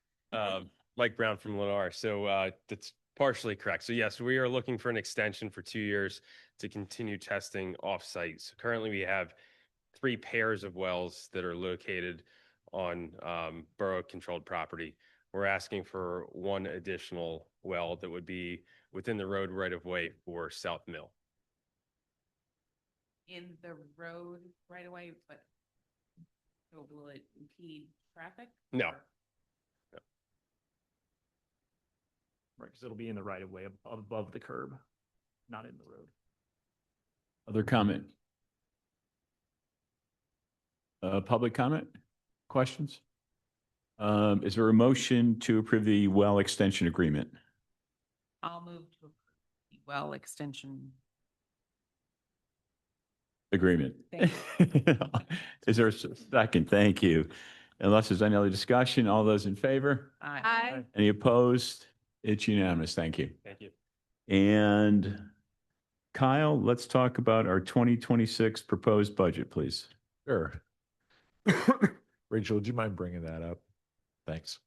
Speaker 2: Mike Brown from Lennar. So that's partially correct. So yes, we are looking for an extension for 2 years to continue testing off-site. So currently we have 3 pairs of wells that are located on borough-controlled property. We're asking for 1 additional well that would be within the road right-of-way for South Mill.
Speaker 17: In the road right away, but so will it impede traffic?
Speaker 2: No.
Speaker 17: or-
Speaker 7: Right, because it'll be in the right of way above the curb, not in the road.
Speaker 1: Other comment? Public comment? Questions? Is there a motion to approve the well extension agreement?
Speaker 17: I'll move to approve the well extension.
Speaker 1: Agreement.
Speaker 17: Thank
Speaker 1: Is there a second? Thank you. Unless there's any other discussion, all those in favor?
Speaker 17: Aye.
Speaker 1: Any opposed? It's unanimous. Thank you.
Speaker 2: Thank you.
Speaker 1: And Kyle, let's talk about our 2026 proposed budget, please.
Speaker 4: Sure. Rachel, would you mind bringing that up? Thanks.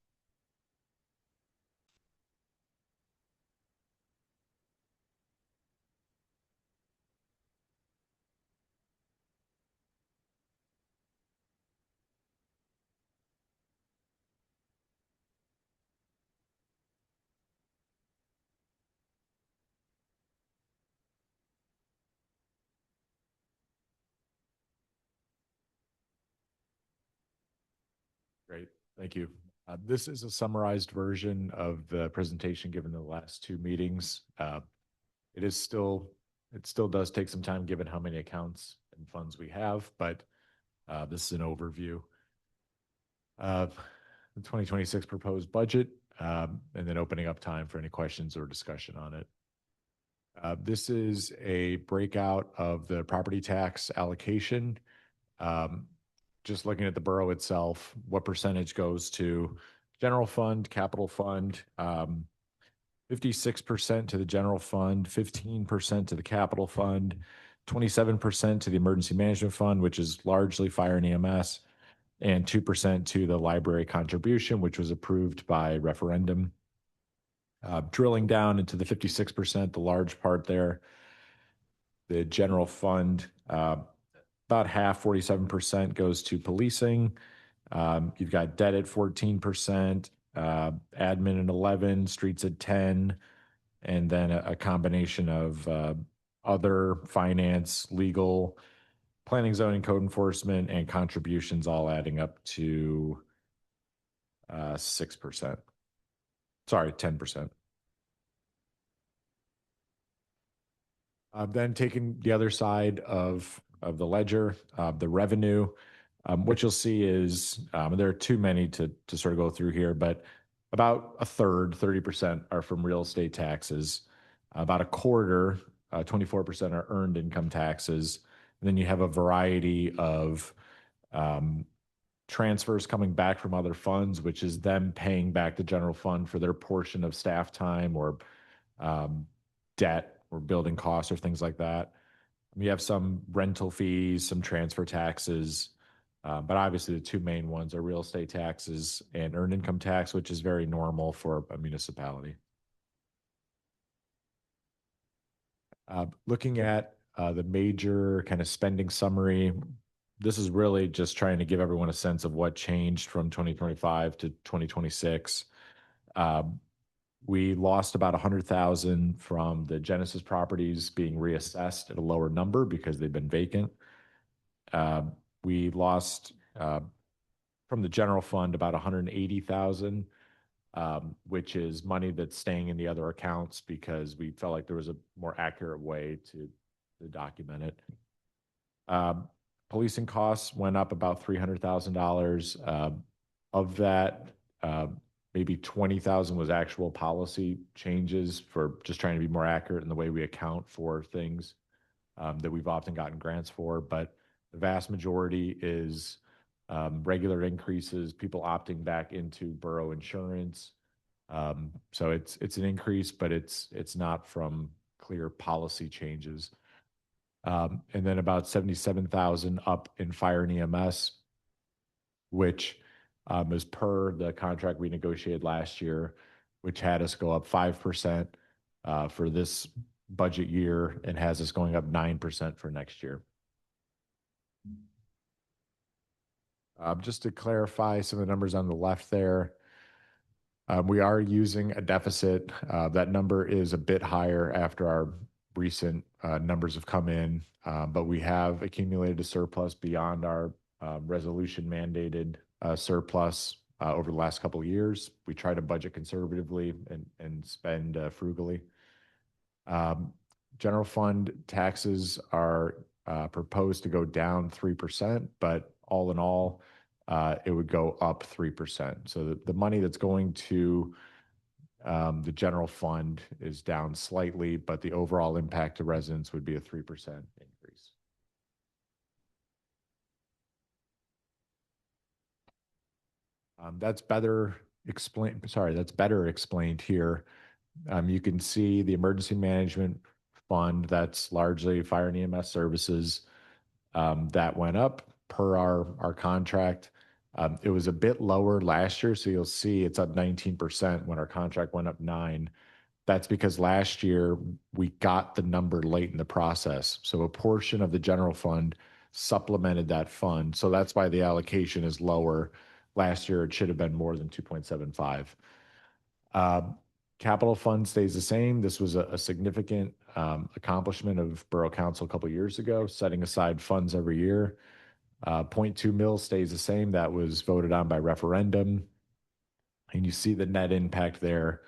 Speaker 4: Great, thank you. This is a summarized version of the presentation given the last 2 meetings. It still does take some time given how many accounts and funds we have, but this is an overview of the 2026 proposed budget, and then opening up time for any questions or discussion on it. This is a breakout of the property tax allocation. Just looking at the borough itself, what percentage goes to general fund, capital fund, 56% to the general fund, 15% to the capital fund, 27% to the emergency management fund, which is largely fire and EMS, and 2% to the library contribution, which was approved by referendum. Drilling down into the 56%, the large part there, the general fund, about half, 47% goes to policing. You've got debt at 14%, admin at 11, streets at 10, and then a combination of other finance, legal, planning, zoning, code enforcement, and contributions all adding up to 6%. Sorry, 10%. Then taking the other side of the ledger, the revenue, what you'll see is there are too many to sort of go through here, but about a third, 30% are from real estate taxes. About a quarter, 24% are earned income taxes. And then you have a variety of transfers coming back from other funds, which is them paying back the general fund for their portion of staff time or debt or building costs or things like that. We have some rental fees, some transfer taxes, but obviously the 2 main ones are real estate taxes and earned income tax, which is very normal for a municipality. Looking at the major kind of spending summary, this is really just trying to give everyone a sense of what changed from 2025 to 2026. We lost about 100,000 from the Genesis properties being reassessed at a lower number because they've been vacant. We lost from the general fund about 180,000, which is money that's staying in the other accounts because we felt like there was a more accurate way to document it. Policing costs went up about $300,000. Of that, maybe 20,000 was actual policy changes for just trying to be more accurate in the way we account for things that we've often gotten grants for. But the vast majority is regular increases, people opting back into borough insurance. So it's an increase, but it's not from clear policy changes. And then about 77,000 up in fire and EMS, which is per the contract we negotiated last year, which had us go up 5% for this budget year and has us going up 9% for next year. Just to clarify some of the numbers on the left there, we are using a deficit. That number is a bit higher after our recent numbers have come in, but we have accumulated a surplus beyond our resolution mandated surplus over the last couple of years. We try to budget conservatively and spend frugally. General fund taxes are proposed to go down 3%, but all in all, it would go up 3%. So the money that's going to the general fund is down slightly, but the overall impact to residents would be a 3% increase. That's better explained here. You can see the emergency management fund, that's largely fire and EMS services, that went up per our contract. It was a bit lower last year, so you'll see it's up 19% when our contract went up 9%. That's because last year we got the number late in the process. So a portion of the general fund supplemented that fund. So that's why the allocation is lower. Last year, it should have been more than 2.75. Capital fund stays the same. This was a significant accomplishment of Borough Council a couple of years ago, setting aside funds every year. 0.2 mil stays the same. That was voted on by referendum. And you see the net impact there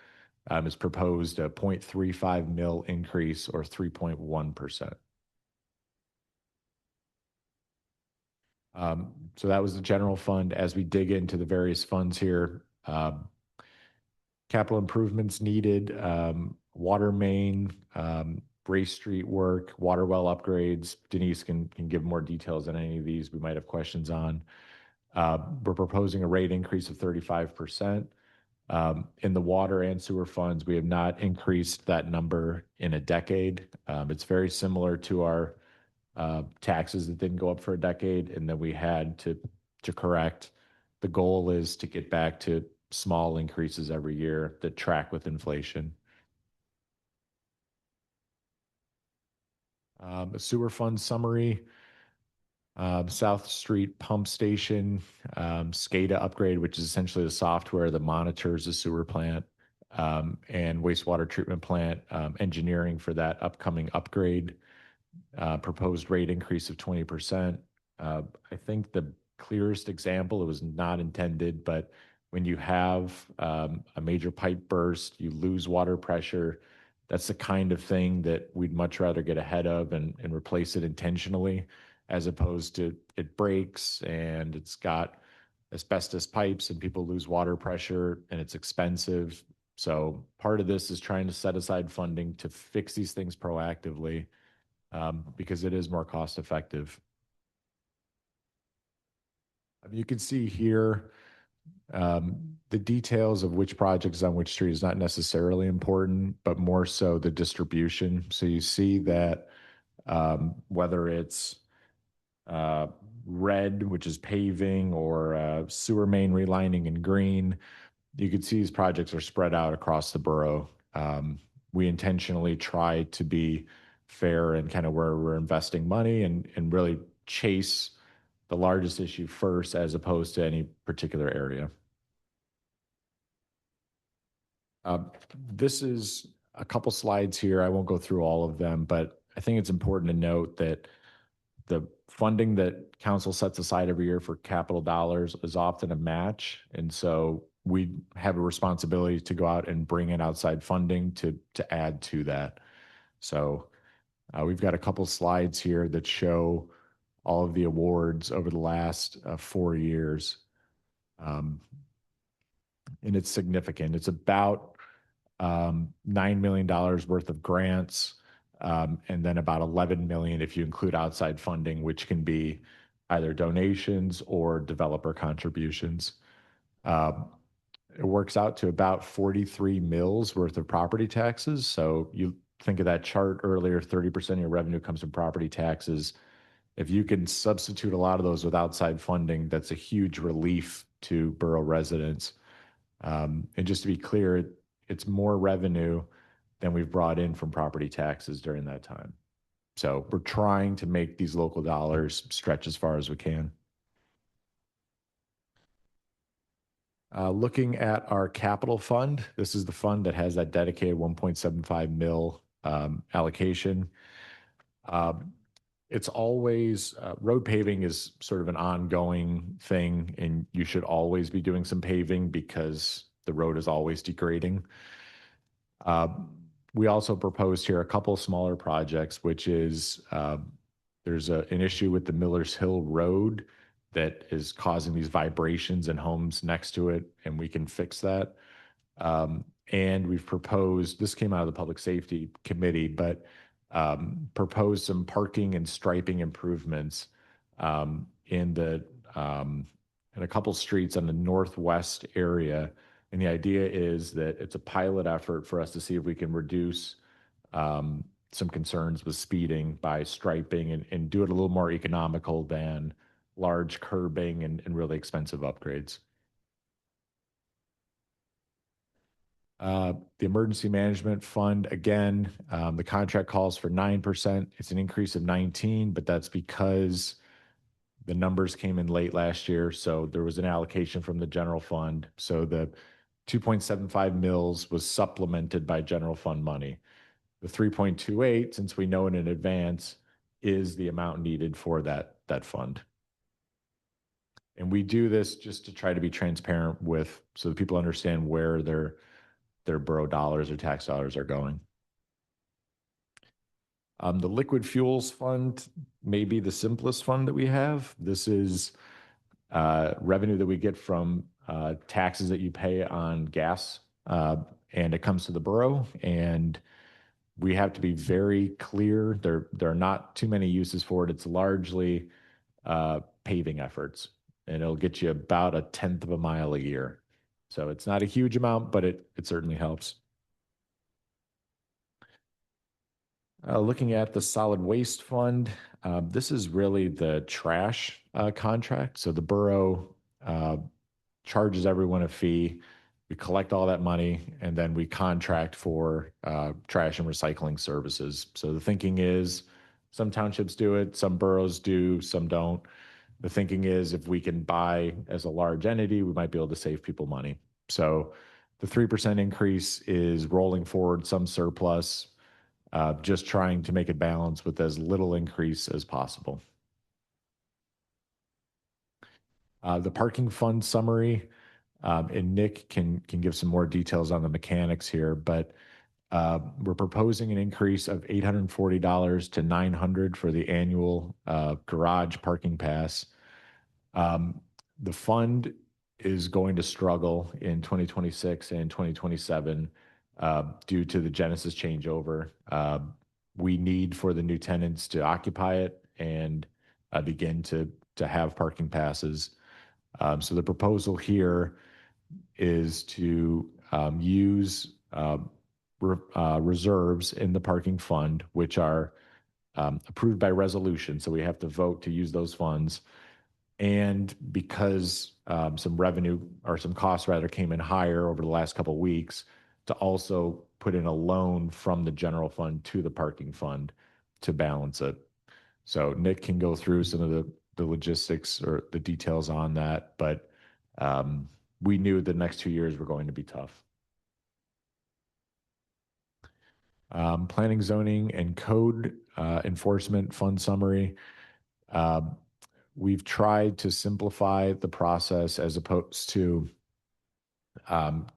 Speaker 4: is proposed a 0.35 mil increase or 3.1%. So that was the general fund. As we dig into the various funds here, capital improvements needed, water main, Race Street work, water well upgrades. Denise can give more details on any of these we might have questions on. We're proposing a rate increase of 35%. In the water and sewer funds, we have not increased that number in a decade. It's very similar to our taxes that didn't go up for a decade and that we had to correct. The goal is to get back to small increases every year that track with inflation. A sewer fund summary, South Street Pump Station, SCADA upgrade, which is essentially the software that monitors the sewer plant, and wastewater treatment plant engineering for that upcoming upgrade. Proposed rate increase of 20%. I think the clearest example, it was not intended, but when you have a major pipe burst, you lose water pressure. That's the kind of thing that we'd much rather get ahead of and replace it intentionally, as opposed to it breaks and it's got asbestos pipes and people lose water pressure and it's expensive. So part of this is trying to set aside funding to fix these things proactively because it is more cost effective. You can see here the details of which projects on which street is not necessarily important, but more so the distribution. So you see that whether it's red, which is paving, or sewer main relining in green, you can see these projects are spread out across the borough. We intentionally try to be fair and kind of where we're investing money and really chase the largest issue first as opposed to any particular area. This is a couple slides here. I won't go through all of them, but I think it's important to note that the funding that council sets aside every year for capital dollars is often a match. And so we have a responsibility to go out and bring in outside funding to add to that. So we've got a couple slides here that show all of the awards over the last 4 years. and it's significant. It's about $9 million worth of grants, and then about 11 million if you include outside funding, which can be either donations or developer contributions. It works out to about 43 mils worth of property taxes. So you think of that chart earlier, 30% of your revenue comes from property taxes. If you can substitute a lot of those with outside funding, that's a huge relief to borough residents. And just to be clear, it's more revenue than we've brought in from property taxes during that time. So we're trying to make these local dollars stretch as far as we can. Looking at our capital fund, this is the fund that has that dedicated 1.75 mil allocation. It's always, road paving is sort of an ongoing thing, and you should always be doing some paving because the road is always degrading. We also proposed here a couple smaller projects, which is there's an issue with the Millers Hill Road that is causing these vibrations in homes next to it, and we can fix that. And we've proposed, this came out of the Public Safety Committee, but proposed some parking and striping improvements in a couple streets on the northwest area. And the idea is that it's a pilot effort for us to see if we can reduce some concerns with speeding by striping and do it a little more economical than large curbing and really expensive upgrades. The Emergency Management Fund, again, the contract calls for 9%. It's an increase of 19, but that's because the numbers came in late last year. So there was an allocation from the general fund. So the 2.75 mils was supplemented by general fund money. The 3.28, since we know it in advance, is the amount needed for that fund. And we do this just to try to be transparent with, so that people understand where their borough dollars or tax dollars are going. The Liquid Fuels Fund may be the simplest fund that we have. This is revenue that we get from taxes that you pay on gas, and it comes to the borough. And we have to be very clear. There are not too many uses for it. It's largely paving efforts, and it'll get you about 1/10 of a mile a year. So it's not a huge amount, but it certainly helps. Looking at the Solid Waste Fund, this is really the trash contract. So the borough charges everyone a fee. We collect all that money, and then we contract for trash and recycling services. So the thinking is some townships do it, some boroughs do, some don't. The thinking is if we can buy as a large entity, we might be able to save people money. So the 3% increase is rolling forward some surplus, just trying to make it balance with as little increase as possible. The parking fund summary, and Nick can give some more details on the mechanics here, but we're proposing an increase of $840 to $900 for the annual garage parking pass. The fund is going to struggle in 2026 and 2027 due to the Genesis changeover. We need for the new tenants to occupy it and begin to have parking passes. So the proposal here is to use reserves in the parking fund, which are approved by resolution. So we have to vote to use those funds. And because some revenue or some costs rather came in higher over the last couple of weeks, to also put in a loan from the general fund to the parking fund to balance it. So Nick can go through some of the logistics or the details on that, but we knew the next 2 years were going to be tough. Planning, zoning, and code enforcement fund summary. We've tried to simplify the process as opposed to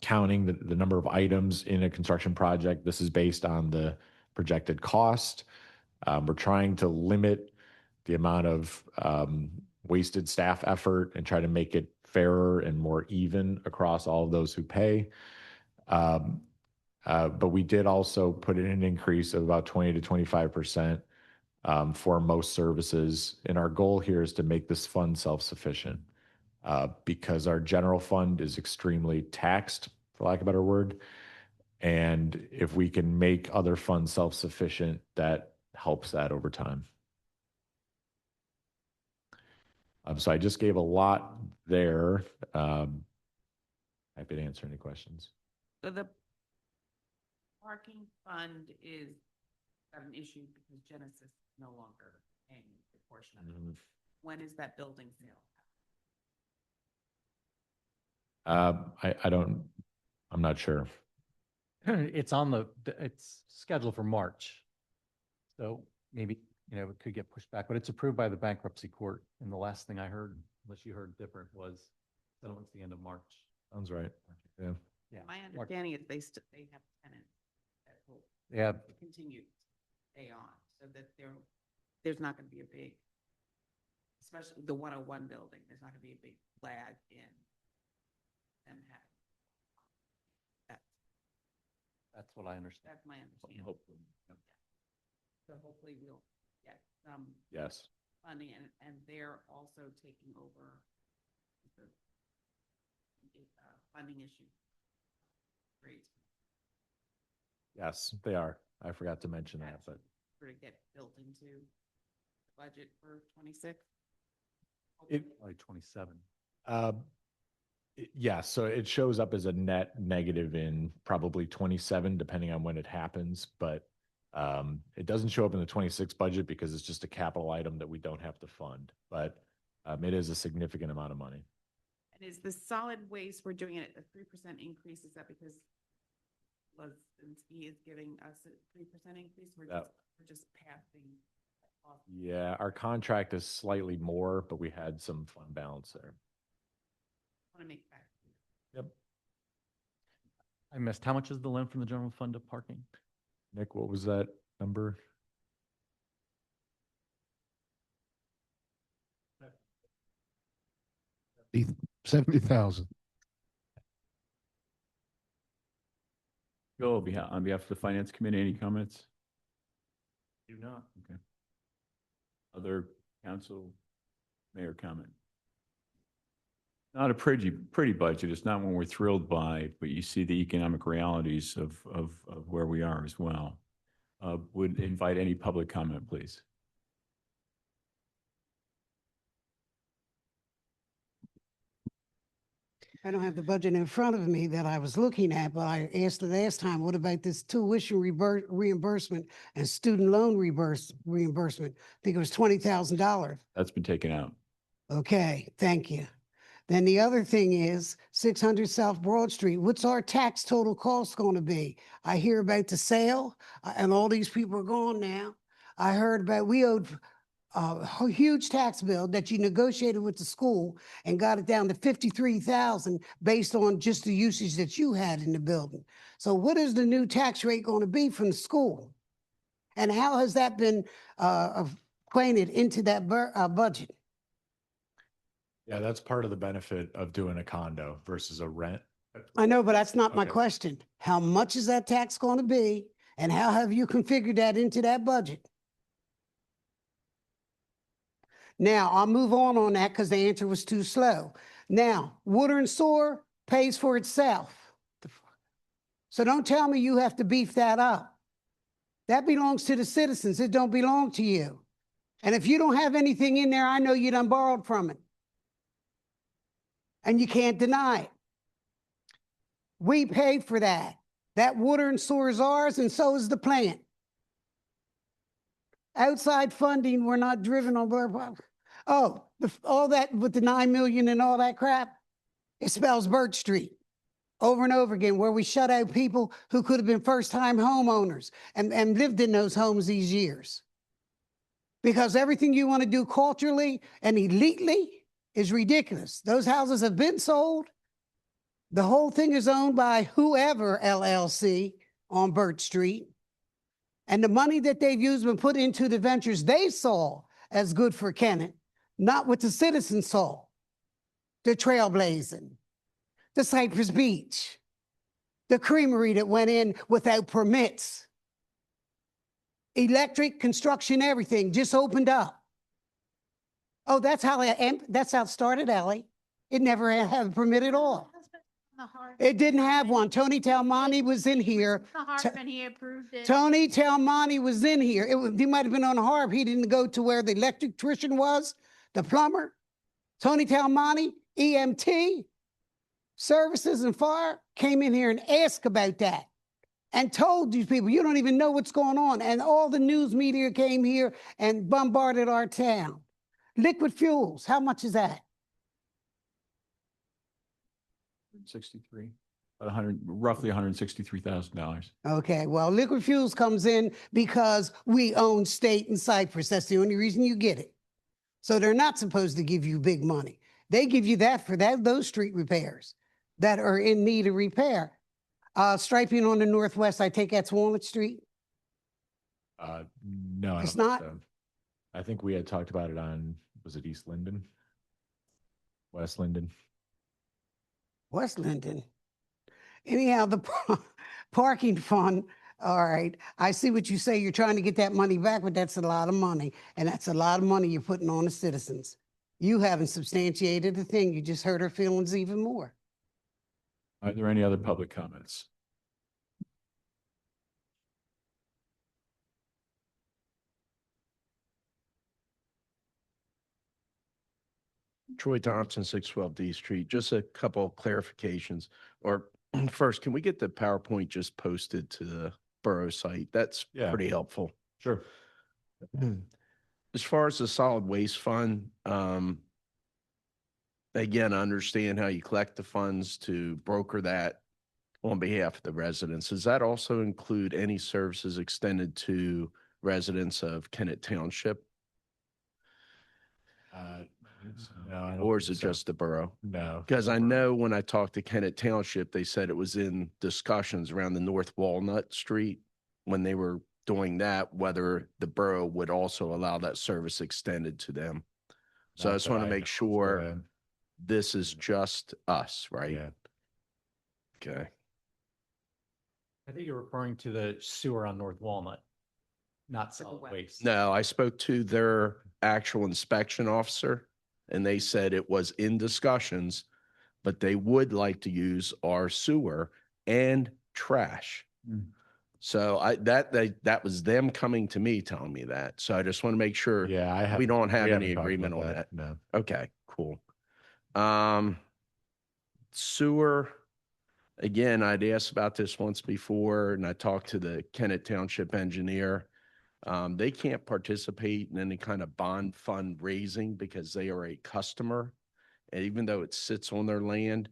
Speaker 4: counting the number of items in a construction project. This is based on the projected cost. We're trying to limit the amount of wasted staff effort and try to make it fairer and more even across all of those who pay. But we did also put in an increase of about 20 to 25% for most services. And our goal here is to make this fund self-sufficient because our general fund is extremely taxed, for lack of a better word. And if we can make other funds self-sufficient, that helps that over time. So I just gave a lot there. Happy to answer any questions.
Speaker 17: So the parking fund is got an issue because Genesis is no longer paying a portion of it. When is that building sale?
Speaker 4: I'm not sure.
Speaker 8: It's scheduled for March. So maybe, it could get pushed back, but it's approved by the bankruptcy court. And the last thing I heard, unless you heard different, was settlement's the end of March.
Speaker 4: Sounds right. Yeah.
Speaker 8: Yeah.
Speaker 17: My understanding is they have tenants that will
Speaker 4: Yeah.
Speaker 17: continue to stay on, so that there's not going to be a big, especially the 101 building, there's not going to be a big lag in them having.
Speaker 8: That's what I understand.
Speaker 17: That's my understanding.
Speaker 8: Hopefully. Yep.
Speaker 17: So hopefully we'll get some
Speaker 4: Yes.
Speaker 17: funding, and they're also taking over the funding issue. Great.
Speaker 4: Yes, they are. I forgot to mention that, but
Speaker 17: For to get built into the budget for 26.
Speaker 8: Like 27.
Speaker 4: yeah, so it shows up as a net negative in probably 27, depending on when it happens. But it doesn't show up in the 26 budget because it's just a capital item that we don't have to fund. But it is a significant amount of money.
Speaker 17: And is the solid waste, we're doing it at a 3% increase, is that because Lozinski is giving us a 3% increase? We're just passing that off.
Speaker 4: Yeah, our contract is slightly more, but we had some fund balance there.
Speaker 17: I want to make that.
Speaker 4: Yep.
Speaker 8: I missed. How much is the loan from the general fund to parking?
Speaker 4: Nick, what was that number?
Speaker 3: $70,000.
Speaker 1: Go on behalf of the Finance Committee, any comments?
Speaker 8: Do not.
Speaker 1: Okay. Other council, mayor comment? Not a pretty budget. It's not one we're thrilled by, but you see the economic realities of where we are as well. Would invite any public comment, please.
Speaker 11: I don't have the budget in front of me that I was looking at, but I asked the last time, what about this tuition reimbursement and student loan reimbursement? I think it was $20,000.
Speaker 1: That's been taken out.
Speaker 11: Okay, thank you. Then the other thing is 600 South Broad Street. What's our tax total cost going to be? I hear about the sale and all these people are gone now. I heard about we owed a huge tax bill that you negotiated with the school and got it down to 53,000 based on just the usage that you had in the building. So what is the new tax rate going to be from the school? And how has that been acquainted into that budget?
Speaker 4: Yeah, that's part of the benefit of doing a condo versus a rent.
Speaker 11: I know, but that's not my question. How much is that tax going to be? And how have you configured that into that budget? Now, I'll move on that because the answer was too slow. Now, water and sewer pays for itself. So don't tell me you have to beef that up. That belongs to the citizens. It don't belong to you. And if you don't have anything in there, I know you done borrowed from it. And you can't deny it. We paid for that. That water and sewer is ours, and so is the plant. Outside funding, we're not driven on. All that with the 9 million and all that crap, it spells Birch Street over and over again, where we shut out people who could have been first-time homeowners and lived in those homes these years. Because everything you want to do culturally and elitely is ridiculous. Those houses have been sold. The whole thing is owned by whoever LLC on Birch Street. And the money that they've used and put into the ventures they saw as good for Kennett, not what the citizens saw. The trailblazing, the Cypress Beach, the creamery that went in without permits. Electric, construction, everything just opened up. Oh, that's how it started, Ellie. It never had a permit at all. It didn't have one. Tony Talmani was in here.
Speaker 18: And he approved it.
Speaker 11: Tony Talmani was in here. He might have been on the harp. He didn't go to where the electrician was, the plumber. Tony Talmani, EMT, Services and Fire, came in here and asked about that and told these people, you don't even know what's going on. And all the news media came here and bombarded our town. Liquid fuels, how much is that?
Speaker 1: 63, roughly $163,000.
Speaker 11: Okay, well, liquid fuels comes in because we own state and Cypress. That's the only reason you get it. So they're not supposed to give you big money. They give you that for those street repairs that are in need of repair. Striping on the northwest, I take that's Walnut Street.
Speaker 4: No, I
Speaker 11: It's
Speaker 4: don't think
Speaker 11: not?
Speaker 4: so. I think we had talked about it on, was it East Linden? West Linden?
Speaker 11: West Linden. Anyhow, the parking fund, all right, I see what you say. You're trying to get that money back, but that's a lot of money. And that's a lot of money you're putting on the citizens. You haven't substantiated a thing. You just hurt our feelings even more.
Speaker 1: Are there any other public comments?
Speaker 12: Troy Thompson, 612 D Street. Just a couple of clarifications. Or first, can we get the PowerPoint just posted to the borough site? That's pretty helpful.
Speaker 4: Sure.
Speaker 12: As far as the solid waste fund, again, I understand how you collect the funds to broker that on behalf of the residents. Does that also include any services extended to residents of Kennett Township?
Speaker 4: No, I don't
Speaker 12: Or is
Speaker 4: think
Speaker 12: it
Speaker 4: so.
Speaker 12: just the borough?
Speaker 4: No.
Speaker 12: Because I know when I talked to Kennett Township, they said it was in discussions around the North Walnut Street when they were doing that, whether the borough would also allow that service extended to them. So I
Speaker 4: Not
Speaker 12: just
Speaker 4: that
Speaker 12: want to
Speaker 4: I
Speaker 12: make
Speaker 4: know.
Speaker 12: sure this is just us, right?
Speaker 4: Yeah.
Speaker 12: Okay.
Speaker 8: I think you're referring to the sewer on North Walnut, not solid waste.
Speaker 12: No, I spoke to their actual inspection officer and they said it was in discussions, but they would like to use our sewer and trash. So that was them coming to me telling me that. So I just want to make sure we don't have any agreement on that.
Speaker 4: No.
Speaker 12: Okay, cool. Sewer, again, I'd asked about this once before and I talked to the Kennett Township engineer. They can't participate in any kind of bond fund raising because they are a customer. And even though it sits on their land,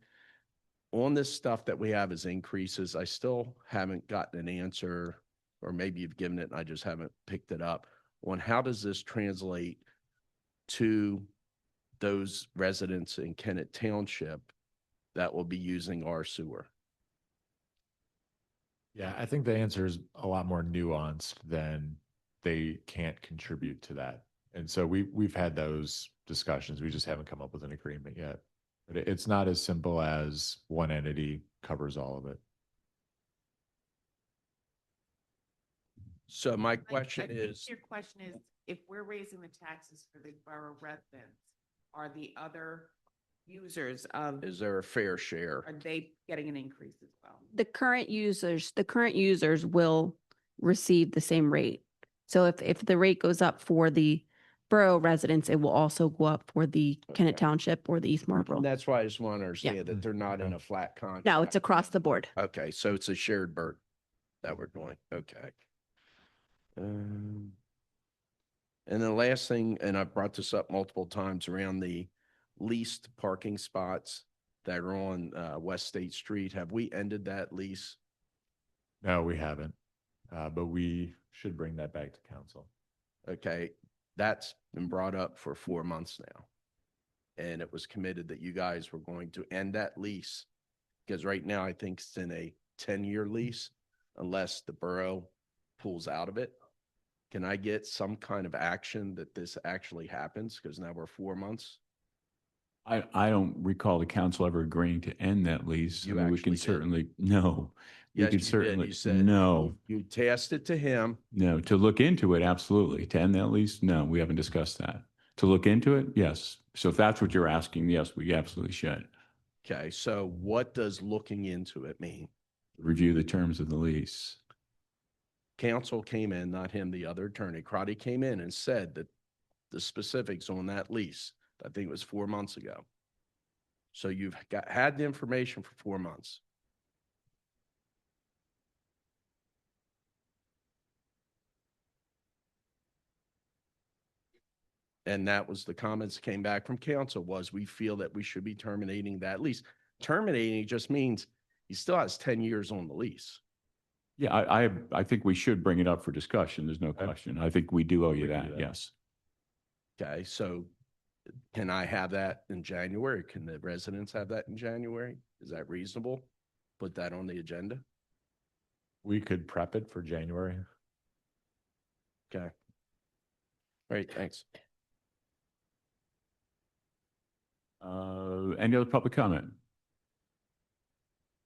Speaker 12: on this stuff that we have as increases, I still haven't gotten an answer, or maybe you've given it and I just haven't picked it up, on how does this translate to those residents in Kennett Township that will be using our sewer?
Speaker 4: Yeah, I think the answer is a lot more nuanced than they can't contribute to that. And so we've had those discussions. We just haven't come up with an agreement yet. But it's not as simple as one entity covers all of it.
Speaker 12: So my question
Speaker 17: I think
Speaker 12: is,
Speaker 17: your question is, if we're raising the taxes for the borough residents, are the other users of,
Speaker 12: is there a fair share?
Speaker 17: are they getting an increase as well?
Speaker 19: The current users will receive the same rate. So if the rate goes up for the borough residents, it will also go up for the Kennett Township or the East Marlboro.
Speaker 12: And that's why I just want to understand that they're not in a flat contract.
Speaker 19: No, it's across the board.
Speaker 12: Okay, so it's a shared burden that we're doing. Okay. And the last thing, and I brought this up multiple times, around the leased parking spots that are on West State Street. Have we ended that lease?
Speaker 4: No, we haven't. But we should bring that back to council.
Speaker 12: Okay, that's been brought up for 4 months now. And it was committed that you guys were going to end that lease, because right now I think it's in a 10-year lease unless the borough pulls out of it. Can I get some kind of action that this actually happens? Because now we're 4 months.
Speaker 1: I don't recall the council ever agreeing to end that lease. I
Speaker 12: You
Speaker 1: mean, we can
Speaker 12: actually did.
Speaker 1: certainly, no. We
Speaker 12: Yes,
Speaker 1: can
Speaker 12: you did.
Speaker 1: certainly,
Speaker 12: You said
Speaker 1: no,
Speaker 12: you tasked it to him.
Speaker 1: no, to look into it, absolutely. To end that lease, no, we haven't discussed that. To look into it, yes. So if that's what you're asking, yes, we absolutely should.
Speaker 12: Okay, so what does looking into it mean?
Speaker 1: Review the terms of the lease.
Speaker 12: Council came in, not him, the other attorney. Crotty came in and said that the specifics on that lease, I think it was 4 months ago. So you've had the information for 4 months. And that was the comments that came back from council was we feel that we should be terminating that lease. Terminating just means he still has 10 years on the lease.
Speaker 1: Yeah, I think we should bring it up for discussion. There's no question. I think we do owe you that, yes.
Speaker 12: Okay, so can I have that in January? Can the residents have that in January? Is that reasonable? Put that on the agenda?
Speaker 4: We could prep it for January.
Speaker 12: Okay. All right, thanks.
Speaker 1: Any other public comment?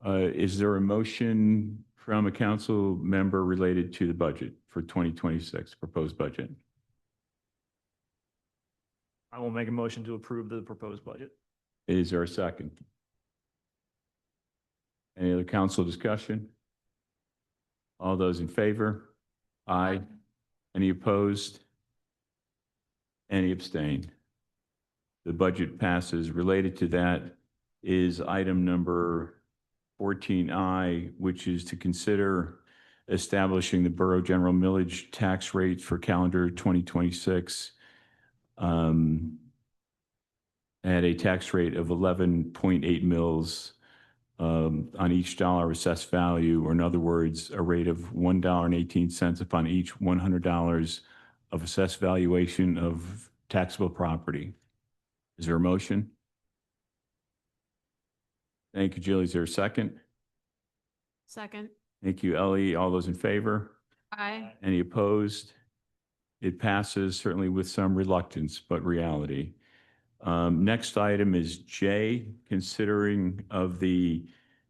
Speaker 1: Is there a motion from a council member related to the budget for 2026, proposed budget?
Speaker 7: I will make a motion to approve the proposed budget.
Speaker 1: Is there a second? Any other council discussion? All those in favor? Aye. Any opposed? Any abstain? The budget passes. Related to that is item number 14I, which is to consider establishing the borough general millage tax rate for calendar 2026 at a tax rate of 11.8 mils on each dollar assessed value, or in other words, a rate of $1.18 upon each $100 of assessed valuation of taxable property. Is there a motion? Thank you, Julie. Is there a second?
Speaker 18: Second.
Speaker 1: Thank you, Ellie. All those in favor?
Speaker 18: Aye.
Speaker 1: Any opposed? It passes, certainly with some reluctance, but reality. Next item is J, considering of the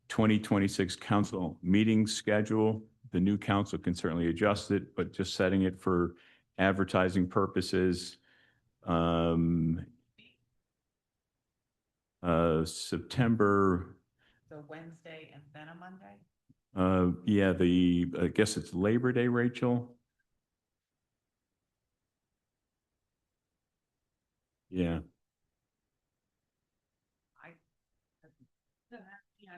Speaker 1: 2026 council meeting schedule. The new council can certainly adjust it, but just setting it for advertising purposes. September.
Speaker 17: So Wednesday and then a Monday?
Speaker 1: Yeah, I guess it's Labor Day, Rachel. Yeah.
Speaker 17: I've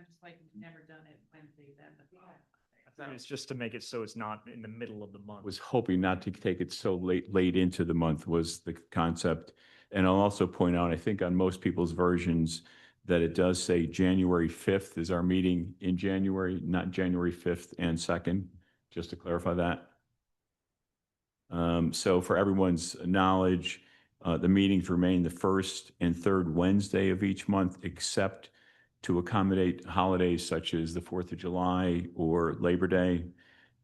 Speaker 17: just like never done it Wednesday then, but
Speaker 7: It's just to make it so it's not in the middle of the month.
Speaker 1: Was hoping not to take it so late into the month was the concept. And I'll also point out, I think on most people's versions, that it does say January 5th is our meeting in January, not January 5th and 2nd, just to clarify that. So for everyone's knowledge, the meetings remain the first and third Wednesday of each month, except to accommodate holidays such as the 4th of July or Labor Day.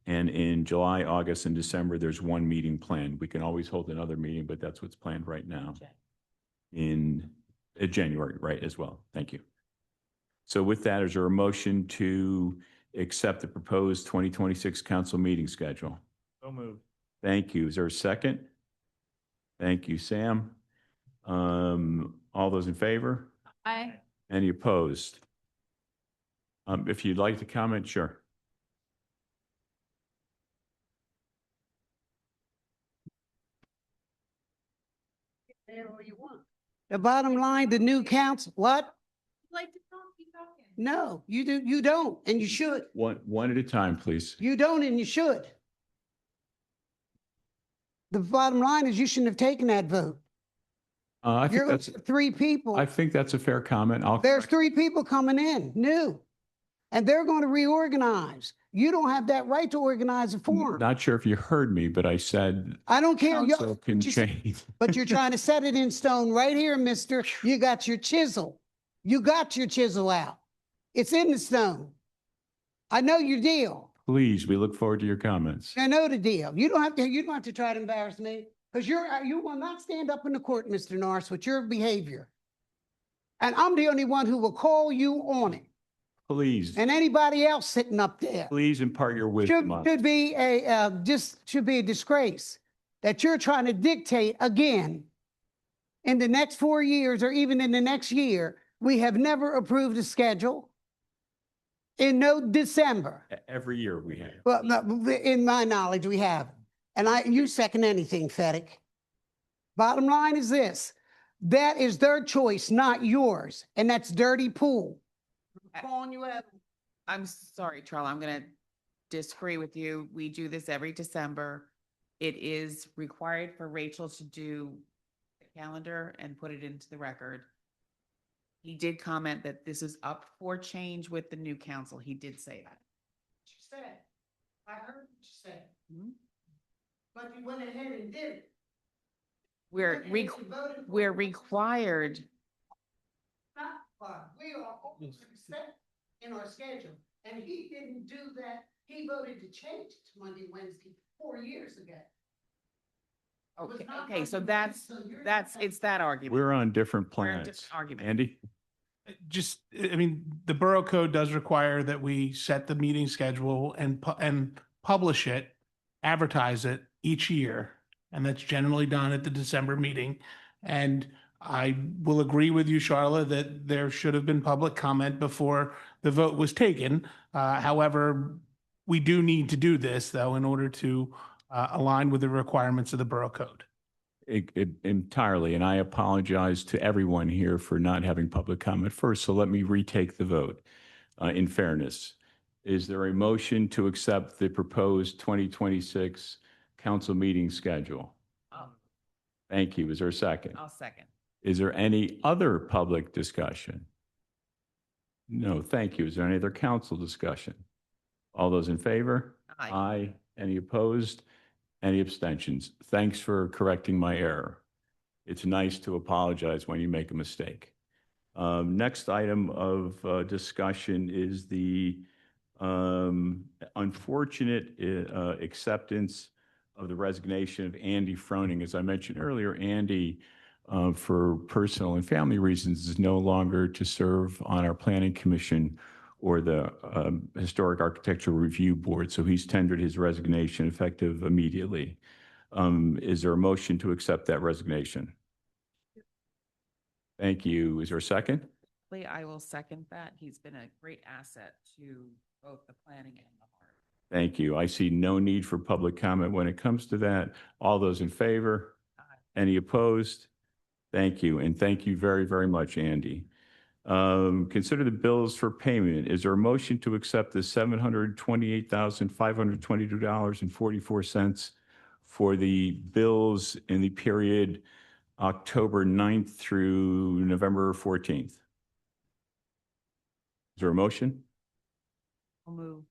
Speaker 1: And in July, August, and December, there's one meeting planned. We can always hold another meeting, but that's what's planned right now. In January, right, as well. Thank you. So with that, is there a motion to accept the proposed 2026 council meeting schedule?
Speaker 7: So moved.
Speaker 1: Thank you. Is there a second? Thank you, Sam. All those in favor?
Speaker 18: Aye.
Speaker 1: Any opposed? If you'd like to comment, sure.
Speaker 11: The bottom line, the new council, what?
Speaker 17: like to talk, keep talking.
Speaker 11: No, you don't, and you should.
Speaker 1: One at a time, please.
Speaker 11: You don't and you should. The bottom line is you shouldn't have taken that vote.
Speaker 1: I think
Speaker 11: You're
Speaker 1: that's,
Speaker 11: three people.
Speaker 1: I think that's a fair comment.
Speaker 11: There's three people coming in, new, and they're going to reorganize. You don't have that right to organize a forum.
Speaker 1: Not sure if you heard me, but I said
Speaker 11: I don't care.
Speaker 1: council can
Speaker 11: you-
Speaker 1: change.
Speaker 11: But you're trying to set it in stone right here, mister. You got your chisel. You got your chisel out. It's in the stone. I know your deal.
Speaker 1: Please, we look forward to your comments.
Speaker 11: I know the deal. You don't have to try to embarrass me because you will not stand up in the court, Mr. Norris, with your behavior. And I'm the only one who will call you on it.
Speaker 1: Please,
Speaker 11: And anybody else sitting up there.
Speaker 1: please impart your wisdom on us.
Speaker 11: Should be a disgrace that you're trying to dictate again in the next 4 years or even in the next year. We have never approved a schedule in no December.
Speaker 1: Every year we have.
Speaker 11: Well, no, in my knowledge, we haven't. And you second anything, Fedek. Bottom line is this, that is their choice, not yours. And that's dirty pool. Calling you out.
Speaker 17: I'm sorry, Charlie, I'm gonna disagree with you. We do this every December. It is required for Rachel to do the calendar and put it into the record. He did comment that this is up for change with the new council. He did say that.
Speaker 11: You said, I heard what you said. But you went ahead and did it.
Speaker 17: We're required.
Speaker 11: Not fun. We are almost set in our schedule. And he didn't do that. He voted to change it to Monday, Wednesday, 4 years ago.
Speaker 17: Okay, so that's, it's that argument.
Speaker 1: We're on different
Speaker 17: We're on
Speaker 1: planets.
Speaker 17: different argument.
Speaker 1: Andy?
Speaker 6: I mean, the Borough Code does require that we set the meeting schedule and publish it, advertise it each year. And that's generally done at the December meeting. And I will agree with you, Charlotte, that there should have been public comment before the vote was taken. However, we do need to do this, though, in order to align with the requirements of the Borough Code.
Speaker 1: Entirely, and I apologize to everyone here for not having public comment first, so let me retake the vote. In fairness, is there a motion to accept the proposed 2026 council meeting schedule? Thank you. Is there a second?
Speaker 17: I'll second.
Speaker 1: Is there any other public discussion? No, thank you. Is there any other council discussion? All those in favor?
Speaker 17: Aye.
Speaker 1: Aye. Any opposed? Any abstentions? Thanks for correcting my error. It's nice to apologize when you make a mistake. Next item of discussion is the unfortunate acceptance of the resignation of Andy Froning. As I mentioned earlier, Andy, for personal and family reasons, is no longer to serve on our Planning Commission or the Historic Architecture Review Board. So he's tendered his resignation effective immediately. Is there a motion to accept that resignation? Thank you. Is there a second?
Speaker 17: I will second that. He's been a great asset to both the planning and the heart.
Speaker 1: Thank you. I see no need for public comment when it comes to that. All those in favor? Any opposed? Thank you. And thank you very, very much, Andy. Consider the bills for payment. Is there a motion to accept the $728,522.44 for the bills in the period October 9th through November 14th? Is there a motion?
Speaker 17: I'll move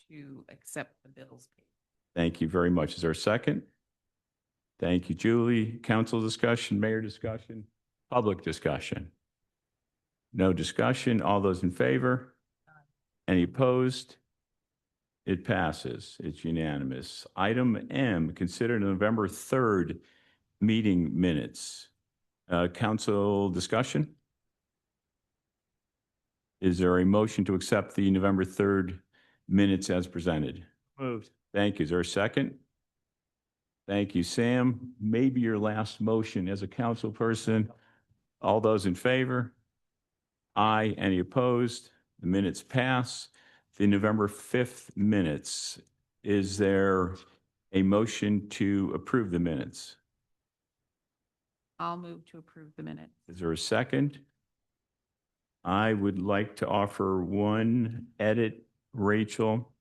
Speaker 17: to accept the bills paid.
Speaker 1: Thank you very much. Is there a second? Thank you, Julie. Council discussion, mayor discussion, public discussion. No discussion. All those in favor? Any opposed? It passes. It's unanimous. Item M, consider November 3rd meeting minutes. Council discussion? Is there a motion to accept the November 3rd minutes as presented?
Speaker 7: Moved.
Speaker 1: Thank you. Is there a second? Thank you, Sam. Maybe your last motion as a council person. All those in favor? Aye. Any opposed? The minutes pass. The November 5th minutes. Is there a motion to approve the minutes?
Speaker 17: I'll move to approve the minutes.
Speaker 1: Is there a second? I would like to offer one edit, Rachel.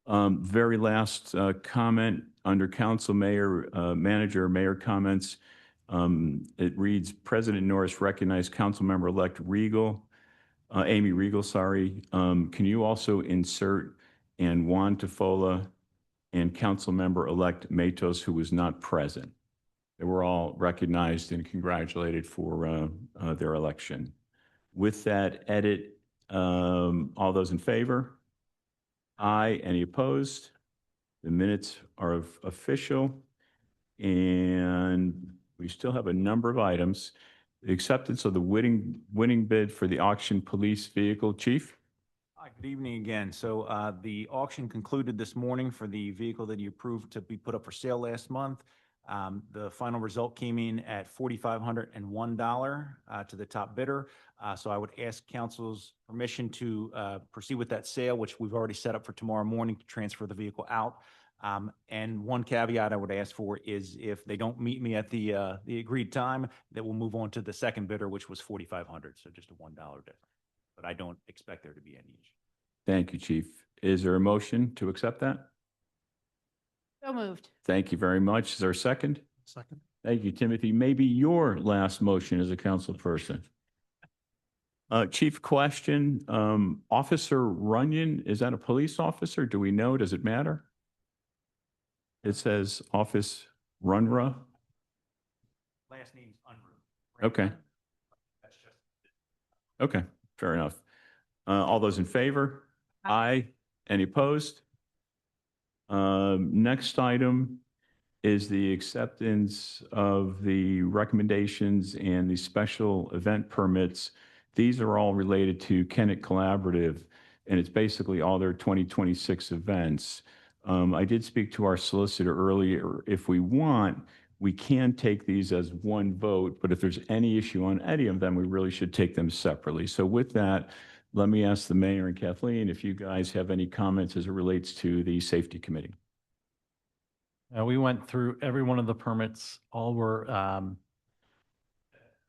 Speaker 1: Very last comment under council manager mayor comments. It reads, President Norris recognized Councilmember-elect Amy Regal, sorry. Can you also insert and Juan Tafola and Councilmember-elect Matos, who was not present? They were all recognized and congratulated for their election. With that edit, all those in favor? Aye. Any opposed? The minutes are official. And we still have a number of items. The acceptance of the winning bid for the auction police vehicle. Chief?
Speaker 9: Hi, good evening again. So the auction concluded this morning for the vehicle that you approved to be put up for sale last month. The final result came in at $4,501 to the top bidder. So I would ask council's permission to proceed with that sale, which we've already set up for tomorrow morning to transfer the vehicle out. And one caveat I would ask for is if they don't meet me at the agreed time, that we'll move on to the second bidder, which was $4,500. So just a $1 difference. But I don't expect there to be any issue.
Speaker 1: Thank you, Chief. Is there a motion to accept that?
Speaker 18: So moved.
Speaker 1: Thank you very much. Is there a second?
Speaker 3: Second.
Speaker 1: Thank you, Timothy. Maybe your last motion as a council person. Chief, question, Officer Runyon, is that a police officer? Do we know? Does it matter? It says Office Runra.
Speaker 9: Last name's Unruh.
Speaker 1: Okay.
Speaker 9: That's just.
Speaker 1: Okay, fair enough. All those in favor? Aye. Any opposed? Next item is the acceptance of the recommendations and the special event permits. These are all related to Kennett Collaborative, and it's basically all their 2026 events. I did speak to our solicitor earlier. If we want, we can take these as one vote, but if there's any issue on any of them, we really should take them separately. So with that, let me ask the mayor and Kathleen if you guys have any comments as it relates to the safety committee.
Speaker 8: We went through every one of the permits. All were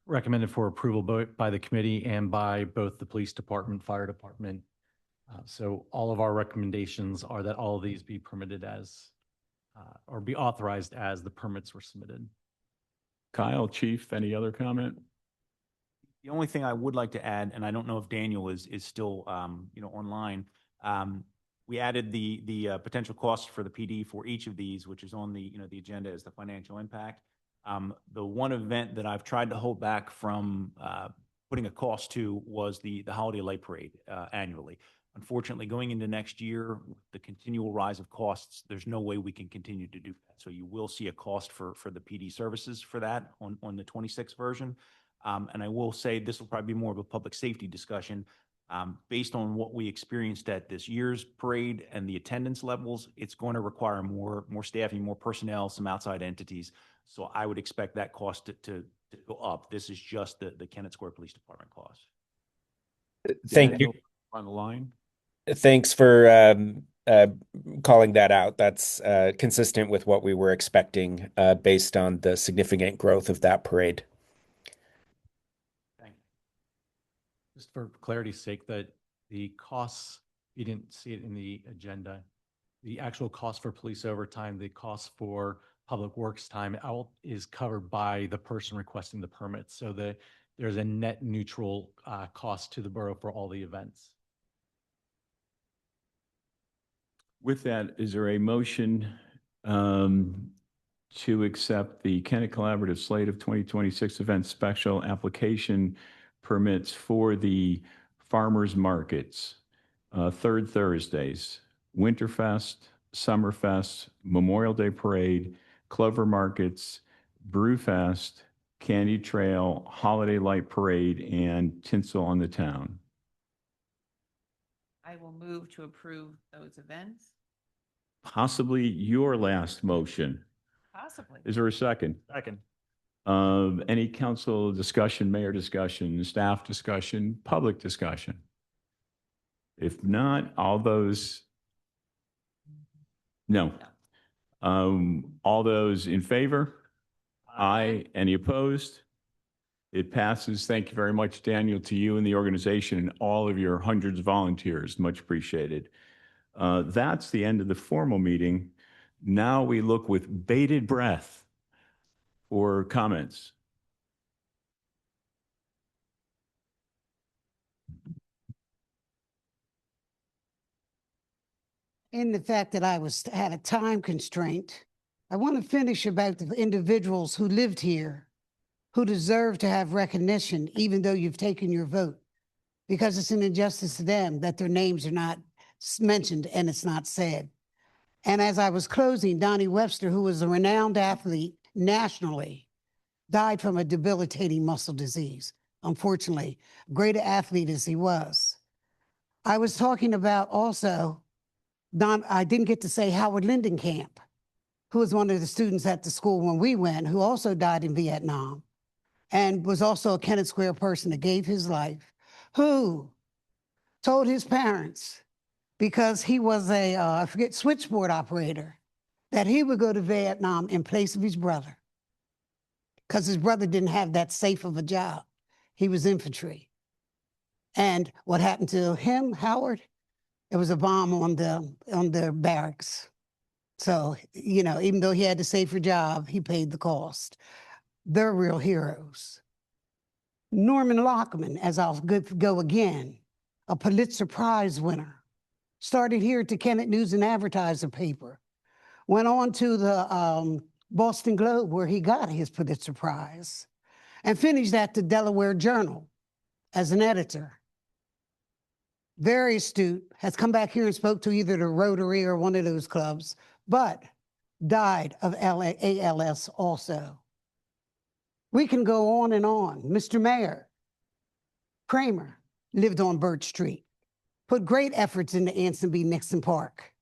Speaker 8: recommended for approval by the committee and by both the police department, fire department. So all of our recommendations are that all of these be permitted as, or be authorized as the permits were submitted.
Speaker 1: Kyle, Chief, any other comment?
Speaker 9: The only thing I would like to add, and I don't know if Daniel is still, online. We added the potential costs for the PD for each of these, which is on the agenda as the financial impact. The one event that I've tried to hold back from putting a cost to was the Holiday Light Parade annually. Unfortunately, going into next year, the continual rise of costs, there's no way we can continue to do that. So you will see a cost for the PD services for that on the 26 version. And I will say this will probably be more of a public safety discussion. Based on what we experienced at this year's parade and the attendance levels, it's going to require more staffing, more personnel, some outside entities. So I would expect that cost to go up. This is just the Kennett Square Police Department cost.
Speaker 21: Thank you.
Speaker 1: On the line.
Speaker 21: Thanks for calling that out. That's consistent with what we were expecting based on the significant growth of that parade.
Speaker 8: Just for clarity's sake, that the costs, you didn't see it in the agenda, the actual cost for police overtime, the cost for public works time is covered by the person requesting the permit. So that there's a net neutral cost to the borough for all the events.
Speaker 1: With that, is there a motion to accept the Kennett Collaborative slate of 2026 event special application permits for the farmers markets, third Thursdays, Winterfest, Summerfest, Memorial Day Parade, Clover Markets, Brewfest, Candy Trail, Holiday Light Parade, and Tinsel on the Town?
Speaker 17: I will move to approve those events.
Speaker 1: Possibly your last motion.
Speaker 17: Possibly.
Speaker 1: Is there a second?
Speaker 7: Second.
Speaker 1: Any council discussion, mayor discussion, staff discussion, public discussion? If not, all those, no. All those in favor? Aye. Any opposed? It passes. Thank you very much, Daniel, to you and the organization and all of your hundreds of volunteers. Much appreciated. That's the end of the formal meeting. Now we look with bated breath for comments.
Speaker 11: In the fact that I had a time constraint, I want to finish about the individuals who lived here, who deserve to have recognition, even though you've taken your vote, because it's an injustice to them that their names are not mentioned and it's not said. And as I was closing, Donnie Webster, who was a renowned athlete nationally, died from a debilitating muscle disease. Unfortunately, great athlete as he was. I was talking about also, I didn't get to say Howard Lindenkamp, who was one of the students at the school when we went, who also died in Vietnam and was also a Kennett Square person that gave his life, who told his parents, because he was a, I forget, switchboard operator, that he would go to Vietnam in place of his brother because his brother didn't have that safe of a job. He was infantry. And what happened to him, Howard? It was a bomb on the barracks. So, you know, even though he had a safer job, he paid the cost. They're real heroes. Norman Lockman, as I'll go again, a Pulitzer Prize winner, started here at the Kennett News and Advertiser paper, went on to the Boston Globe where he got his Pulitzer Prize, and finished at the Delaware Journal as an editor. Very astute, has come back here and spoke to either the Rotary or one of those clubs, but died of ALS also. We can go on and on. Mr. Mayor Kramer lived on Birch Street, put great efforts into Anson B. Nixon Park.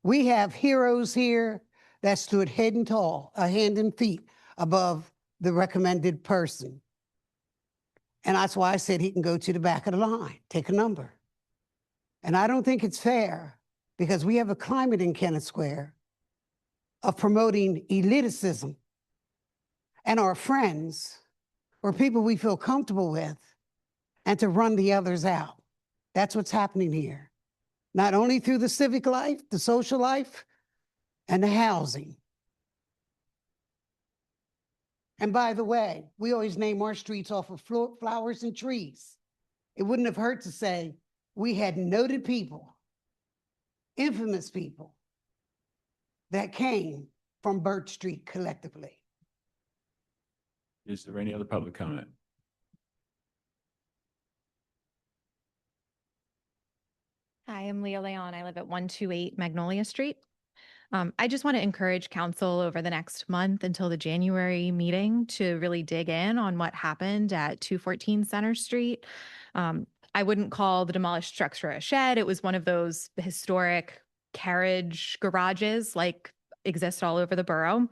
Speaker 11: We have heroes here that stood head and feet above the recommended person. And that's why I said he can go to the back of the line, take a number. And I don't think it's fair because we have a climate in Kennett Square of promoting elitism and our friends or people we feel comfortable with and to run the others out. That's what's happening here. Not only through the civic life, the social life, and the housing. And by the way, we always name our streets off of flowers and trees. It wouldn't have hurt to say we had noted people, infamous people, that came from Birch Street collectively.
Speaker 1: Is there any other public comment?
Speaker 14: Hi, I'm Leah Leon. I live at 128 Magnolia Street. I just want to encourage council over the next month until the January meeting to really dig in on what happened at 214 Center Street. I wouldn't call the demolished structure a shed. It was one of those historic carriage garages like exist all over the borough.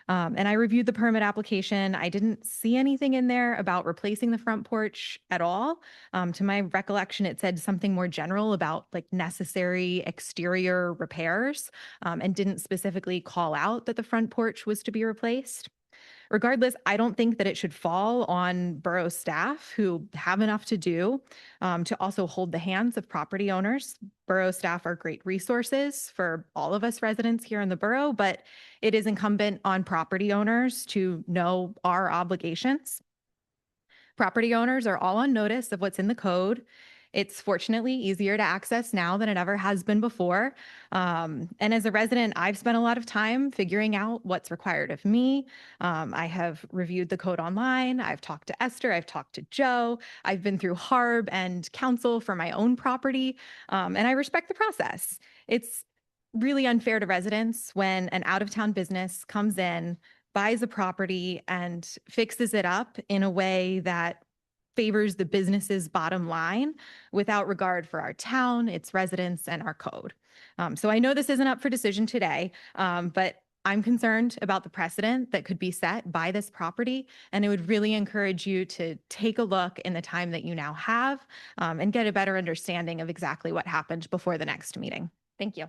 Speaker 14: And I reviewed the permit application. I didn't see anything in there about replacing the front porch at all. To my recollection, it said something more general about like necessary exterior repairs, and didn't specifically call out that the front porch was to be replaced. Regardless, I don't think that it should fall on borough staff who have enough to do to also hold the hands of property owners. Borough staff are great resources for all of us residents here in the borough, but it is incumbent on property owners to know our obligations. Property owners are all on notice of what's in the code. It's fortunately easier to access now than it ever has been before. And as a resident, I've spent a lot of time figuring out what's required of me. I have reviewed the code online. I've talked to Esther. I've talked to Joe. I've been through HARB and council for my own property. And I respect the process. It's really unfair to residents when an out-of-town business comes in, buys a property, and fixes it up in a way that favors the business's bottom line without regard for our town, its residents, and our code. So I know this isn't up for decision today, but I'm concerned about the precedent that could be set by this property, and I would really encourage you to take a look in the time that you now have and get a better understanding of exactly what happened before the next meeting. Thank you.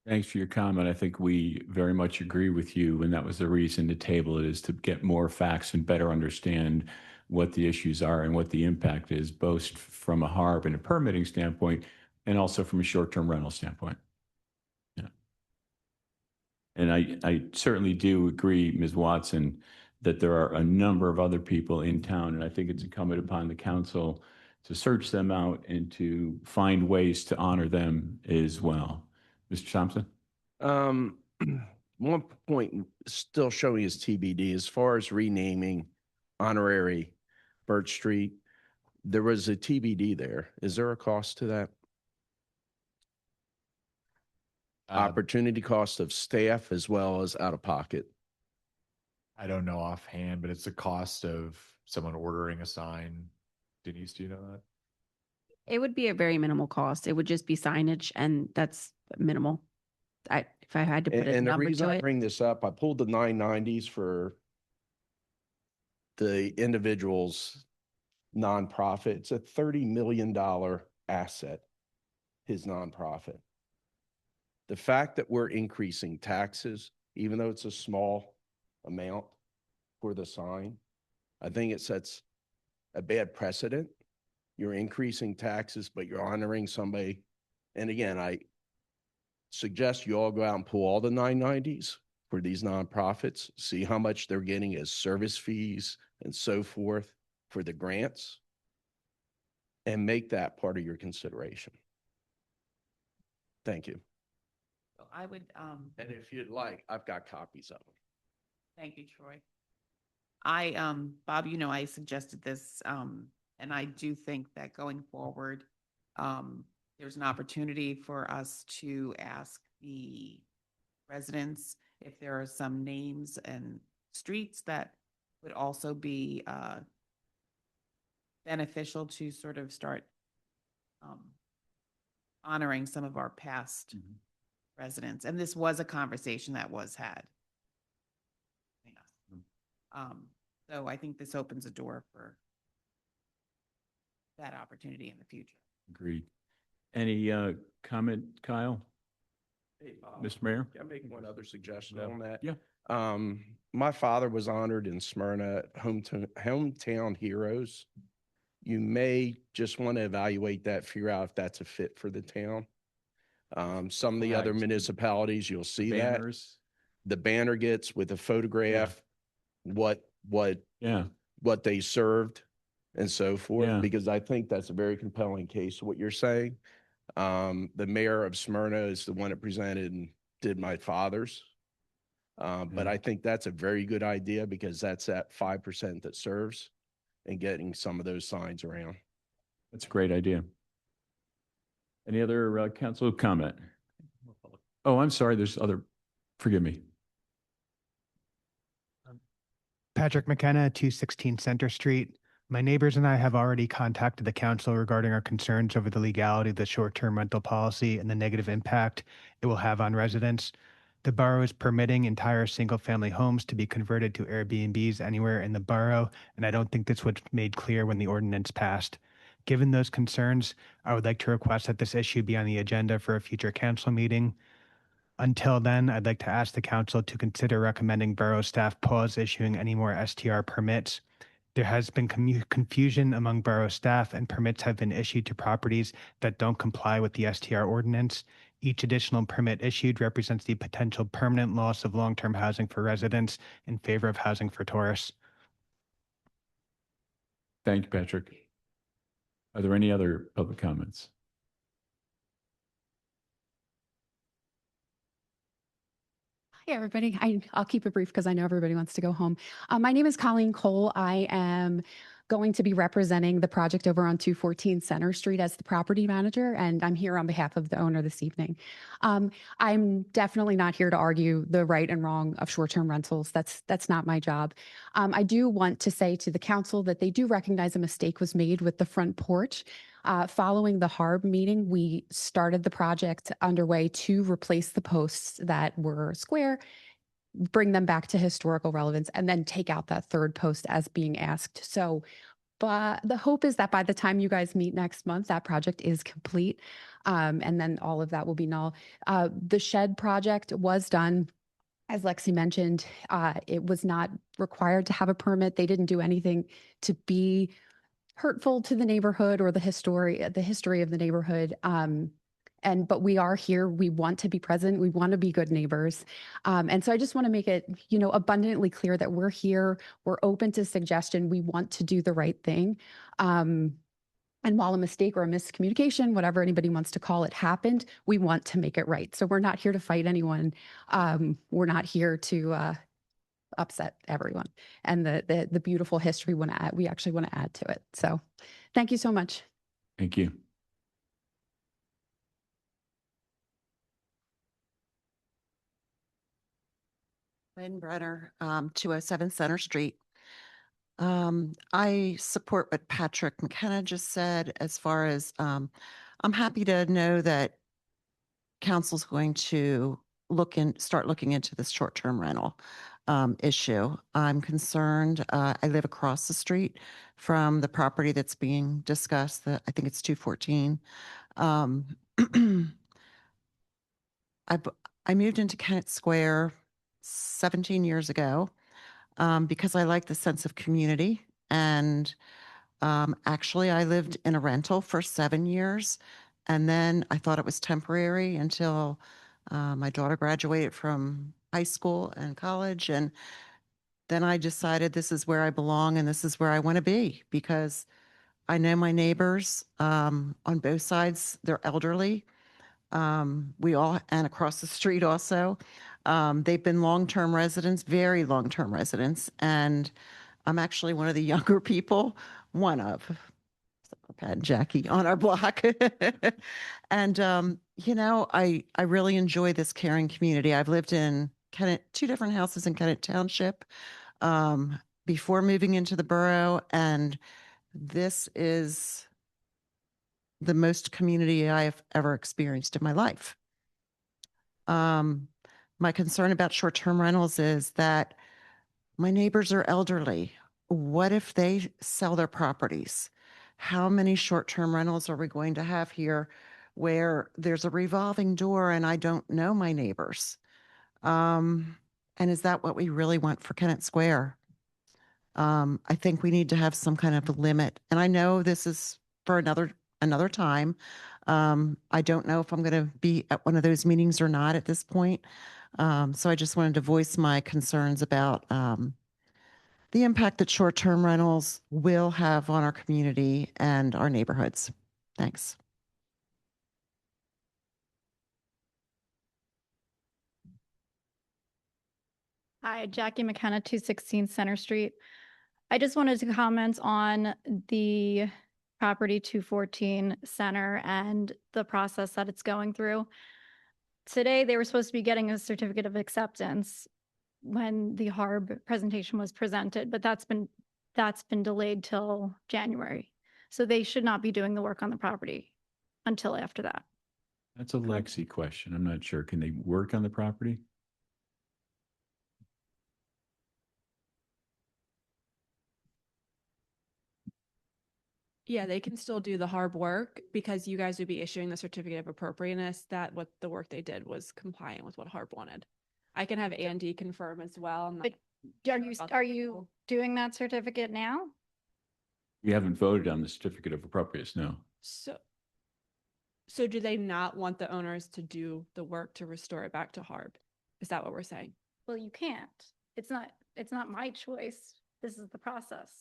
Speaker 1: Thanks for your comment. I think we very much agree with you, and that was the reason to table it, is to get more facts and better understand what the issues are and what the impact is, both from a HARB and a permitting standpoint, and also from a short-term rental standpoint. Yeah. And I certainly do agree, Ms. Watson, that there are a number of other people in town, and I think it's incumbent upon the council to search them out and to find ways to honor them as well. Mr. Thompson?
Speaker 12: One point still showing as TBD, as far as renaming honorary Birch Street, there was a TBD there. Is there a cost to that? Opportunity cost of staff as well as out of pocket.
Speaker 4: I don't know offhand, but it's the cost of someone ordering a sign. Denise, do you know that?
Speaker 19: It would be a very minimal cost. It would just be signage, and that's minimal. If I had to put a
Speaker 12: And the
Speaker 19: number
Speaker 12: reason
Speaker 19: to
Speaker 12: I
Speaker 19: it.
Speaker 12: bring this up, I pulled the 990s for the individual's nonprofit. It's a $30 million asset, his nonprofit. The fact that we're increasing taxes, even though it's a small amount for the sign, I think it sets a bad precedent. You're increasing taxes, but you're honoring somebody. And again, I suggest you all go out and pull all the 990s for these nonprofits, see how much they're getting as service fees and so forth for the grants, and make that part of your consideration. Thank you.
Speaker 17: So I would,
Speaker 12: And if you'd like, I've got copies of them.
Speaker 17: thank you, Troy. Bob, you know, I suggested this, and I do think that going forward, there's an opportunity for us to ask the residents if there are some names and streets that would also be beneficial to sort of start honoring some of our past residents. And this was a conversation that was had. So I think this opens a door for that opportunity in the future.
Speaker 1: Agreed. Any comment, Kyle?
Speaker 12: Hey,
Speaker 1: Mr. Mayor?
Speaker 12: Can I make one other suggestion on that?
Speaker 1: Yeah.
Speaker 12: My father was honored in Smyrna, Hometown Heroes. You may just want to evaluate that, figure out if that's a fit for the town. Some of the other
Speaker 1: Flags.
Speaker 12: municipalities, you'll see that.
Speaker 1: Banners.
Speaker 12: The banner gets with a photograph, what they served and so forth,
Speaker 1: Yeah.
Speaker 12: because I think that's a very compelling case of what you're saying. The mayor of Smyrna is the one that presented and did my father's. But I think that's a very good idea because that's that 5% that serves and getting some of those signs around.
Speaker 1: That's a great idea. Any other council comment? Oh, I'm sorry. There's other, forgive me.
Speaker 5: Patrick McKenna, 216 Center Street. My neighbors and I have already contacted the council regarding our concerns over the legality of the short-term rental policy and the negative impact it will have on residents. The borough is permitting entire single-family homes to be converted to Airbnbs anywhere in the borough, and I don't think this was made clear when the ordinance passed. Given those concerns, I would like to request that this issue be on the agenda for a future council meeting. Until then, I'd like to ask the council to consider recommending borough staff pause issuing any more STR permits. There has been confusion among borough staff, and permits have been issued to properties that don't comply with the STR ordinance. Each additional permit issued represents the potential permanent loss of long-term housing for residents in favor of housing for tourists.
Speaker 1: Thank you, Patrick. Are there any other public comments?
Speaker 10: Hey, everybody. I'll keep it brief because I know everybody wants to go home. My name is Colleen Cole. I am going to be representing the project over on 214 Center Street as the property manager, and I'm here on behalf of the owner this evening. I'm definitely not here to argue the right and wrong of short-term rentals. That's not my job. I do want to say to the council that they do recognize a mistake was made with the front porch. Following the HARB meeting, we started the project underway to replace the posts that were square, bring them back to historical relevance, and then take out that third post as being asked. So, but the hope is that by the time you guys meet next month, that project is complete. And then all of that will be null. The shed project was done. As Lexi mentioned, it was not required to have a permit. They didn't do anything to be hurtful to the neighborhood or the history of the neighborhood. But we are here. We want to be present. We want to be good neighbors. And so I just want to make it, abundantly clear that we're here. We're open to suggestion. We want to do the right thing. And while a mistake or a miscommunication, whatever anybody wants to call it, happened, we want to make it right. So we're not here to fight anyone. We're not here to upset everyone. And the beautiful history we actually want to add to it. So thank you so much.
Speaker 1: Thank you.
Speaker 16: Lynn Brenner, 207 Center Street. I support what Patrick McKenna just said as far as, I'm happy to know that council's going to start looking into this short-term rental issue. I'm concerned, I live across the street from the property that's being discussed, that I think it's 214. I moved into Kennett Square 17 years ago because I like the sense of community. And actually, I lived in a rental for 7 years. And then I thought it was temporary until my daughter graduated from high school and college. And then I decided this is where I belong and this is where I want to be because I know my neighbors on both sides. They're elderly. And across the street also. They've been long-term residents, very long-term residents. And I'm actually one of the younger people, one of Pat and Jackie on our block. And, I really enjoy this caring community. I've lived in two different houses in Kennett Township before moving into the borough. And this is the most community I have ever experienced in my life. My concern about short-term rentals is that my neighbors are elderly. What if they sell their properties? How many short-term rentals are we going to have here where there's a revolving door and I don't know my neighbors? And is that what we really want for Kennett Square? I think we need to have some kind of a limit. And I know this is for another time. I don't know if I'm going to be at one of those meetings or not at this point. So I just wanted to voice my concerns about the impact that short-term rentals will have on our community and our neighborhoods. Thanks.
Speaker 20: Hi, Jackie McKenna, 216 Center Street. I just wanted to comment on the property 214 Center and the process that it's going through. Today, they were supposed to be getting a certificate of acceptance when the HARB presentation was presented, but that's been delayed till January. So they should not be doing the work on the property until after that.
Speaker 1: That's a Lexi question. I'm not sure. Can they work on the property?
Speaker 23: Yeah, they can still do the hard work because you guys would be issuing the certificate of appropriateness that what the work they did was compliant with what HARB wanted. I can have Andy confirm as well.
Speaker 20: But are you doing that certificate now?
Speaker 1: We haven't voted on the certificate of appropriateness, no.
Speaker 23: So do they not want the owners to do the work to restore it back to HARB? Is that what we're saying?
Speaker 20: Well, you can't. It's not my choice. This is the process.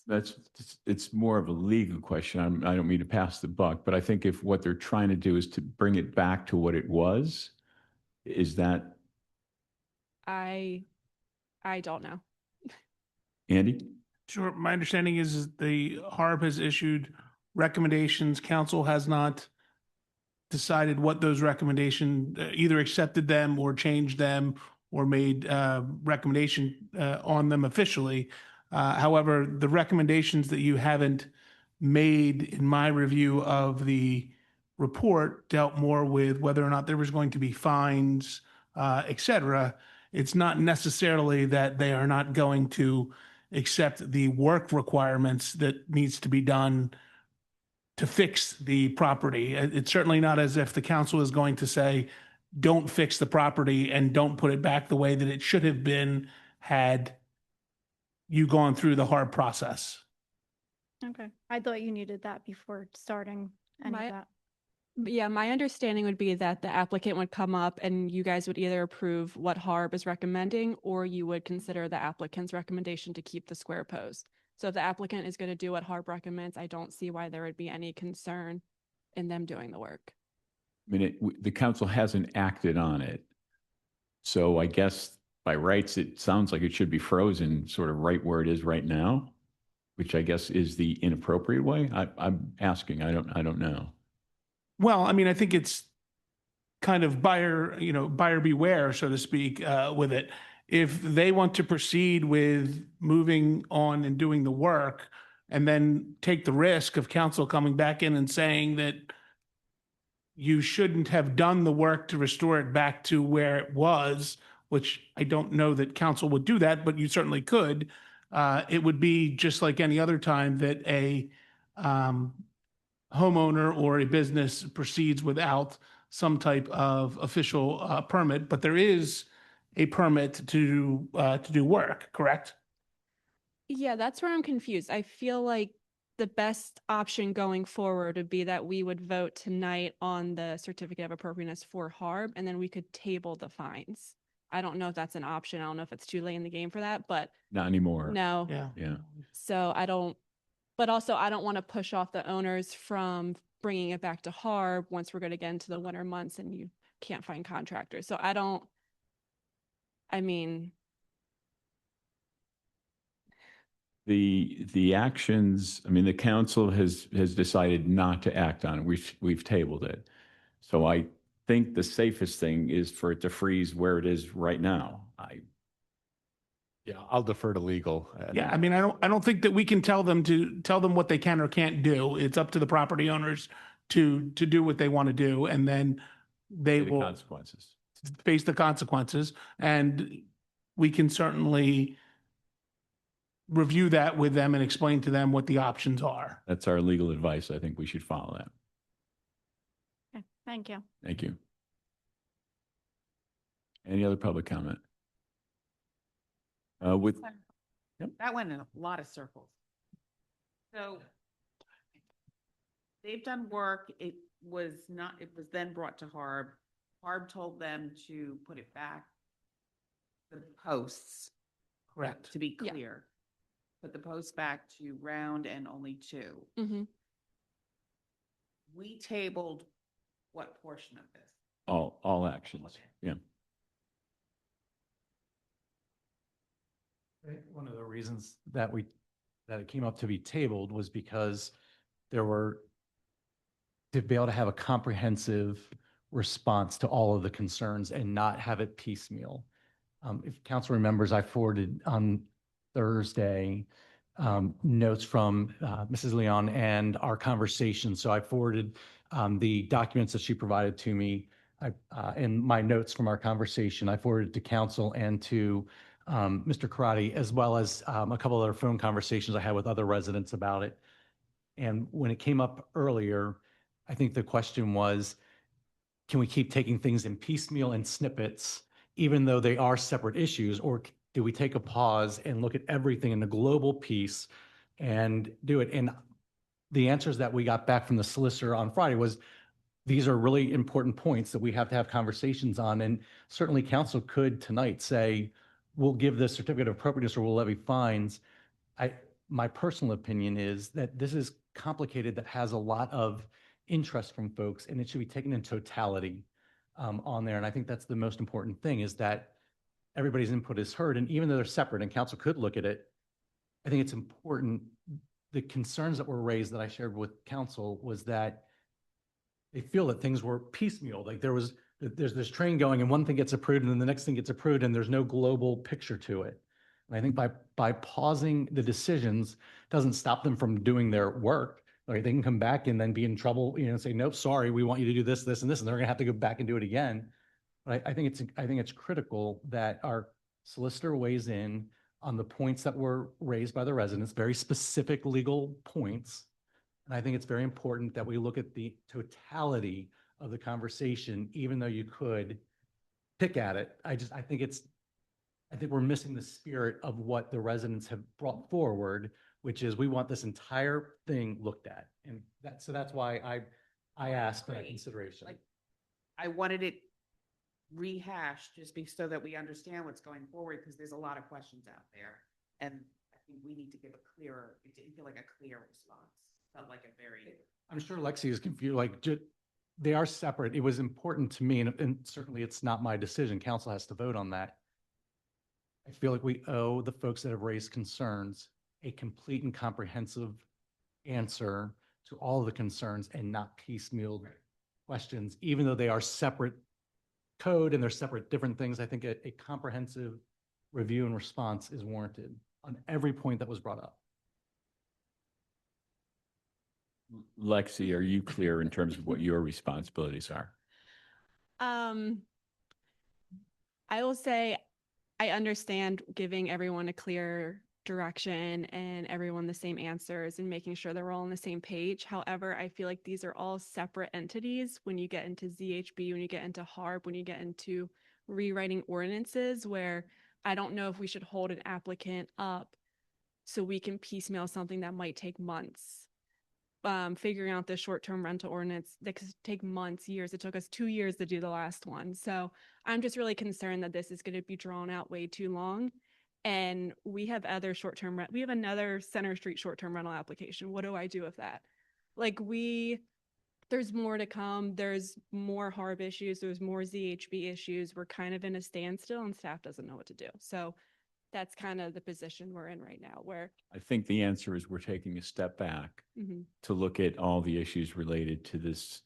Speaker 1: It's more of a legal question. I don't mean to pass the buck, but I think if what they're trying to do is to bring it back to what it was, is that?
Speaker 23: I don't know.
Speaker 1: Andy?
Speaker 6: Sure. My understanding is the HARB has issued recommendations. Council has not decided what those recommendations, either accepted them or changed them or made recommendation on them officially. However, the recommendations that you haven't made in my review of the report dealt more with whether or not there was going to be fines, et cetera. It's not necessarily that they are not going to accept the work requirements that needs to be done to fix the property. It's certainly not as if the council is going to say, don't fix the property and don't put it back the way that it should have been had you gone through the hard process.
Speaker 20: Okay. I thought you needed that before starting any of that.
Speaker 23: Yeah, my understanding would be that the applicant would come up and you guys would either approve what HARB is recommending or you would consider the applicant's recommendation to keep the square post. So if the applicant is going to do what HARB recommends, I don't see why there would be any concern in them doing the work.
Speaker 1: I mean, the council hasn't acted on it. So I guess by rights, it sounds like it should be frozen sort of right where it is right now, which I guess is the inappropriate way. I'm asking, I don't know.
Speaker 6: Well, I mean, I think it's kind of buyer beware, so to speak, with it. if they want to proceed with moving on and doing the work and then take the risk of council coming back in and saying that you shouldn't have done the work to restore it back to where it was, which I don't know that council would do that, but you certainly could. It would be just like any other time that a homeowner or a business proceeds without some type of official permit, but there is a permit to do work, correct?
Speaker 23: Yeah, that's where I'm confused. I feel like the best option going forward would be that we would vote tonight on the certificate of appropriateness for Harb, and then we could table the fines. I don't know if that's an option. I don't know if it's too late in the game for that, but
Speaker 1: Not anymore.
Speaker 23: no.
Speaker 6: Yeah.
Speaker 1: Yeah.
Speaker 23: So I don't, but also I don't want to push off the owners from bringing it back to Harb once we're going to get into the winter months and you can't find contractors. So I mean,
Speaker 1: The actions, I mean, the council has decided not to act on it. We've tabled it. So I think the safest thing is for it to freeze where it is right now.
Speaker 4: Yeah, I'll defer to legal.
Speaker 6: Yeah, I mean, I don't think that we can tell them what they can or can't do. It's up to the property owners to do what they want to do, and then they
Speaker 1: The
Speaker 6: will
Speaker 1: consequences.
Speaker 6: face the consequences. And we can certainly review that with them and explain to them what the options are.
Speaker 1: That's our legal advice. I think we should follow that.
Speaker 20: Okay, thank you.
Speaker 1: Thank you. Any other public comment? With,
Speaker 17: That went in a lot of circles. So they've done work. It was then brought to Harb. Harb told them to put it back, the posts.
Speaker 6: Correct.
Speaker 17: To be
Speaker 23: Yeah.
Speaker 17: clear. Put the posts back to round and only two. We tabled what portion of this?
Speaker 1: all actions. Yeah.
Speaker 8: One of the reasons that it came up to be tabled was because to be able to have a comprehensive response to all of the concerns and not have it piecemeal. If council remembers, I forwarded on Thursday notes from Mrs. Leon and our conversation. So I forwarded the documents that she provided to me and my notes from our conversation. I forwarded to council and to Mr. Karate, as well as a couple other phone conversations I had with other residents about it. And when it came up earlier, I think the question was, can we keep taking things in piecemeal and snippets, even though they are separate issues, or do we take a pause and look at everything in the global piece and do it? And the answers that we got back from the solicitor on Friday was, these are really important points that we have to have conversations on. And certainly council could tonight say, we'll give the certificate of appropriateness or we'll levy fines. My personal opinion is that this is complicated, that has a lot of interest from folks, and it should be taken in totality on there. And I think that's the most important thing, is that everybody's input is heard. And even though they're separate and council could look at it, I think it's important. The concerns that were raised that I shared with council was that they feel that things were piecemeal. Like there's this train going and one thing gets approved and then the next thing gets approved and there's no global picture to it. And I think by pausing the decisions doesn't stop them from doing their work. Like they can come back and then be in trouble, and say, nope, sorry, we want you to do this, this, and this, and they're gonna have to go back and do it again. But I think it's critical that our solicitor weighs in on the points that were raised by the residents, very specific legal points. And I think it's very important that we look at the totality of the conversation, even though you could pick at it. I think we're missing the spirit of what the residents have brought forward, which is we want this entire thing looked at. And that's why I asked for that consideration.
Speaker 17: Like, I wanted it rehashed so that we understand what's going forward, because there's a lot of questions out there. And I think we need to give it didn't feel like a clear response. It felt like a very.
Speaker 8: I'm sure Lexi is confused, they are separate. It was important to me, and certainly it's not my decision. Council has to vote on that. I feel like we owe the folks that have raised concerns a complete and comprehensive answer to all of the concerns and not piecemeal questions, even though they are separate code and they're separate different things. I think a comprehensive review and response is warranted on every point that was brought up.
Speaker 1: Lexi, are you clear in terms of what your responsibilities are?
Speaker 23: I will say I understand giving everyone a clear direction and everyone the same answers and making sure they're all on the same page. However, I feel like these are all separate entities when you get into ZHB, when you get into HARB, when you get into rewriting ordinances, where I don't know if we should hold an applicant up so we can piecemeal something that might take months. Figuring out the short-term rental ordinance that could take months, years. It took us 2 years to do the last one. So I'm just really concerned that this is going to be drawn out way too long. And we have other short-term we have another Center Street short-term rental application. What do I do with that? Like there's more to come. There's more HARB issues. There's more ZHB issues. We're kind of in a standstill and staff doesn't know what to do. So that's kind of the position we're in right now, where
Speaker 1: I think the answer is we're taking a step back
Speaker 23: Mhm.
Speaker 1: to look at all the issues related to this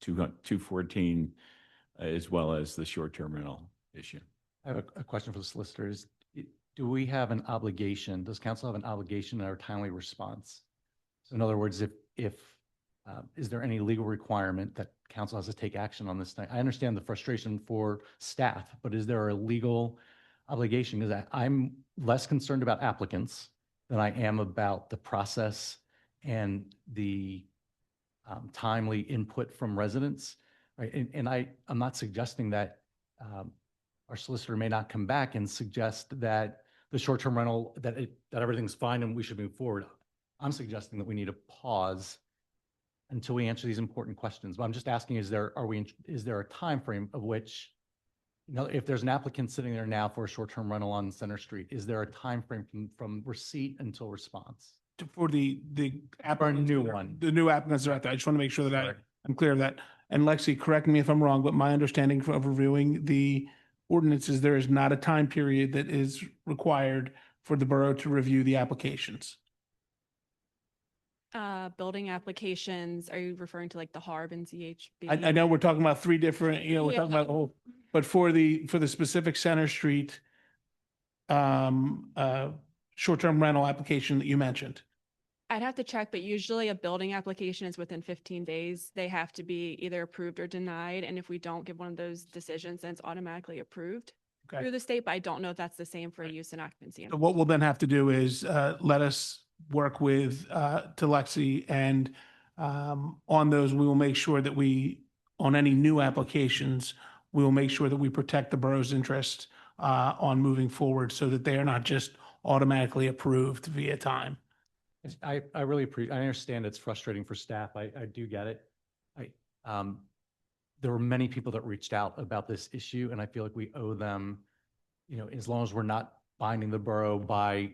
Speaker 1: 214 as well as the short-term rental issue.
Speaker 8: I have a question for the solicitors. Do we have an obligation, does council have an obligation in our timely response? So in other words, is there any legal requirement that council has to take action on this thing? I understand the frustration for staff, but is there a legal obligation? Because I'm less concerned about applicants than I am about the process and the timely input from residents, right? And I'm not suggesting that our solicitor may not come back and suggest that the short-term rental, that everything's fine and we should move forward. I'm suggesting that we need to pause until we answer these important questions. But I'm just asking, is there a time frame of which, if there's an applicant sitting there now for a short-term rental on Center Street, is there a time frame from receipt until response?
Speaker 6: For the applicants,
Speaker 8: new one.
Speaker 6: the new applicants are out there. I just want to make sure that I'm clear of that. And Lexi, correct me if I'm wrong, but my understanding of reviewing the ordinances, there is not a time period that is required for the borough to review the applications.
Speaker 23: Building applications, are you referring to like the HARB and ZHB?
Speaker 6: I know we're talking about three different, we're
Speaker 23: Yeah.
Speaker 6: talking about the whole, but for the specific Center Street short-term rental application that you mentioned.
Speaker 23: I'd have to check, but usually a building application is within 15 days. They have to be either approved or denied. And if we don't give one of those decisions, then it's automatically approved
Speaker 6: Okay.
Speaker 23: through the state. But I don't know if that's the same for use and occupancy.
Speaker 6: So what we'll then have to do is let us work with Lexi, and on those, we will make sure that on any new applications, we will make sure that we protect the borough's interest on moving forward so that they are not just automatically approved via time.
Speaker 8: I really appreciate, I understand it's frustrating for staff. I do get it. There were many people that reached out about this issue, and I feel like we owe them, as long as we're not binding the borough by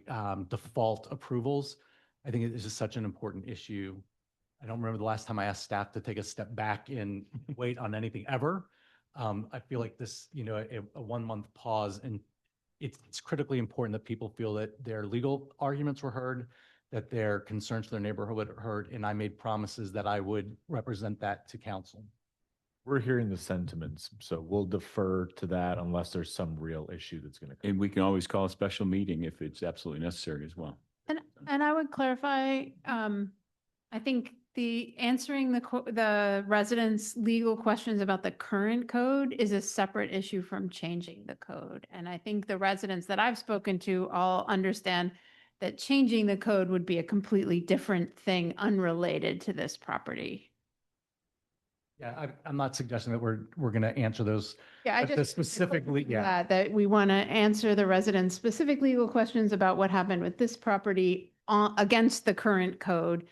Speaker 8: default approvals. I think it is just such an important issue. I don't remember the last time I asked staff to take a step back and wait on anything ever. I feel like this, a 1 month pause, and it's critically important that people feel that their legal arguments were heard, that their concerns for their neighborhood were heard, and I made promises that I would represent that to council.
Speaker 4: We're hearing the sentiments, so we'll defer to that unless there's some real issue that's going to come.
Speaker 1: And we can always call a special meeting if it's absolutely necessary as well.
Speaker 18: And I would clarify, I think answering the residents' legal questions about the current code is a separate issue from changing the code. And I think the residents that I've spoken to all understand that changing the code would be a completely different thing unrelated to this property.
Speaker 8: Yeah, I'm not suggesting that we're going to answer those.
Speaker 18: Yeah,
Speaker 8: but specifically, yeah.
Speaker 18: That we want to answer the residents' specific legal questions about what happened with this property against the current code,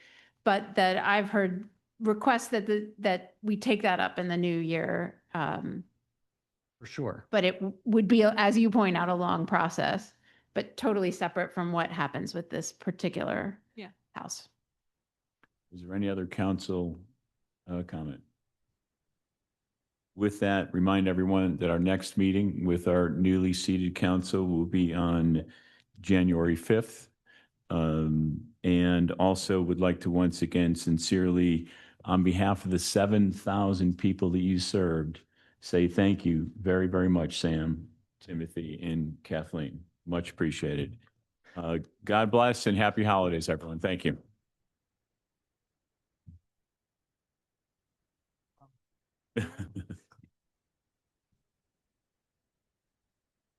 Speaker 18: but that I've heard requests that we take that up in the new year.
Speaker 8: For sure.
Speaker 18: But it would be, as you point out, a long process, but totally separate from what happens with this particular house.
Speaker 1: Is there any other council comment? With that, remind everyone that our next meeting with our newly seated council will be on January 5th. And also would like to once again sincerely, on behalf of the 7,000 people that you served, say thank you very, very much, Sam, Timothy, and Kathleen. Much appreciated. God bless and happy holidays, everyone. Thank you.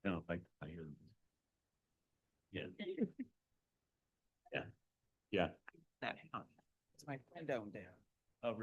Speaker 1: No, I hear them. Yeah. Yeah. Yeah.
Speaker 17: It's my friend down there.